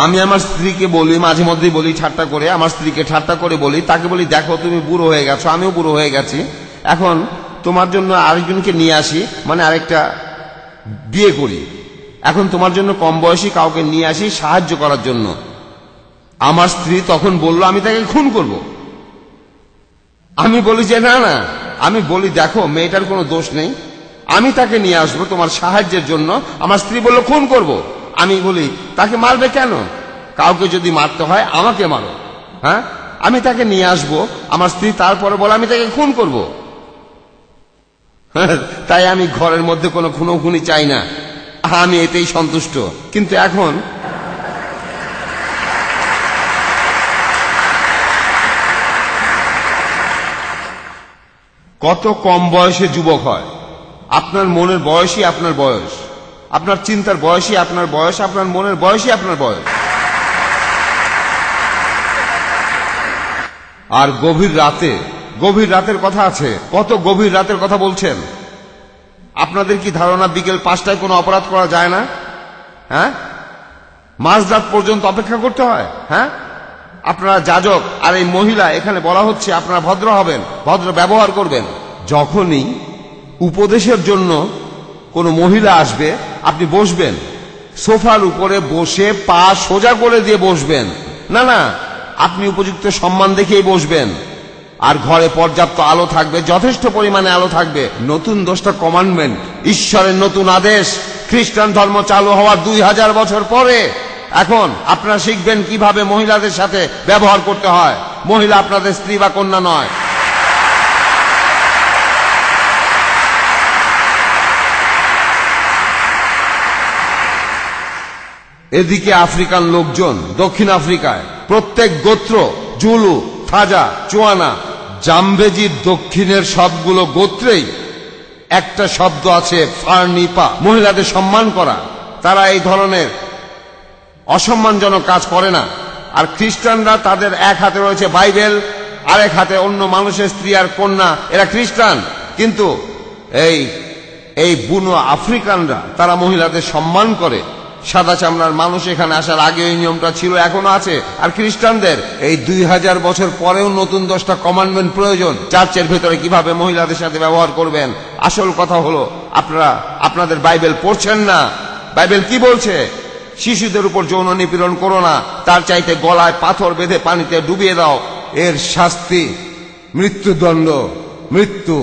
আমি আমার স্ত্রীকে বলি, মাঝে মধ্যেই বলি ঠাট্টা করে, আমার স্ত্রীকে ঠাট্টা করে বলি, তাকে বলি দেখো তুমি বুড়ো হয়ে গেছো, আমিও বুড়ো হয়ে গেছি, এখন তোমার জন্য আরেকজনকে নিয়ে আসি, মানে আরেকটা বিয়ে করি, এখন তোমার জন্য কম বয়সী কাউকে নিয়ে আসি সাহায্য করার জন্য। আমার স্ত্রী তখন বলল আমি তাকে খুন করব। আমি বলি যে না, আমি বলি দেখো মেয়েটার কোনো দোষ নেই, আমি তাকে নিয়ে আসবো তোমার সাহায্যের জন্য। আমার স্ত্রী বলল খুন করব। আমি বলি তাকে মারবে কেন? কাউকে যদি মারতে হয় আমাকে মারো। হ্যাঁ, আমি তাকে নিয়ে আসবো। আমার স্ত্রী তারপরে বলে আমি তাকে খুন করব। তাই আমি ঘরের মধ্যে কোনো খুনোখুনি চাই না, আমি এতেই সন্তুষ্ট। কিন্তু এখন কত কম বয়সে যুবক হয়। আপনার মনের বয়সই আপনার বয়স, আপনার চিন্তার বয়সই আপনার বয়স, আপনার মনের বয়সই আপনার বয়স। আর গভীর রাতের কথা আছে, কত গভীর রাতের কথা বলছেন। আপনাদের কি ধারণা বিকেল 5টায় কোনো অপরাধ করা যায় না? হ্যাঁ, মাঝরাত পর্যন্ত অপেক্ষা করতে হয়। হ্যাঁ, আপনারা যাজক আর এই মহিলা, এখানে বলা হচ্ছে আপনারা ভদ্র হবেন, ভদ্র ব্যবহার করবেন। যখনই উপদেশের জন্য কোনো মহিলা আসবে আপনি বসবেন, সোফার উপরে বসে পা সোজা করে দিয়ে বসবেন না, আপনি উপযুক্ত সম্মান দেখেই বসবেন। আর ঘরে পর্যাপ্ত আলো থাকবে, যথেষ্ট পরিমাণে আলো থাকবে। নতুন 10টা কমান্ডমেন্ট, ঈশ্বরের নতুন আদেশ, খ্রিস্টান ধর্ম চালু হওয়ার 2000 বছর পরে এখন আপনারা শিখবেন কিভাবে মহিলাদের সাথে ব্যবহার করতে হয়। মহিলা আপনাদের স্ত্রী বা কন্যা নয়। এদিকে আফ্রিকান লোকজন, দক্ষিণ আফ্রিকায় প্রত্যেক গোত্র, জুলু, থাজা, চুয়ানা, জামবেজির দক্ষিণের সবগুলো গোত্রেই একটা শব্দ আছে, ফার্নিপা, মহিলাদের সম্মান করা। তারা এই ধরনের অসম্মানজনক কাজ করে না। আর খ্রিস্টানরা, তাদের এক হাতে রয়েছে বাইবেল, আরেক হাতে অন্য মানুষের স্ত্রী আর কন্যা, এরা খ্রিস্টান। কিন্তু এই বুনো আফ্রিকানরা তারা মহিলাদের সম্মান করে। সাদা চামড়ার মানুষ এখানে আসার আগে এই নিয়মটা ছিল, এখনো আছে। আর খ্রিস্টানদের এই 2000 বছর পরেও নতুন 10টা কমান্ডমেন্ট প্রয়োজন, চার্চের ভেতরে কিভাবে মহিলাদের সাথে ব্যবহার করবেন। আসল কথা হলো আপনারা আপনাদের বাইবেল পড়ছেন না। বাইবেল কি বলছে? শিশুদের উপর যৌন নিপীড়ন করো না, তার চাইতে গলায় পাথর বেঁধে পানিতে ডুবিয়ে দাও, এর শাস্তি মৃত্যুদণ্ড, মৃত্যু।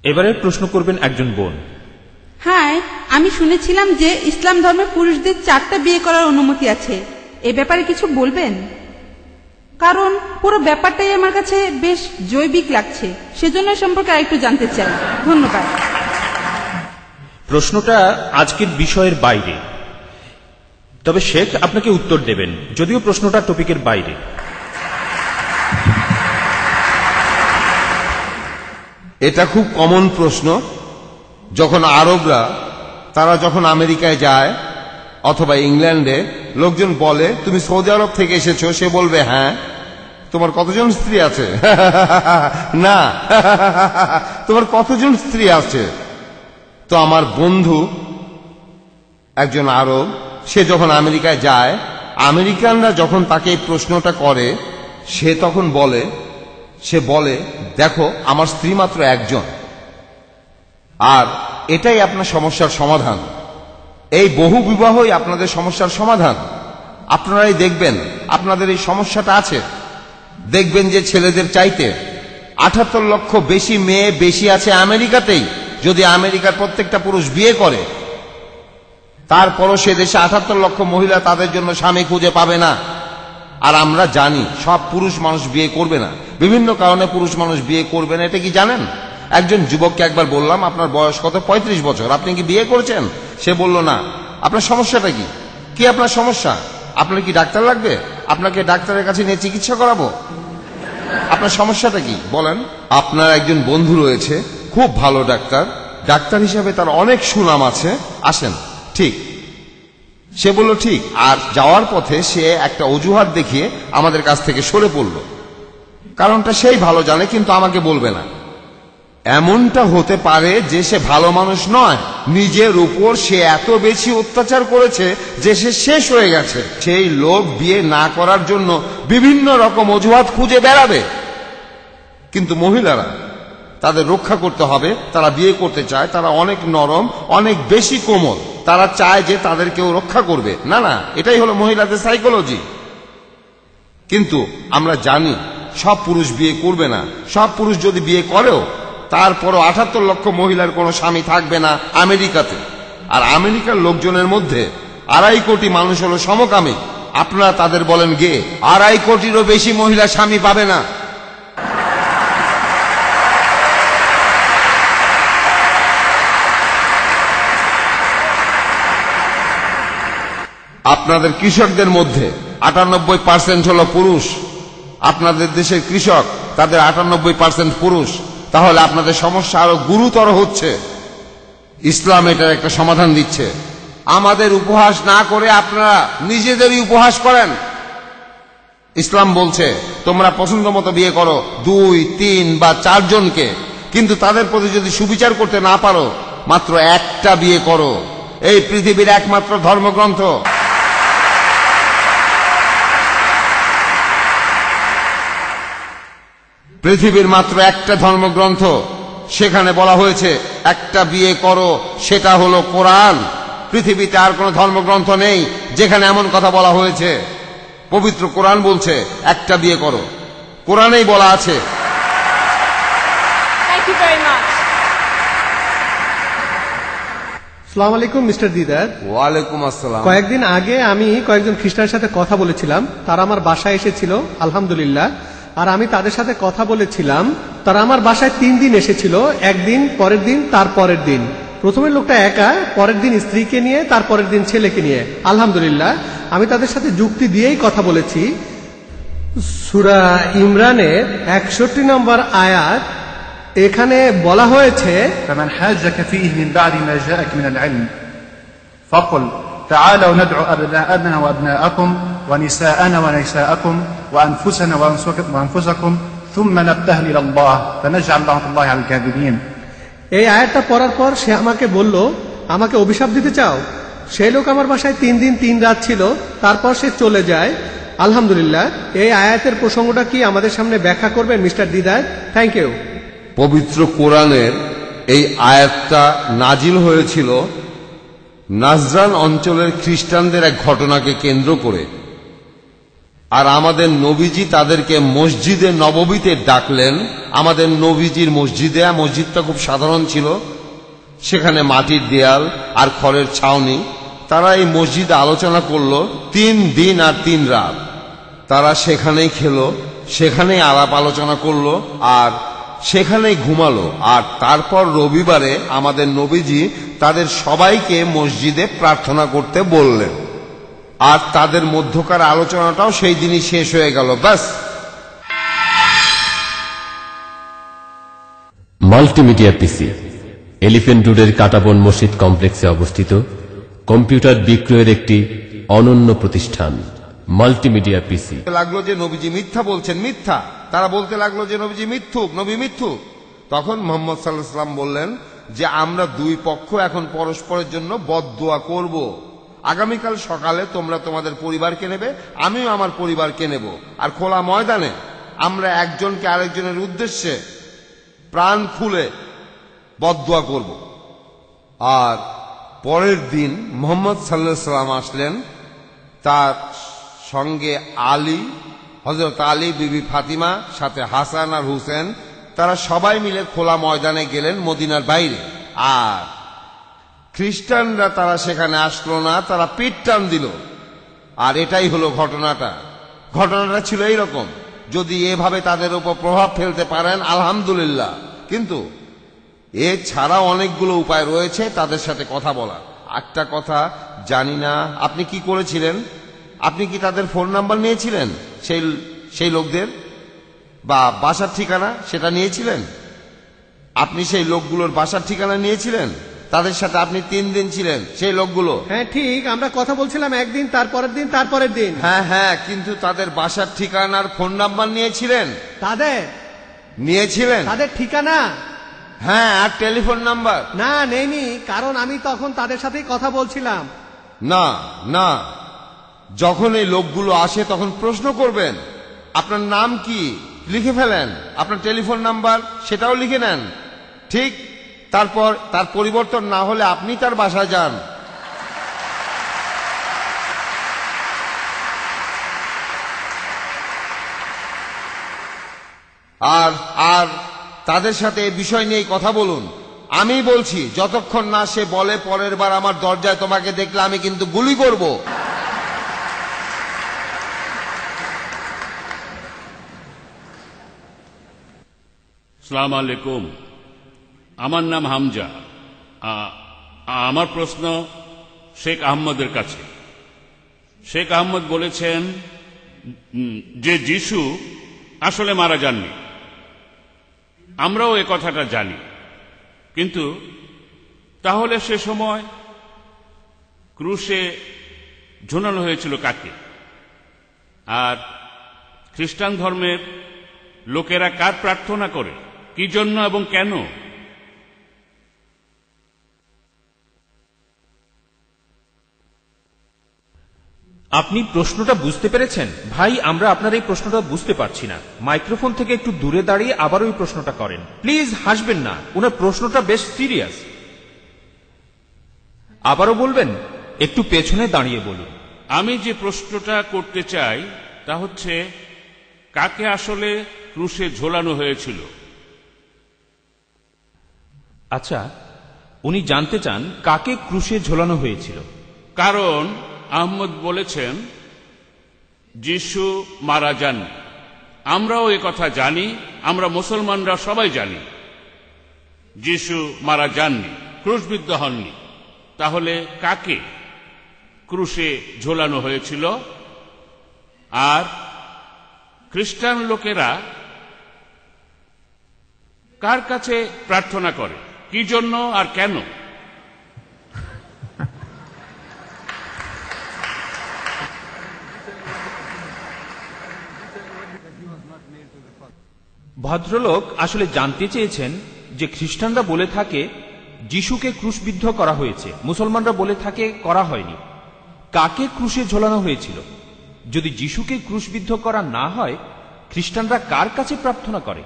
এবারে প্রশ্ন করবেন একজন বোন। হ্যাঁ, আমি শুনেছিলাম যে ইসলাম ধর্মে পুরুষদের 4টা বিয়ে করার অনুমতি আছে। এ ব্যাপারে কিছু বলবেন? কারণ পুরো ব্যাপারটাই আমার কাছে বেশ জৈবিক লাগছে, সেজন্য সম্পর্কে আরেকটু জানতে চাই। ধন্যবাদ। প্রশ্নটা আজকের বিষয়ের বাইরে, তবে শেখ আপনাকে উত্তর দেবেন, যদিও প্রশ্নটা টপিকের বাইরে। এটা খুব কমন প্রশ্ন। যখন আরবরা তারা যখন আমেরিকায় যায় অথবা ইংল্যান্ডে, লোকজন বলে তুমি সৌদি আরব থেকে এসেছো, সে বলবে হ্যাঁ। তোমার কতজন স্ত্রী আছে? না। তোমার কতজন স্ত্রী আছে? তো আমার বন্ধু একজন আরব, সে যখন আমেরিকায় যায়, আমেরিকানরা যখন তাকে এই প্রশ্নটা করে, সে তখন বলে, দেখো আমার স্ত্রী মাত্র একজন, আর এটাই আপনার সমস্যার সমাধান। এই বহু বিবাহই আপনাদের সমস্যার সমাধান। আপনারাই দেখবেন আপনাদের এই সমস্যাটা আছে। দেখবেন যে ছেলেদের চাইতে ৭৮ লক্ষ বেশি মেয়ে বেশি আছে আমেরিকাতেই। যদি আমেরিকার প্রত্যেকটা পুরুষ বিয়ে করে, তারপরও সে দেশে ৭৮ লক্ষ মহিলা তাদের জন্য স্বামী খুঁজে পাবে না। আর আমরা জানি সব পুরুষ মানুষ বিয়ে করবে না, বিভিন্ন কারণে পুরুষ মানুষ বিয়ে করবে না। এটা কি জানেন? একজন যুবককে একবার বললাম, আপনার বয়স কত? ৩৫ বছর, আপনি কি বিয়ে করেছেন? সে বলল না। আপনার সমস্যাটা কি? কি আপনার সমস্যা? আপনার কি ডাক্তার লাগবে? আপনাকে ডাক্তারের কাছে নিয়ে চিকিৎসা করাবো? আপনার সমস্যাটা কি বলেন? আপনার একজন বন্ধু রয়েছে, খুব ভালো ডাক্তার, ডাক্তার হিসাবে তার অনেক সুনাম আছে, আসেন। ঠিক। সে বলল ঠিক। আর যাওয়ার পথে সে একটা অজুহাত দেখিয়ে আমাদের কাছ থেকে সরে পড়ল। কারণটা সেই ভালো জানে, কিন্তু আমাকে বলবে না। এমনটা হতে পারে যে সে ভালো মানুষ নয়, নিজের উপর সে এত বেশি অত্যাচার করেছে যে সে শেষ হয়ে গেছে। সেই লোক বিয়ে না করার জন্য বিভিন্ন রকম অজুহাত খুঁজে বেড়াবে। কিন্তু মহিলারা, তাদের রক্ষা করতে হবে। তারা বিয়ে করতে চায়, তারা অনেক নরম, অনেক বেশি কোমল। তারা চায় যে তাদের কেউ রক্ষা করবে। না না, এটাই হলো মহিলাদের সাইকোলজি। কিন্তু আমরা জানি সব পুরুষ বিয়ে করবে না। সব পুরুষ যদি বিয়ে করেও, তারপরও ৭৮ লক্ষ মহিলার কোনো স্বামী থাকবে না আমেরিকাতে। আর আমেরিকার লোকজনের মধ্যে ২.৫ কোটি মানুষ হলো সমকামী। আপনারা তাদের বলেন গে। ২.৫ কোটিরও বেশি মহিলা স্বামী পাবে না। আপনাদের কৃষকদের মধ্যে ৯৮% হলো পুরুষ। আপনাদের দেশের কৃষক, তাদের ৯৮% পুরুষ। তাহলে আপনাদের সমস্যা আরো গুরুতর হচ্ছে। ইসলাম এটার একটা সমাধান দিচ্ছে। আমাদের উপহাস না করে আপনারা নিজেদেরই উপহাস করেন। ইসলাম বলছে তোমরা পছন্দ মতো বিয়ে করো, ২, ৩ বা ৪ জনকে, কিন্তু তাদের প্রতি যদি সুবিচার করতে না পারো, মাত্র একটা বিয়ে করো। এই পৃথিবীর একমাত্র ধর্মগ্রন্থ। পৃথিবীর মাত্র একটা ধর্মগ্রন্থ, সেখানে বলা হয়েছে একটা বিয়ে করো, সেটা হলো কোরআন। পৃথিবীতে আর কোনো ধর্মগ্রন্থ নেই যেখানে এমন কথা বলা হয়েছে। পবিত্র কোরআন বলছে একটা বিয়ে করো, কোরআনেই বলা আছে। আসসালামু আলাইকুম মিস্টার দিদার। ওয়ালাইকুম আসসালাম। কয়েকদিন আগে আমি কয়েকজন খ্রিস্টানের সাথে কথা বলেছিলাম। তারা আমার বাসায় এসেছিল, আলহামদুলিল্লাহ। আর আমি তাদের সাথে কথা বলেছিলাম। তারা আমার বাসায় 3 দিন এসেছিল, একদিন, পরের দিন, তার পরের দিন। প্রথমের লোকটা একা, পরের দিন স্ত্রীকে নিয়ে, তার পরের দিন ছেলেকে নিয়ে। আলহামদুলিল্লাহ, আমি তাদের সাথে যুক্তি দিয়েই কথা বলেছি। সূরা ইমরানের ৬১ নম্বর আয়াত, এখানে বলা হয়েছে فمن حاجك فيه من بعد ما جاءك من العلم فقل تعالوا ندعو أبناءنا وأبناءكم ونساءنا ونساءكم وأنفسنا وأنفسكم ثم نبتهل إلى الله فنجعل لعنة الله على الكاذبين। এই আয়াতটা পড়ার পর সে আমাকে বলল, আমাকে অভিশাপ দিতে চাও? সেই লোক আমার বাসায় 3 দিন 3 রাত ছিল, তারপর সে চলে যায়। আলহামদুলিল্লাহ, এই আয়াতের প্রসঙ্গটা কি আমাদের সামনে ব্যাখ্যা করবেন মিস্টার দিদার? Thank you. পবিত্র কোরআনের এই আয়াতটা নাজিল হয়েছিল নাজরান অঞ্চলের খ্রিস্টানদের এক ঘটনাকে কেন্দ্র করে। আর আমাদের নবীজি তাদেরকে মসজিদে নববীতে ডাকলেন। আমাদের নবীজির মসজিদটা খুব সাধারণ ছিল, সেখানে মাটির দেয়াল আর খড়ের ছাউনি। তারা এই মসজিদে আলোচনা করলো 3 দিন আর 3 রাত। তারা সেখানেই খেলো, সেখানেই আলাপ আলোচনা করলো, আর সেখানেই ঘুমালো। আর তারপর রবিবারে আমাদের নবীজি তাদের সবাইকে মসজিদে প্রার্থনা করতে বললেন। আর তাদের মধ্যকার আলোচনাটাও সেই দিনই শেষ হয়ে গেল, ব্যাস। মাল্টিমিডিয়া পিসি এলিফ্যান্ট রোডের কাটাবন মসজিদ কমপ্লেক্সে অবস্থিত কম্পিউটার বিক্রয়ের একটি অনন্য প্রতিষ্ঠান মাল্টিমিডিয়া পিসি। লাগলো যে নবীজি মিথ্যা বলছেন, মিথ্যা। তারা বলতে লাগলো যে নবীজি মিথ্যুক, নবী মিথ্যুক। তখন মুহাম্মদ সাল্লাল্লাহু আলাইহি ওয়াসাল্লাম বললেন যে আমরা 2 পক্ষ এখন পরস্পরের জন্য বদদুয়া করব। আগামীকাল সকালে তোমরা তোমাদের পরিবারকে নেবে, আমিও আমার পরিবারকে নেব, আর খোলা ময়দানে আমরা একজনকে আরেকজনের উদ্দেশ্যে প্রাণ খুলে বদদুয়া করব। আর পরের দিন মুহাম্মদ সাল্লাল্লাহু আলাইহি সাল্লাম আসলেন, তার সঙ্গে আলী, হযরত আলী, বিবি ফাতিমা, সাথে হাসান আর হুসেন, তারা সবাই মিলে খোলা ময়দানে গেলেন মদিনার বাইরে। আর খ্রিস্টানরা তারা সেখানে আসলো না, তারা পিঠ টান দিল। আর এটাই হলো ঘটনাটা। ঘটনাটা ছিল এইরকম, যদি এভাবে তাদের উপর প্রভাব ফেলতে পারেন আলহামদুলিল্লাহ, কিন্তু এছাড়া অনেকগুলো উপায় রয়েছে তাদের সাথে কথা বলা। একটা কথা জানি না আপনি কি করেছিলেন, আপনি কি তাদের ফোন নাম্বার নিয়েছিলেন, সেই লোকদের, বা বাসার ঠিকানা সেটা নিয়েছিলেন? আপনি সেই লোকগুলোর বাসার ঠিকানা নিয়েছিলেন? তাদের সাথে আপনি 3 দিন ছিলেন সেই লোকগুলো? হ্যাঁ ঠিক, আমরা কথা বলছিলাম একদিন, তারপরের দিন, তারপরের দিন। হ্যাঁ হ্যাঁ, কিন্তু তাদের বাসার ঠিকানার ফোন নাম্বার নিয়েছিলেন? তাদের নিয়েছিলেন? তাদের ঠিকানা? হ্যাঁ, আর টেলিফোন নাম্বার? না, নেইনি, কারণ আমি তখন তাদের সাথেই কথা বলছিলাম। না না, যখন এই লোকগুলো আসে তখন প্রশ্ন করবেন আপনার নাম কি, লিখে ফেলেন, আপনার টেলিফোন নাম্বার সেটাও লিখে নেন, ঠিক? তারপর তার পরিবর্তন না হলে আপনি তার বাসায় যান। আর আর তাদের সাথে এই বিষয় নিয়ে কথা বলুন। আমি বলছি, যতক্ষণ না সে বলে পরের বার আমার দরজায় তোমাকে দেখলে আমি কিন্তু গুলি করব। আসসালামু আলাইকুম, আমার নাম হামজা। আমার প্রশ্ন শেখ আহমদের কাছে। শেখ আহমদ বলেছেন যে যিশু আসলে মারা যাননি। আমরাও এ কথাটা জানি, কিন্তু তাহলে সে সময় ক্রুশে ঝুলানো হয়েছিল কাকে? আর খ্রিস্টান ধর্মের লোকেরা কার প্রার্থনা করে, কি জন্য এবং কেন? আপনি প্রশ্নটা বুঝতে পেরেছেন? ভাই, আমরা আপনার এই প্রশ্নটা বুঝতে পারছি না। মাইক্রোফোন থেকে একটু দূরে দাঁড়িয়ে আবার ওই প্রশ্নটা করেন প্লিজ। হাসবেন না, ওনার প্রশ্নটা বেশ সিরিয়াস। আবারও বলবেন? একটু পেছনে দাঁড়িয়ে বলুন। আমি যে প্রশ্নটা করতে চাই তা হচ্ছে, কাকে আসলে ক্রুশে ঝোলানো হয়েছিল? আচ্ছা, উনি জানতে চান কাকে ক্রুশে ঝোলানো হয়েছিল। কারণ আহমদ বলেছেন যিশু মারা যান। আমরাও এ কথা জানি, আমরা মুসলমানরা সবাই জানি যিশু মারা যাননি, ক্রুশবিদ্ধ হননি। তাহলে কাকে ক্রুশে ঝোলানো হয়েছিল? আর খ্রিস্টান লোকেরা কার কাছে প্রার্থনা করে, কি জন্য আর কেন? ভদ্রলোক আসলে জানতে চেয়েছেন যে খ্রিস্টানরা বলে থাকে যিশুকে ক্রুশবিদ্ধ করা হয়েছে, মুসলমানরা বলে থাকে করা হয়নি। কাকে ক্রুশে ঝোলানো হয়েছিল? যদি যিশুকে ক্রুশবিদ্ধ করা না হয়, খ্রিস্টানরা কার কাছে প্রার্থনা করে?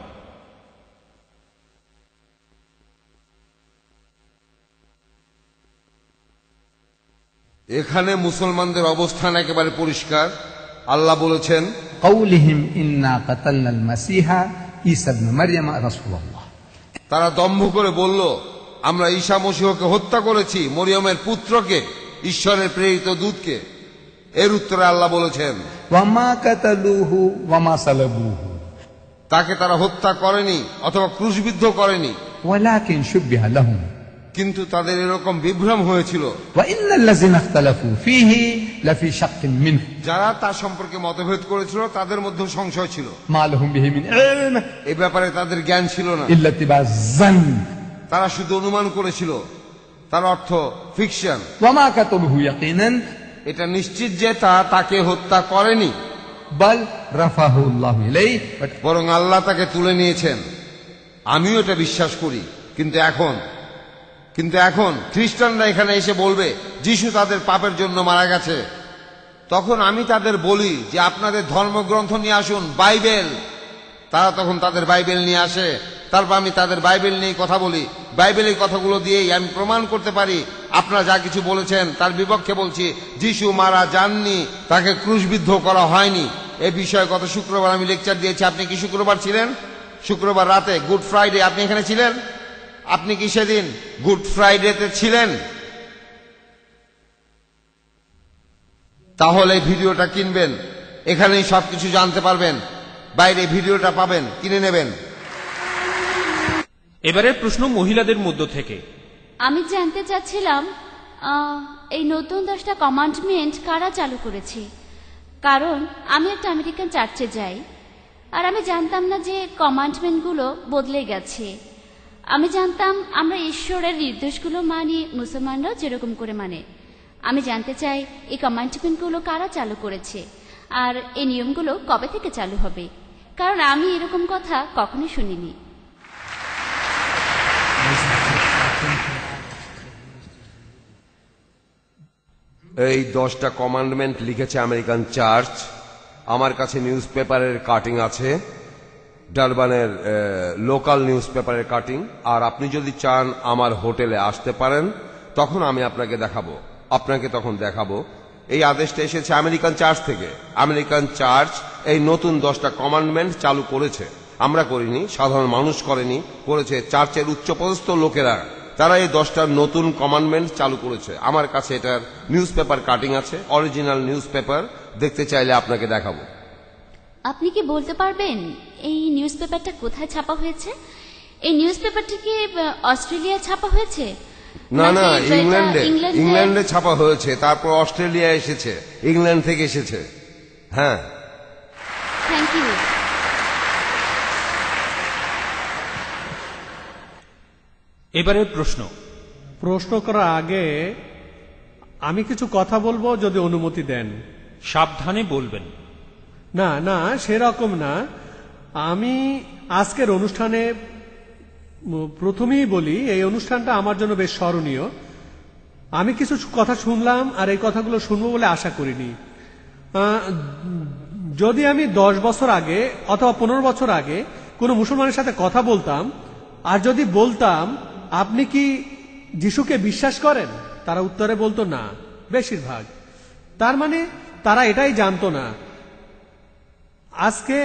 এখানে মুসলমানদের অবস্থান একেবারে পরিষ্কার। আল্লাহ বলেছেন, قولهم إنا قتلنا المسيح عيسى ابن مريم رسول الله। তারা দম্ভ করে বলল, আমরা ঈসা মসীহকে হত্যা করেছি, মরিয়মের পুত্রকে, ঈশ্বরের প্রেরিত দূতকে। এর উত্তরে আল্লাহ বলেছেন, وما قتلوه وما صلبوه। তাকে তারা হত্যা করেনি অথবা ক্রুশবিদ্ধ করেনি, ولكن شبه لهم। কিন্তু তাদের এরকম বিভ্রম হয়েছিল। وإن الذين اختلفوا فيه لفي شق منه। যারা তার সম্পর্কে মতভেদ করেছিল তাদের মধ্যে সংশয় ছিল। ما لهم به من علم। এই ব্যাপারে তাদের জ্ঞান ছিল না। إلا اتباع الظن। তারা শুধু অনুমান করেছিল। তার অর্থ ফিকশন। وما قتلوه يقينا। এটা নিশ্চিত যে তাকে হত্যা করেনি। بل رفعه الله إليه। বরং আল্লাহ তাকে তুলে নিয়েছেন। আমিও এটা বিশ্বাস করি, কিন্তু এখন কিন্তু এখন খ্রিস্টানরা এখানে এসে বলবে যিশু তাদের পাপের জন্য মারা গেছে। তখন আমি তাদের বলি যে আপনাদের ধর্মগ্রন্থ নিয়ে আসুন, বাইবেল। তারা তখন তাদের বাইবেল নিয়ে আসে। তারপর আমি তাদের বাইবেল নিয়ে কথা বলি। বাইবেলের কথাগুলো দিয়েই আমি প্রমাণ করতে পারি আপনারা যা কিছু বলেছেন তার বিপক্ষে বলছি। যিশু মারা যাননি, তাকে ক্রুশবিদ্ধ করা হয়নি। এ বিষয়ে গত শুক্রবার আমি লেকচার দিয়েছি। আপনি কি শুক্রবার ছিলেন? শুক্রবার রাতে, গুড ফ্রাইডে আপনি এখানে ছিলেন? আপনি কি সেদিন গুড ফ্রাইডেতে ছিলেন? তাহলে ভিডিওটা কিনবেন, এখানেই সবকিছু জানতে পারবেন। বাইরে ভিডিওটা পাবেন, কিনে নেবেন। এবারের প্রশ্ন মহিলাদের মধ্য থেকে। আমি জানতে চাচ্ছিলাম এই নতুন 10টা কমান্ডমেন্ট কারা চালু করেছে? কারণ আমি একটা আমেরিকান চার্চে যাই, আর আমি জানতাম না যে কমান্ডমেন্টগুলো বদলে গেছে। আমি জানতাম আমরা ঈশ্বরের নির্দেশগুলো মানি, মুসলমানরাও যেরকম করে মানে। আমি জানতে চাই এই কমান্ডমেন্টগুলো কারা চালু করেছে, আর এই নিয়মগুলো কবে থেকে চালু হবে? কারণ আমি এরকম কথা কখনোই শুনিনি। এই 10টা কমান্ডমেন্ট লিখেছে আমেরিকান চার্চ। আমার কাছে নিউজ পেপারের কাটিং আছে, ডারবানের লোকাল নিউজ পেপারের কাটিং। আর আপনি যদি চান আমার হোটেলে আসতে পারেন, তখন আমি আপনাকে তখন দেখাবো। এই আদেশটা এসেছে আমেরিকান চার্চ থেকে। আমেরিকান চার্চ এই নতুন 10টা কমান্ডমেন্ট চালু করেছে। আমরা করিনি, সাধারণ মানুষ করেনি, করেছে চার্চের উচ্চপদস্থ লোকেরা। তারা এই 10টা নতুন কমান্ডমেন্ট চালু করেছে। আমার কাছে এটার নিউজ পেপার কাটিং আছে, অরিজিনাল নিউজ পেপার। দেখতে চাইলে আপনাকে দেখাবো। আপনি কি বলতে পারবেন এই নিউজ পেপারটা কোথায় ছাপা হয়েছে? এই নিউজ পেপারটি কি অস্ট্রেলিয়া ছাপা হয়েছে? না, ইংল্যান্ডে ছাপা হয়েছে, তারপর অস্ট্রেলিয়া এসেছে, ইংল্যান্ড থেকে এসেছে। হ্যাঁ, থ্যাংক ইউ। এবারে প্রশ্ন করার আগে আমি কিছু কথা বলবো, যদি অনুমতি দেন। সাবধানে বলবেন। না, সেরকম না। আমি আজকের অনুষ্ঠানে প্রথমেই বলি, এই অনুষ্ঠানটা আমার জন্য বেশ স্মরণীয়। আমি কিছু কথা শুনলাম, আর এই কথাগুলো শুনবো বলে আশা করিনি। যদি আমি 10 বছর আগে অথবা 15 বছর আগে কোনো মুসলমানের সাথে কথা বলতাম, আর যদি বলতাম আপনি কি যিশুকে বিশ্বাস করেন, তারা উত্তরে বলতো না, বেশিরভাগ। তার মানে তারা এটাই জানতো না। আজকে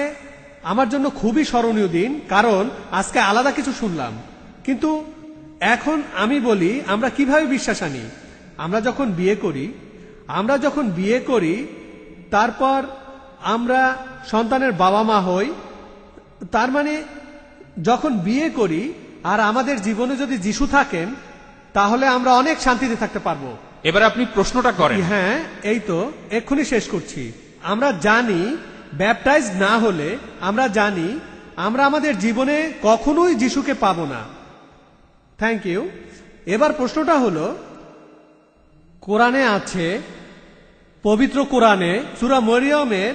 আমার জন্য খুবই স্মরণীয় দিন, কারণ আজকে আলাদা কিছু শুনলাম। কিন্তু এখন আমি বলি, আমরা কিভাবে বিশ্বাস আনি? আমরা যখন বিয়ে করি, তারপর আমরা সন্তানের বাবা মা হই। তার মানে যখন বিয়ে করি আর আমাদের জীবনে যদি যিশু থাকেন, তাহলে আমরা অনেক শান্তিতে থাকতে পারবো। এবার আপনি প্রশ্নটা করেন। হ্যাঁ, এই তো এক্ষুনি শেষ করছি। আমরা জানি ব্যাপটাইজ না হলে আমরা আমাদের জীবনে কখনোই যিশুকে পাবো না। Thank you. এবার প্রশ্নটা হলো, কোরআনে আছে, পবিত্র কোরআনে সূরা মরিয়মের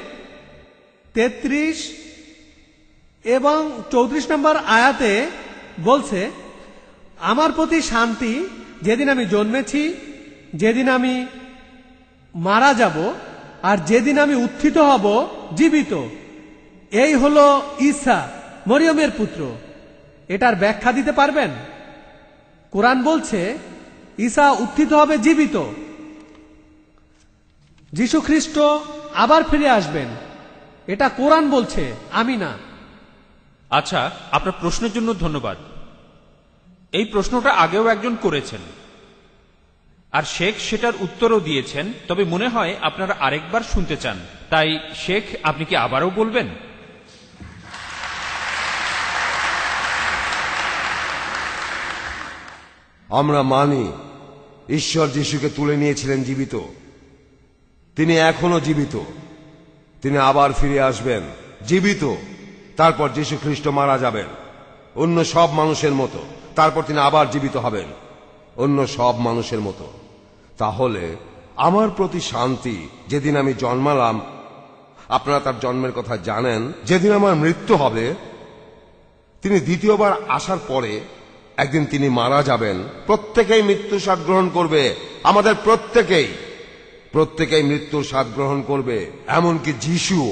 33 এবং 34 নম্বর আয়াতে বলছে, আমার প্রতি শান্তি যেদিন আমি জন্মেছি, যেদিন আমি মারা যাব, আর যেদিন আমি উত্থিত হব জীবিত। এই হলো ঈসা, মরিয়মের পুত্র। এটার ব্যাখ্যা দিতে পারবেন? কোরআন বলছে ঈসা উত্থিত হবে জীবিত, যীশু খ্রিস্ট আবার ফিরে আসবেন। এটা কোরআন বলছে, আমি না। আচ্ছা, আপনার প্রশ্নের জন্য ধন্যবাদ। এই প্রশ্নটা আগেও একজন করেছেন, আর শেখ সেটার উত্তরও দিয়েছেন। তবে মনে হয় আপনারা আরেকবার শুনতে চান। তাই শেখ, আপনি কি আবারও বলবেন? আমরা মানি ঈশ্বর যিশুকে তুলে নিয়েছিলেন জীবিত। তিনি এখনো জীবিত, তিনি আবার ফিরে আসবেন জীবিত। তারপর যীশু খ্রিস্ট মারা যাবেন অন্য সব মানুষের মতো, তারপর তিনি আবার জীবিত হবেন অন্য সব মানুষের মতো। তাহলে আমার প্রতি শান্তি যেদিন আমি জন্মালাম, আপনারা তার জন্মের কথা জানেন, যেদিন আমার মৃত্যু হবে, তিনি দ্বিতীয়বার আসার পরে একদিন তিনি মারা যাবেন, প্রত্যেকেই মৃত্যুর স্বাদ গ্রহণ করবে। আমাদের প্রত্যেকেই মৃত্যুর স্বাদ গ্রহণ করবে, এমনকি যিশুও।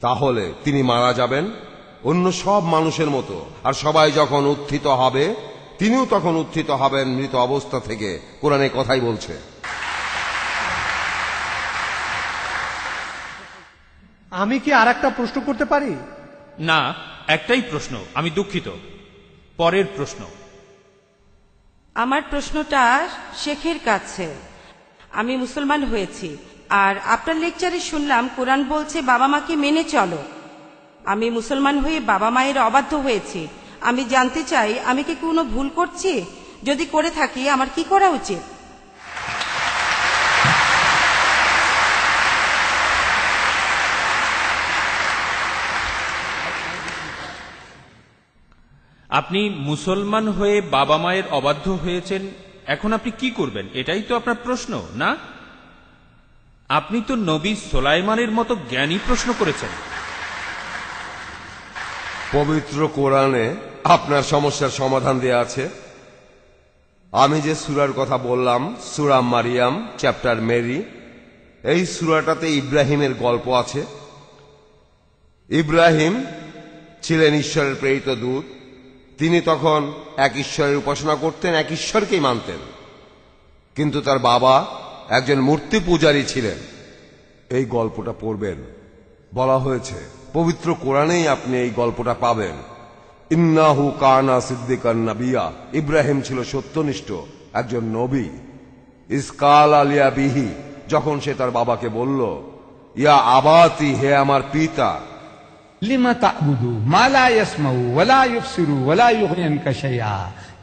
তাহলে তিনি মারা যাবেন অন্য সব মানুষের মতো, আর সবাই যখন উত্থিত হবে তিনিও তখন উত্থিত হবেন মৃত অবস্থা থেকে। কোরআনে কথাই বলছে। আমি কি আর একটা প্রশ্ন করতে পারি? না, একটাই প্রশ্ন। আমি দুঃখিত। পরের প্রশ্ন। আমার প্রশ্নটা শেখের কাছে। আমি মুসলমান হয়েছি, আর আপনার লেকচারে শুনলাম কোরআন বলছে বাবা মাকে মেনে চলো। আমি মুসলমান হয়ে বাবা মায়ের অবাধ্য হয়েছি। আমি জানতে চাই, আমি কি কোনো ভুল করছি? যদি করে থাকি, আমার কি করা উচিত? আপনি মুসলমান হয়ে বাবা মায়ের অবাধ্য হয়েছেন, এখন আপনি কি করবেন? এটাই তো আপনার প্রশ্ন, না? আপনি তো নবী সোলাইমানের মতো জ্ঞানী প্রশ্ন করেছেন। পবিত্র কোরআনে আপনার সমস্যার সমাধান দেয়া আছে। আমি যে সূরার কথা বললাম, সূরা মারিয়াম, চ্যাপ্টার মেরি, এই সূরাটাতে ইব্রাহিমের গল্প আছে। ইব্রাহিম ছিলেন ঈশ্বরের প্রেরিত দূত। তিনি তখন এক ঈশ্বরের উপাসনা করতেন, এক ঈশ্বরকেই মানতেন, কিন্তু তার বাবা একজন মূর্তি পূজারী ছিলেন। এই গল্পটা পড়বেন, বলা হয়েছে পবিত্র কোরআনেই আপনি এই গল্পটা পাবেন। ইন্নাহু কানা সিদ্দিকান নাবিয়া, ইব্রাহিম ছিল সত্যনিষ্ঠ একজন নবী। ইসকাল আলিয়া বিহি, যখন সে তার বাবাকে বলল, ইয়া আবাতি, হে আমার পিতা, লিমা তা'বুদু মা লা ইয়াসমাউ ওয়া লা ইউবসিরু ওয়া লা ইউগনি আনকা শাইআ,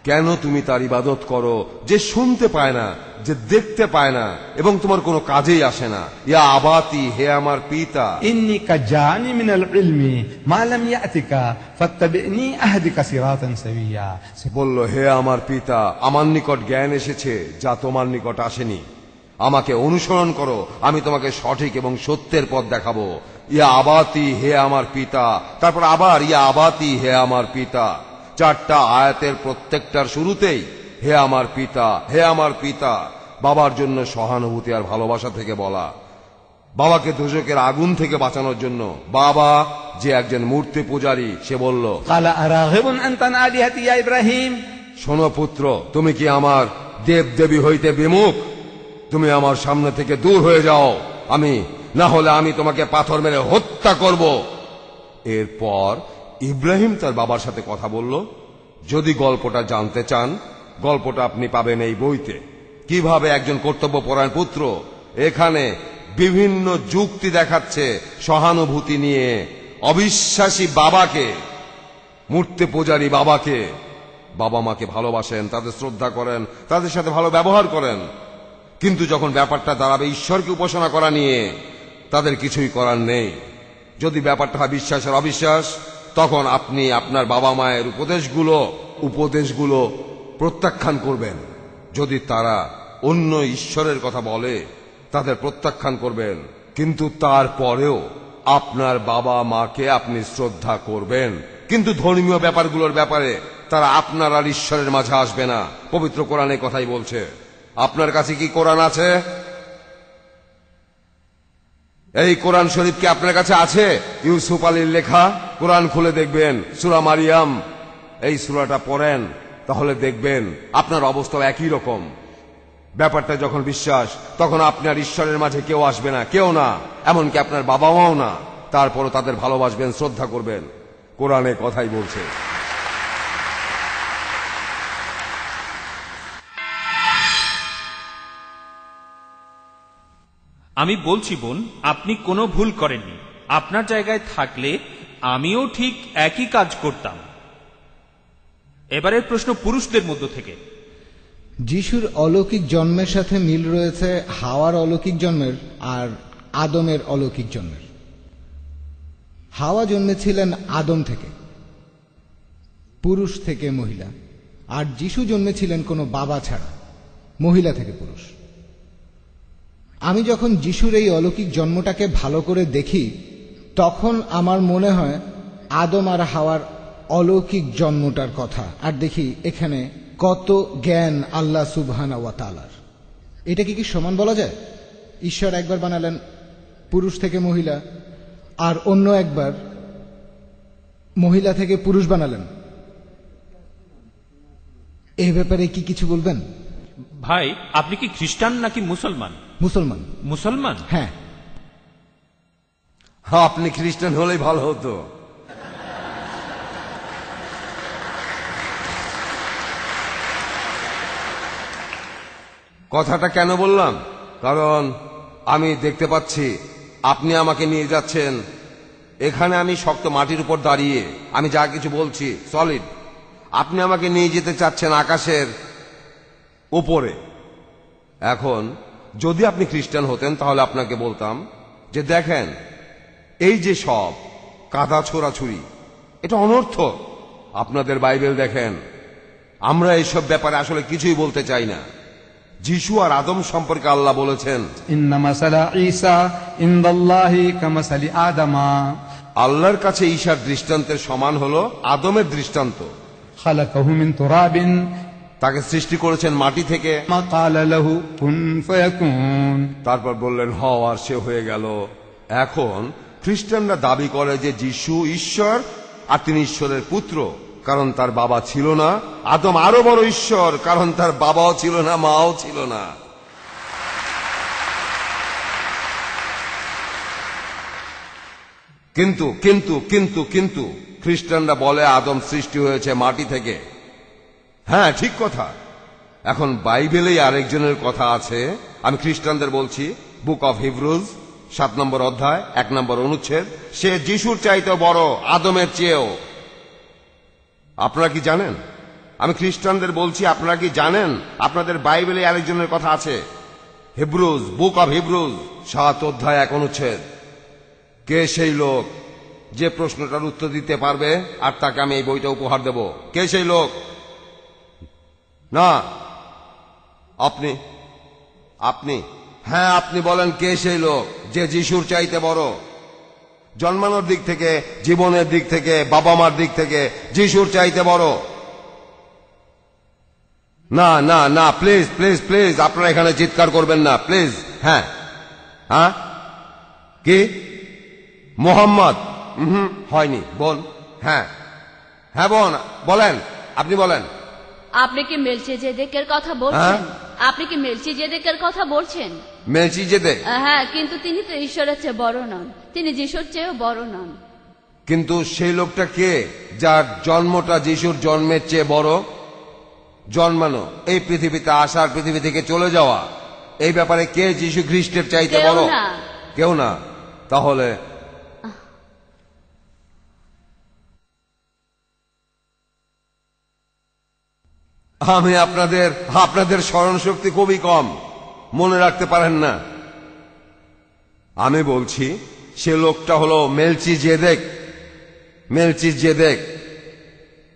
কেন তুমি তার ইবাদত করো যে শুনতে পায় না, যে দেখতে পায় না, এবং তোমার কোনো কাজেই আসে না। ইয়া আবাতি, হে আমার পিতা, ইন্নী কাজানি মিনাল ইলমি মা লাম ইয়াতিকা ফাত্তাবি'নি আহদিকা সিরাতান সাবিয়্যা। সে বলল, হে আমার পিতা, আমার নিকট জ্ঞান এসেছে যা তোমার নিকট আসেনি। আমাকে অনুসরণ করো, আমি তোমাকে সঠিক এবং সত্যের পথ দেখাবো। ইয়া আবাতি, হে আমার পিতা, তারপর আবার ইয়া আবাতি, হে আমার পিতা। চারটা আয়াতের প্রত্যেকটার শুরুতেই হে আমার পিতা, হে আমার পিতা। বাবার জন্য সহানুভূতি আর ভালোবাসা থেকে বলা, বাবাকে দোজখের আগুন থেকে বাঁচানোর জন্য। বাবা যে একজন মূর্তি পূজারী, সে বলল, ক্বালা আরাগিবুন আনতা আন আলিহাতি ইয়া ইব্রাহিম, শোনো পুত্র, তুমি কি আমার দেব দেবী হইতে বিমুখ? তুমি আমার সামনে থেকে দূর হয়ে যাও, না হলে আমি তোমাকে পাথর মেরে হত্যা করব। এরপর ইব্রাহিম তার বাবার সাথে কথা বলল। যদি গল্পটা জানতে চান, গল্পটা আপনি পাবেন এই বইতে। কিভাবে একজন কর্তব্যপরায়ণ পুত্র এখানে বিভিন্ন যুক্তি দেখাচ্ছে সহানুভূতি নিয়ে অবিশ্বাসী বাবাকে, মূর্তি পূজারী বাবাকে। বাবা মাকে ভালোবাসেন, তাদের শ্রদ্ধা করেন, তাদের সাথে ভালো ব্যবহার করেন, কিন্তু যখন ব্যাপারটা দাঁড়াবে ঈশ্বরকে উপাসনা করা নিয়ে, তাদের কিছুই করার নেই। যদি ব্যাপারটা হয় বিশ্বাস আর অবিশ্বাস, তখন আপনি আপনার বাবা মায়ের উপদেশগুলো প্রত্যাখ্যান করবেন। যদি তারা অন্য ঈশ্বরের কথা বলে, তাদের প্রত্যাখ্যান করবেন, কিন্তু তারপরেও আপনার বাবা মাকে আপনি শ্রদ্ধা করবেন। কিন্তু ধর্মীয় ব্যাপারগুলোর ব্যাপারে তারা আপনার আর ঈশ্বরের মাঝে আসবে না। পবিত্র কোরআনে কথাই বলছে। আপনার কাছে কি কোরআন আছে? এই কোরআন শরীফ কি আপনার কাছে আছে? ইউসুফ আলীর লেখা। কোরআন খুলে দেখবেন, সূরা মারিয়াম, এই সূরাটা পড়েন, তাহলে দেখবেন আপনার অবস্থা একই রকম। ব্যাপারটা যখন বিশ্বাস, তখন আপনার ঈশ্বরের মাঝে কেউ আসবে না, কেউ না, এমনকি আপনার বাবা মাও না। তারপরও তাদের ভালোবাসবেন, শ্রদ্ধা করবেন। কোরআনে কথাই বলছে। আমি বলছি বোন, আপনি কোনো ভুল করেননি। আপনার জায়গায় থাকলে আমিও ঠিক একই কাজ করতাম। এবারের প্রশ্ন পুরুষদের মধ্য থেকে। যিশুর অলৌকিক জন্মের সাথে মিল রয়েছে হাওয়ার অলৌকিক জন্মের আর আদমের অলৌকিক জন্মের। হাওয়া জন্মেছিলেন আদম থেকে, পুরুষ থেকে মহিলা, আর যিশু জন্মেছিলেন কোনো বাবা ছাড়া, মহিলা থেকে পুরুষ। আমি যখন যিশুর এই অলৌকিক জন্মটাকে ভালো করে দেখি, তখন আমার মনে হয় আদম আর হাওয়ার অলৌকিক জন্মটার কথা, আর দেখি এখানে কত জ্ঞান আল্লাহ সুবহানাহু ওয়া তাআলার। এটা কি সমান বলা যায়? ঈশ্বর একবার বানালেন পুরুষ থেকে মহিলা, আর অন্য একবার মহিলা থেকে পুরুষ বানালেন। এই ব্যাপারে কি কিছু বলবেন? ভাই, আপনি কি খ্রিস্টান নাকি মুসলমান? মুসলমান। মুসলমান? হ্যাঁ। আপনি খ্রিস্টান হলেই ভালো হতো। কথাটা কেন বললাম? কারণ আমি দেখতে পাচ্ছি আপনি আমাকে নিয়ে যাচ্ছেন, এখানে আমি শক্ত মাটির উপর দাঁড়িয়ে আমি যা কিছু বলছি সলিড, আপনি আমাকে নিয়ে যেতে চাচ্ছেন আকাশের উপরে। এখন যদি আপনি খ্রিস্টান হতেন তাহলে আপনাকে বলতাম যে দেখেন, এই যে সব কাদা ছোড়াছুড়ি, এটা অনর্থক। আপনাদের বাইবেল দেখেন, আমরা এইসব ব্যাপারে আসলে কিছুই বলতে চাই না। যিশু আর আদম সম্পর্কে আল্লাহ বলেছেন, ইন্না মাসালা ঈসা ইনদাল্লাহি কামাসালি আদামা, আল্লাহর কাছে ঈসার দৃষ্টান্তের সমান হলো আদমের দৃষ্টান্ত। খালাকাহু মিন তুরাবিন, তাকে সৃষ্টি করেছেন মাটি থেকে। মা ক্বালা লাহু কুন ফায়াকুন, তারপর বললেন হও, আর সে হয়ে গেল। এখন খ্রিস্টানরা দাবি করে যে যিশু ঈশ্বর আর তিনি ঈশ্বরের পুত্র, কারণ তার বাবা ছিল না। আদম আরো বড় ঈশ্বর, কারণ তার বাবাও ছিল না, মাও ছিল না। কিন্তু কিন্তু কিন্তু কিন্তু খ্রিস্টানরা বলে আদম সৃষ্টি হয়েছে মাটি থেকে। হ্যাঁ, ঠিক কথা। এখন বাইবেলেই আরেকজনের কথা আছে। আমি খ্রিস্টানদের বলছি, বুক অফ হিব্রুজ 7 নম্বর অধ্যায় 1 নম্বর অনুচ্ছেদ, সে যিশুর চাইতেও বড়, আদমের চেয়েও। আপনারা কি জানেন? আমি খ্রিস্টানদের বলছি, আপনারা কি জানেন আপনাদের বাইবেলে আরেকজনের কথা আছে? হিব্রুজ, বুক অফ হিব্রুজ 7 অধ্যায় 1 অনুচ্ছেদ। কে সেই লোক যে প্রশ্নটার উত্তর দিতে পারবে আর তাকে আমি এই বইটা উপহার দেব? কে সেই লোক? না, আপনি আপনি হ্যাঁ, আপনি বলেন, কে সেই লোক যে যিশুর চাইতে বড়? জন্মানোর দিক থেকে, জীবনের দিক থেকে, বাবা মার দিক থেকে যিশুর চাইতে বড়? না না না, প্লিজ প্লিজ প্লিজ, আপনারা এখানে চিৎকার করবেন না, প্লিজ। হ্যাঁ হ্যাঁ, কি মোহাম্মদ? হয়নি বোন। হ্যাঁ হ্যাঁ বোন, বলেন, আপনি বলেন। আপনি কি মেলকিজেদেকের কথা বলছেন? আপনি কি মেলকিজেদেকের কথা বলছেন? মেলকিজেদেক? হ্যাঁ, কিন্তু তিনি তো ঈশ্বরের চেয়ে বড় নন, তিনি যিশুর চেয়েও বড় নন। কিন্তু সেই লোকটা কে যার জন্মটা যিশুর জন্মের চেয়ে বড়? জন্মানো, এই পৃথিবীতে আসার, পৃথিবী থেকে চলে যাওয়া, এই ব্যাপারে কে যিশু খ্রিস্টের চাইতে বড়? কেউ না। তাহলে আমি আপনাদের স্মরণ শক্তি খুবই কম, মনে রাখতে পারেন না। আমি বলছি সে লোকটা হলো মেলকিজেদেক। মেলকিজেদেক,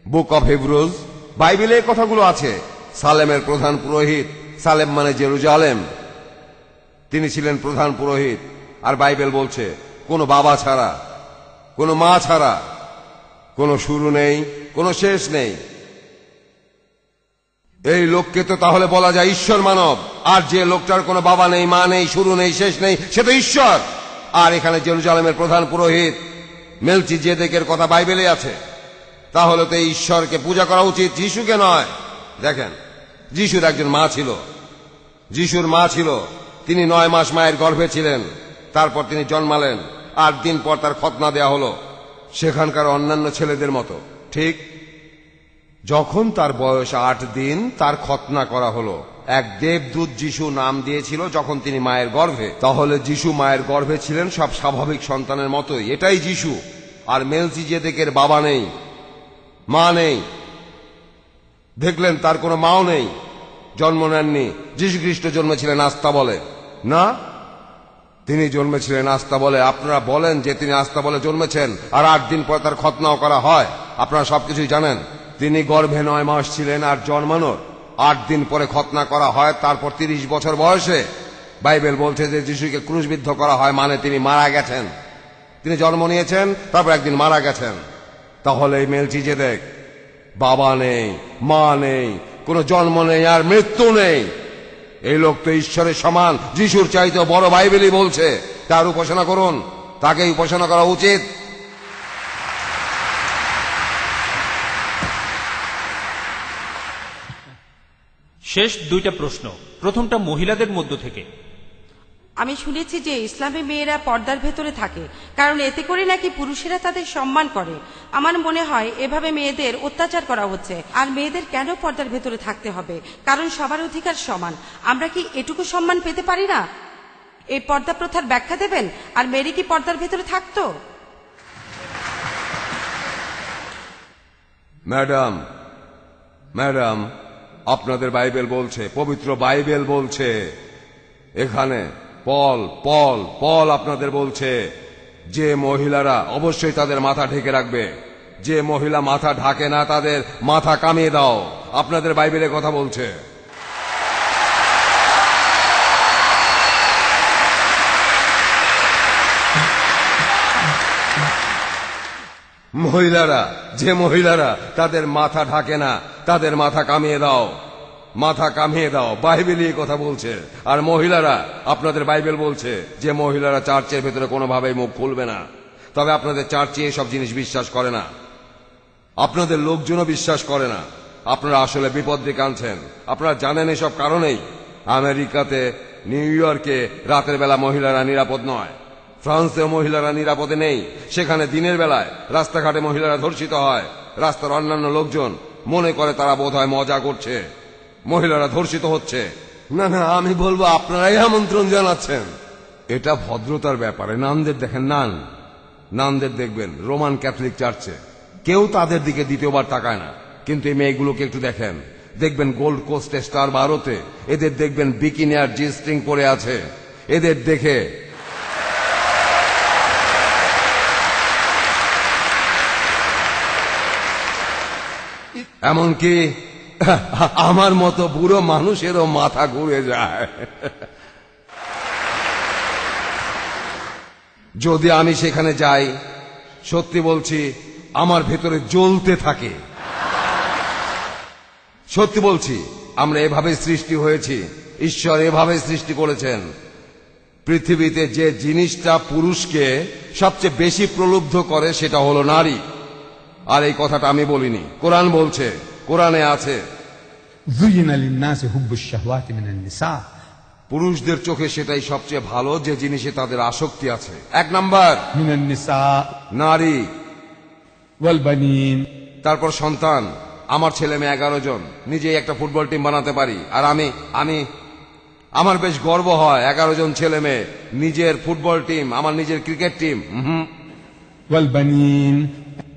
বুক অফ হিব্রুজ, বাইবেলে এই কথাগুলো আছে। সালেমের প্রধান পুরোহিত, সালেম মানে জেরুজালেম, তিনি ছিলেন প্রধান পুরোহিত। আর বাইবেল বলছে কোনো বাবা ছাড়া, কোনো মা ছাড়া, কোনো শুরু নেই, কোনো শেষ নেই। এই লোককে তো তাহলে বলা যায় ঈশ্বর মানব। আর যে লোকটার কোনো বাবা নেই, মা নেই, শুরু নেই, শেষ নেই, সে তো ঈশ্বর। আর এখানে জেরুজালেমের প্রধান পুরোহিত মেলকিজেদেকের কথা বাইবেলে আছে। তাহলে তো এই ঈশ্বরকে পূজা করা উচিত, যিশুকে নয়। দেখেন, যিশুর একজন মা ছিল, যিশুর মা ছিল, তিনি 9 মাস মায়ের গর্ভে ছিলেন। তারপর তিনি জন্মালেন, 8 দিন পর তার খতনা দেয়া হলো, সেখানকার অন্যান্য ছেলেদের মতো। ঠিক যখন তার বয়স 8 দিন, তার খতনা করা হলো। এক দেবদূত যিশু নাম দিয়েছিল যখন তিনি মায়ের গর্ভে। তাহলে যিশু মায়ের গর্ভে ছিলেন সব স্বাভাবিক সন্তানের মতোই, এটাই যিশু। আর মেলকিজেদেকের বাবা নেই, মা নেই। দেখলেন, তার কোনো মাও নেই, জন্ম নেননি। যীশু খ্রিস্ট জন্মেছিলেন আস্থা বলে? না, তিনি জন্মেছিলেন আস্থা বলে। আপনারা বলেন যে তিনি আস্থা বলে জন্মেছেন, আর 8 দিন পর তার খতনাও করা হয়। আপনারা সবকিছুই জানেন। তিনি গর্ভে 9 মাস ছিলেন, আর জন্মানোর 8 দিন পরে খতনা করা হয়। তারপর 30 বছর বয়সে বাইবেল বলছে যে যিশুকে ক্রুশবিদ্ধ করা হয়, মানে তিনি মারা গেছেন। তিনি জন্ম নিয়েছেন, তারপর একদিন মারা গেছেন। তাহলে এই মেলচিজেদেক বাবা নেই, মা নেই, কোনো জন্ম নেই আর মৃত্যু নেই। এই লোক তো ঈশ্বরের সমান, যিশুর চাইতে বড় বাইবেলই বলছে। তার উপাসনা করুন, তাকেই উপাসনা করা উচিত। শেষ দুইটা প্রশ্ন, প্রথমটা মহিলাদের মধ্য থেকে। আমি শুনেছি যে ইসলামে মেয়েরা পর্দার ভেতরে থাকে, কারণ এতে করে নাকি পুরুষেরা তাদের সম্মান করে। আমার মনে হয় এভাবে মেয়েদের অত্যাচার করা হচ্ছে। আর মেয়েদের কেন পর্দার ভেতরে থাকতে হবে? কারণ সবার অধিকার সমান। আমরা কি এটুকু সম্মান পেতে পারি না? এই পর্দা প্রথার ব্যাখ্যা দেবেন। আর মেয়েরা কি পর্দার ভেতরে থাকতো? ম্যাডাম, আপনাদের বাইবেল বলছে, পবিত্র বাইবেল বলছে, এখানে পল আপনাদের বলছে যে মহিলারা অবশ্যই তাদের মাথা ঢেকে রাখবে। যে মহিলা মাথা ঢাকে না তাদের মাথা কামিয়ে দাও। আপনাদের বাইবেলে কথা বলছে। যে মহিলারা তাদের মাথা ঢাকে না তাদের মাথা কামিয়ে দাও, মাথা কামিয়ে দাও। বাইবেলই কথা বলছে। আর মহিলারা, আপনাদের বাইবেল বলছে যে মহিলারা চার্চের ভেতরে কোনোভাবেই মুখ খুলবে না। তবে আপনাদের চার্চে এসব জিনিস বিশ্বাস করে না, আপনাদের লোকজনও বিশ্বাস করে না। আপনারা আসলে বিপদ ডেকে আনছেন। আপনারা জানেন এসব কারণেই আমেরিকাতে, নিউ ইয়র্কে রাতের বেলা মহিলারা নিরাপদ নয়। ফ্রান্সে মহিলারা নিরাপদে নেই। সেখানে দিনের বেলায় রাস্তাঘাটে মহিলারা ধর্ষিত হয়। রাস্তার অন্যান্য লোকজন মনে করে তারা বোধহয় মজা করছে, মহিলারা ধর্ষিত হচ্ছে। না, আমি বলবো আপনারাই আমন্ত্রণ জানাচ্ছেন। এটা ভদ্রতার ব্যাপারে। নানদের দেখেন, নানদের দেখবেন রোমান ক্যাথলিক চার্চে কেউ তাদের দিকে দ্বিতীয়বার তাকায় না। কিন্তু এই মেয়েগুলোকে একটু দেখবেন গোল্ড কোস্টে, স্টার বারোতে এদের দেখবেন বিকিনি আর জি স্ট্রিং পরে আছে। এদের দেখে এমনকি আমার মতো বুড়ো মানুষেরও মাথা ঘুরে যায়। যদি আমি সেখানে যাই, সত্যি বলছি আমার ভেতরে জ্বলতে থাকে। সত্যি বলছি, আমরা এভাবে সৃষ্টি হয়েছি, ঈশ্বর এভাবে সৃষ্টি করেছেন। পৃথিবীতে যে জিনিসটা পুরুষকে সবচেয়ে বেশি প্রলুব্ধ করে সেটা হলো নারী। আর এই কথাটা আমি বলিনি, কোরআন বলছে, কোরআনে আছে, পুরুষদের চোখে সেটাই সবচেয়ে ভালো যে জিনিসে তাদের আসক্তি আছে। 1 নাম্বার নারী, তারপর সন্তান। আমার ছেলে মেয়ে 11 জন, নিজেই একটা ফুটবল টিম বানাতে পারি। আর আমার বেশ গর্ব হয় 11 জন ছেলে মেয়ে, নিজের ফুটবল টিম, আমার নিজের ক্রিকেট টিম।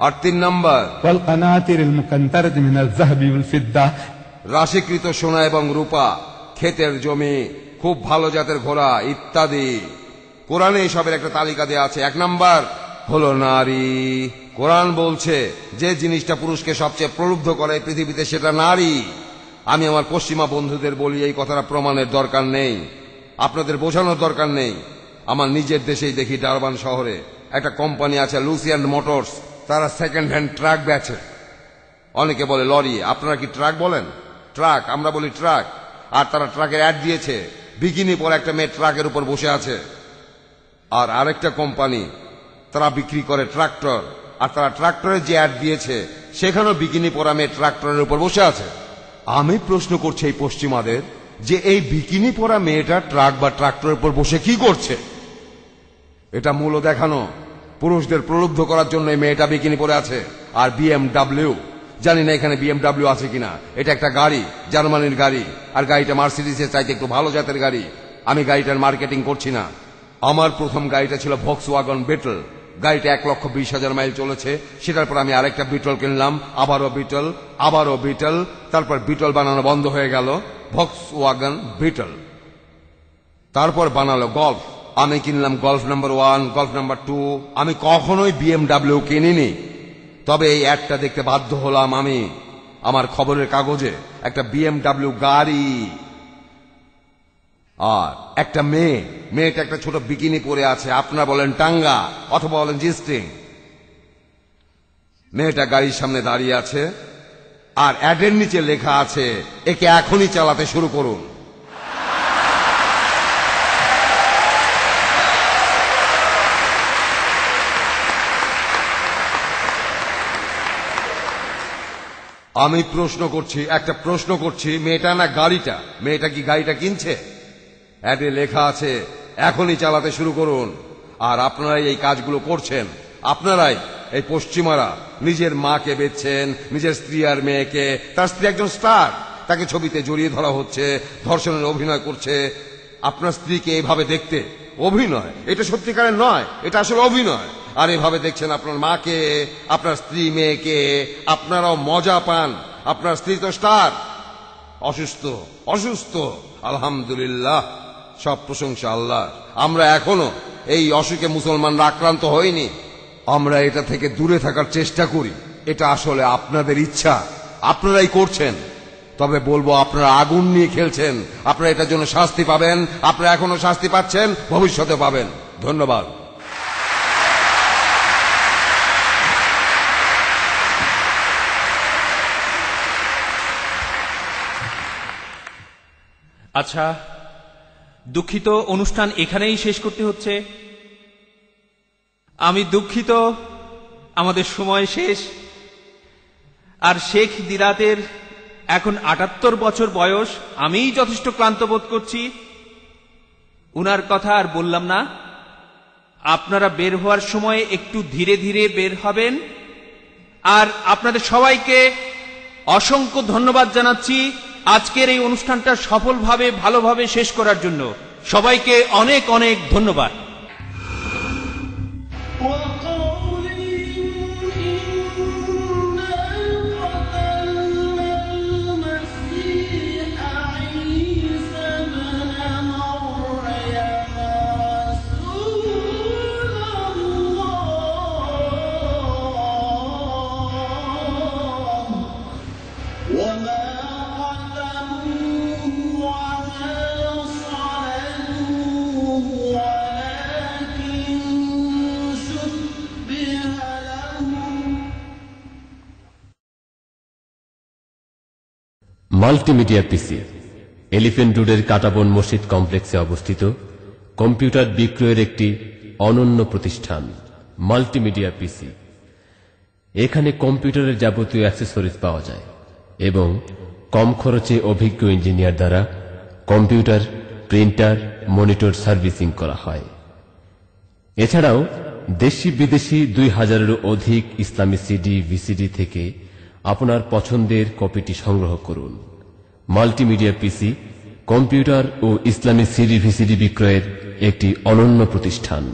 আর 3 নাম্বার রাশিকৃত সোনা এবং রূপা, ক্ষেতের জমি, খুব ভালো জাতের ঘোড়া ইত্যাদি। কোরআনে এসবের একটা তালিকা দেওয়া আছে। 1 নাম্বার হলো নারী। কোরআন বলছে যে জিনিসটা পুরুষকে সবচেয়ে প্রলুব্ধ করে পৃথিবীতে সেটা নারী। আমি আমার পশ্চিমা বন্ধুদের বলি এই কথাটা প্রমাণের দরকার নেই, আপনাদের বোঝানোর দরকার নেই। আমার নিজের দেশেই দেখি, ডারবান শহরে একটা কোম্পানি আছে লুসিয়ান মোটরস। তারা সেকেন্ড হ্যান্ড ট্রাক বেচে। অনেকে বলে লরি, আপনারা কি ট্রাক বলেন? ট্রাক, আমরা বলি ট্রাক। আর তারা ট্রাকের অ্যাড দিয়েছে, বিকিনি পরে একটা মেয়ে ট্রাকের উপর বসে আছে। আর আরেকটা কোম্পানি তারা বিক্রি করে ট্রাক্টর, আর তারা ট্রাক্টরের যে অ্যাড দিয়েছে সেখানেও বিকিনি পরা মেয়ে ট্রাক্টরের উপর বসে আছে। আমি প্রশ্ন করছি এই পশ্চিমাদের যে এই বিকিনি পরা মেয়েটা ট্রাক বা ট্রাক্টরের উপর বসে কি করছে? এটা মূল দেখানো, পুরুষদের প্রলুব্ধ করার জন্য এই মেয়েটা বিকিনি পরে আছে। আর BMW, জানি না এখানে BMW আছে কিনা। এটা একটা গাড়ি, জার্মানির গাড়ি। আর গাড়িটা মার্সিডিজের চাইতে একটু ভালো জাতের গাড়ি। আমি গাড়িটার মার্কেটিং করছি না। আমার প্রথম গাড়িটা ছিল ভক্সওয়াগন বিটল। গাড়িটা 1,20,000 মাইল চলেছে। সেটার পর আমি আরেকটা বিটল কিনলাম, আবারও বিটল। তারপর বিটল বানানো বন্ধ হয়ে গেল, ভক্সওয়াগন বিটল। তারপর বানালো গল্ফ। আমি কিনলাম গল্ফ নাম্বার 1, গল্ফ নাম্বার 2। আমি কখনোই BMW কিনিনি। তবে এই অ্যাডটা দেখতে বাধ্য হলাম আমি আমার খবরের কাগজে, একটা BMW গাড়ি আর একটা মেয়েটা একটা ছোট বিকিনি পরে আছে। আপনারা বলেন টাঙ্গা অথবা বলেন জি স্ট্রিং। মেয়েটা গাড়ির সামনে দাঁড়িয়ে আছে আর অ্যাডের নিচে লেখা আছে একে এখনই চালাতে শুরু করুন। আমি একটা প্রশ্ন করছি, মেয়েটা না গাড়িটা, মেয়েটা কি গাড়িটা কিনছে? অ্যাডে লেখা আছে এখনই চালাতে শুরু করুন। আর আপনারাই এই কাজগুলো করছেন, আপনারাই এই পশ্চিমারা নিজের মাকে বেচছেন, নিজের স্ত্রী আর মেয়েকে। তার স্ত্রী একজন স্টার, তাকে ছবিতে জড়িয়ে ধরা হচ্ছে, ধর্ষণের অভিনয় করছে। আপনার স্ত্রীকে এইভাবে দেখতে অভিনয়, এটা সত্যিকারের নয়, এটা আসলে অভিনয়। আর এভাবে দেখছেন আপনার মাকে, আপনার স্ত্রী মেয়েকে, আপনারাও মজা পান। আপনার স্ত্রী তো স্টার, অসুস্থ। আলহামদুলিল্লাহ, সব প্রশংসা আল্লাহ। আমরা এখনো এই অসুখে মুসলমানরা আক্রান্ত হইনি। আমরা এটা থেকে দূরে থাকার চেষ্টা করি। এটা আসলে আপনাদের ইচ্ছা, আপনারাই করছেন। তবে বলবো, আপনারা আগুন নিয়ে খেলছেন, আপনারা এটার জন্য শাস্তি পাবেন। আপনারা এখনো শাস্তি পাচ্ছেন, ভবিষ্যতে পাবেন। ধন্যবাদ। আচ্ছা, দুঃখিত, অনুষ্ঠান এখানেই শেষ করতে হচ্ছে। আমি দুঃখিত, আমাদের সময় শেষ। আর শেখ দিরাতের এখন ৭৮ বছর বয়স, আমিই যথেষ্ট ক্লান্ত বোধ করছি। উনার কথা আর বললাম না। আপনারা বের হওয়ার সময় একটু ধীরে ধীরে বের হবেন। আর আপনাদের সবাইকে অসংখ্য ধন্যবাদ জানাচ্ছি আজকের এই অনুষ্ঠানটা সফলভাবে ভালোভাবে শেষ করার জন্য। সবাইকে অনেক অনেক ধন্যবাদ। মাল্টিমিডিয়া পিসি এলিফ্যান্ট রোডের কাটাবন মসজিদ কমপ্লেক্সে অবস্থিত কম্পিউটার বিক্রয়ের একটি অনন্য প্রতিষ্ঠান মাল্টিমিডিয়া পিসি। এখানে কম্পিউটারের যাবতীয় অ্যাক্সেসরিজ পাওয়া যায় এবং কম খরচে অভিজ্ঞ ইঞ্জিনিয়ার দ্বারা কম্পিউটার, প্রিন্টার, মনিটর সার্ভিসিং করা হয়। এছাড়াও দেশি বিদেশি ২০০০-এরও অধিক ইসলামী সিডি, ভিসিডি থেকে আপনার পছন্দের কপিটি সংগ্রহ করুন। মাল্টিমিডিয়া পিসি কম্পিউটার ও ইসলামী সিডি, ভিসিডি বিক্রয়ের একটি অনন্য প্রতিষ্ঠান।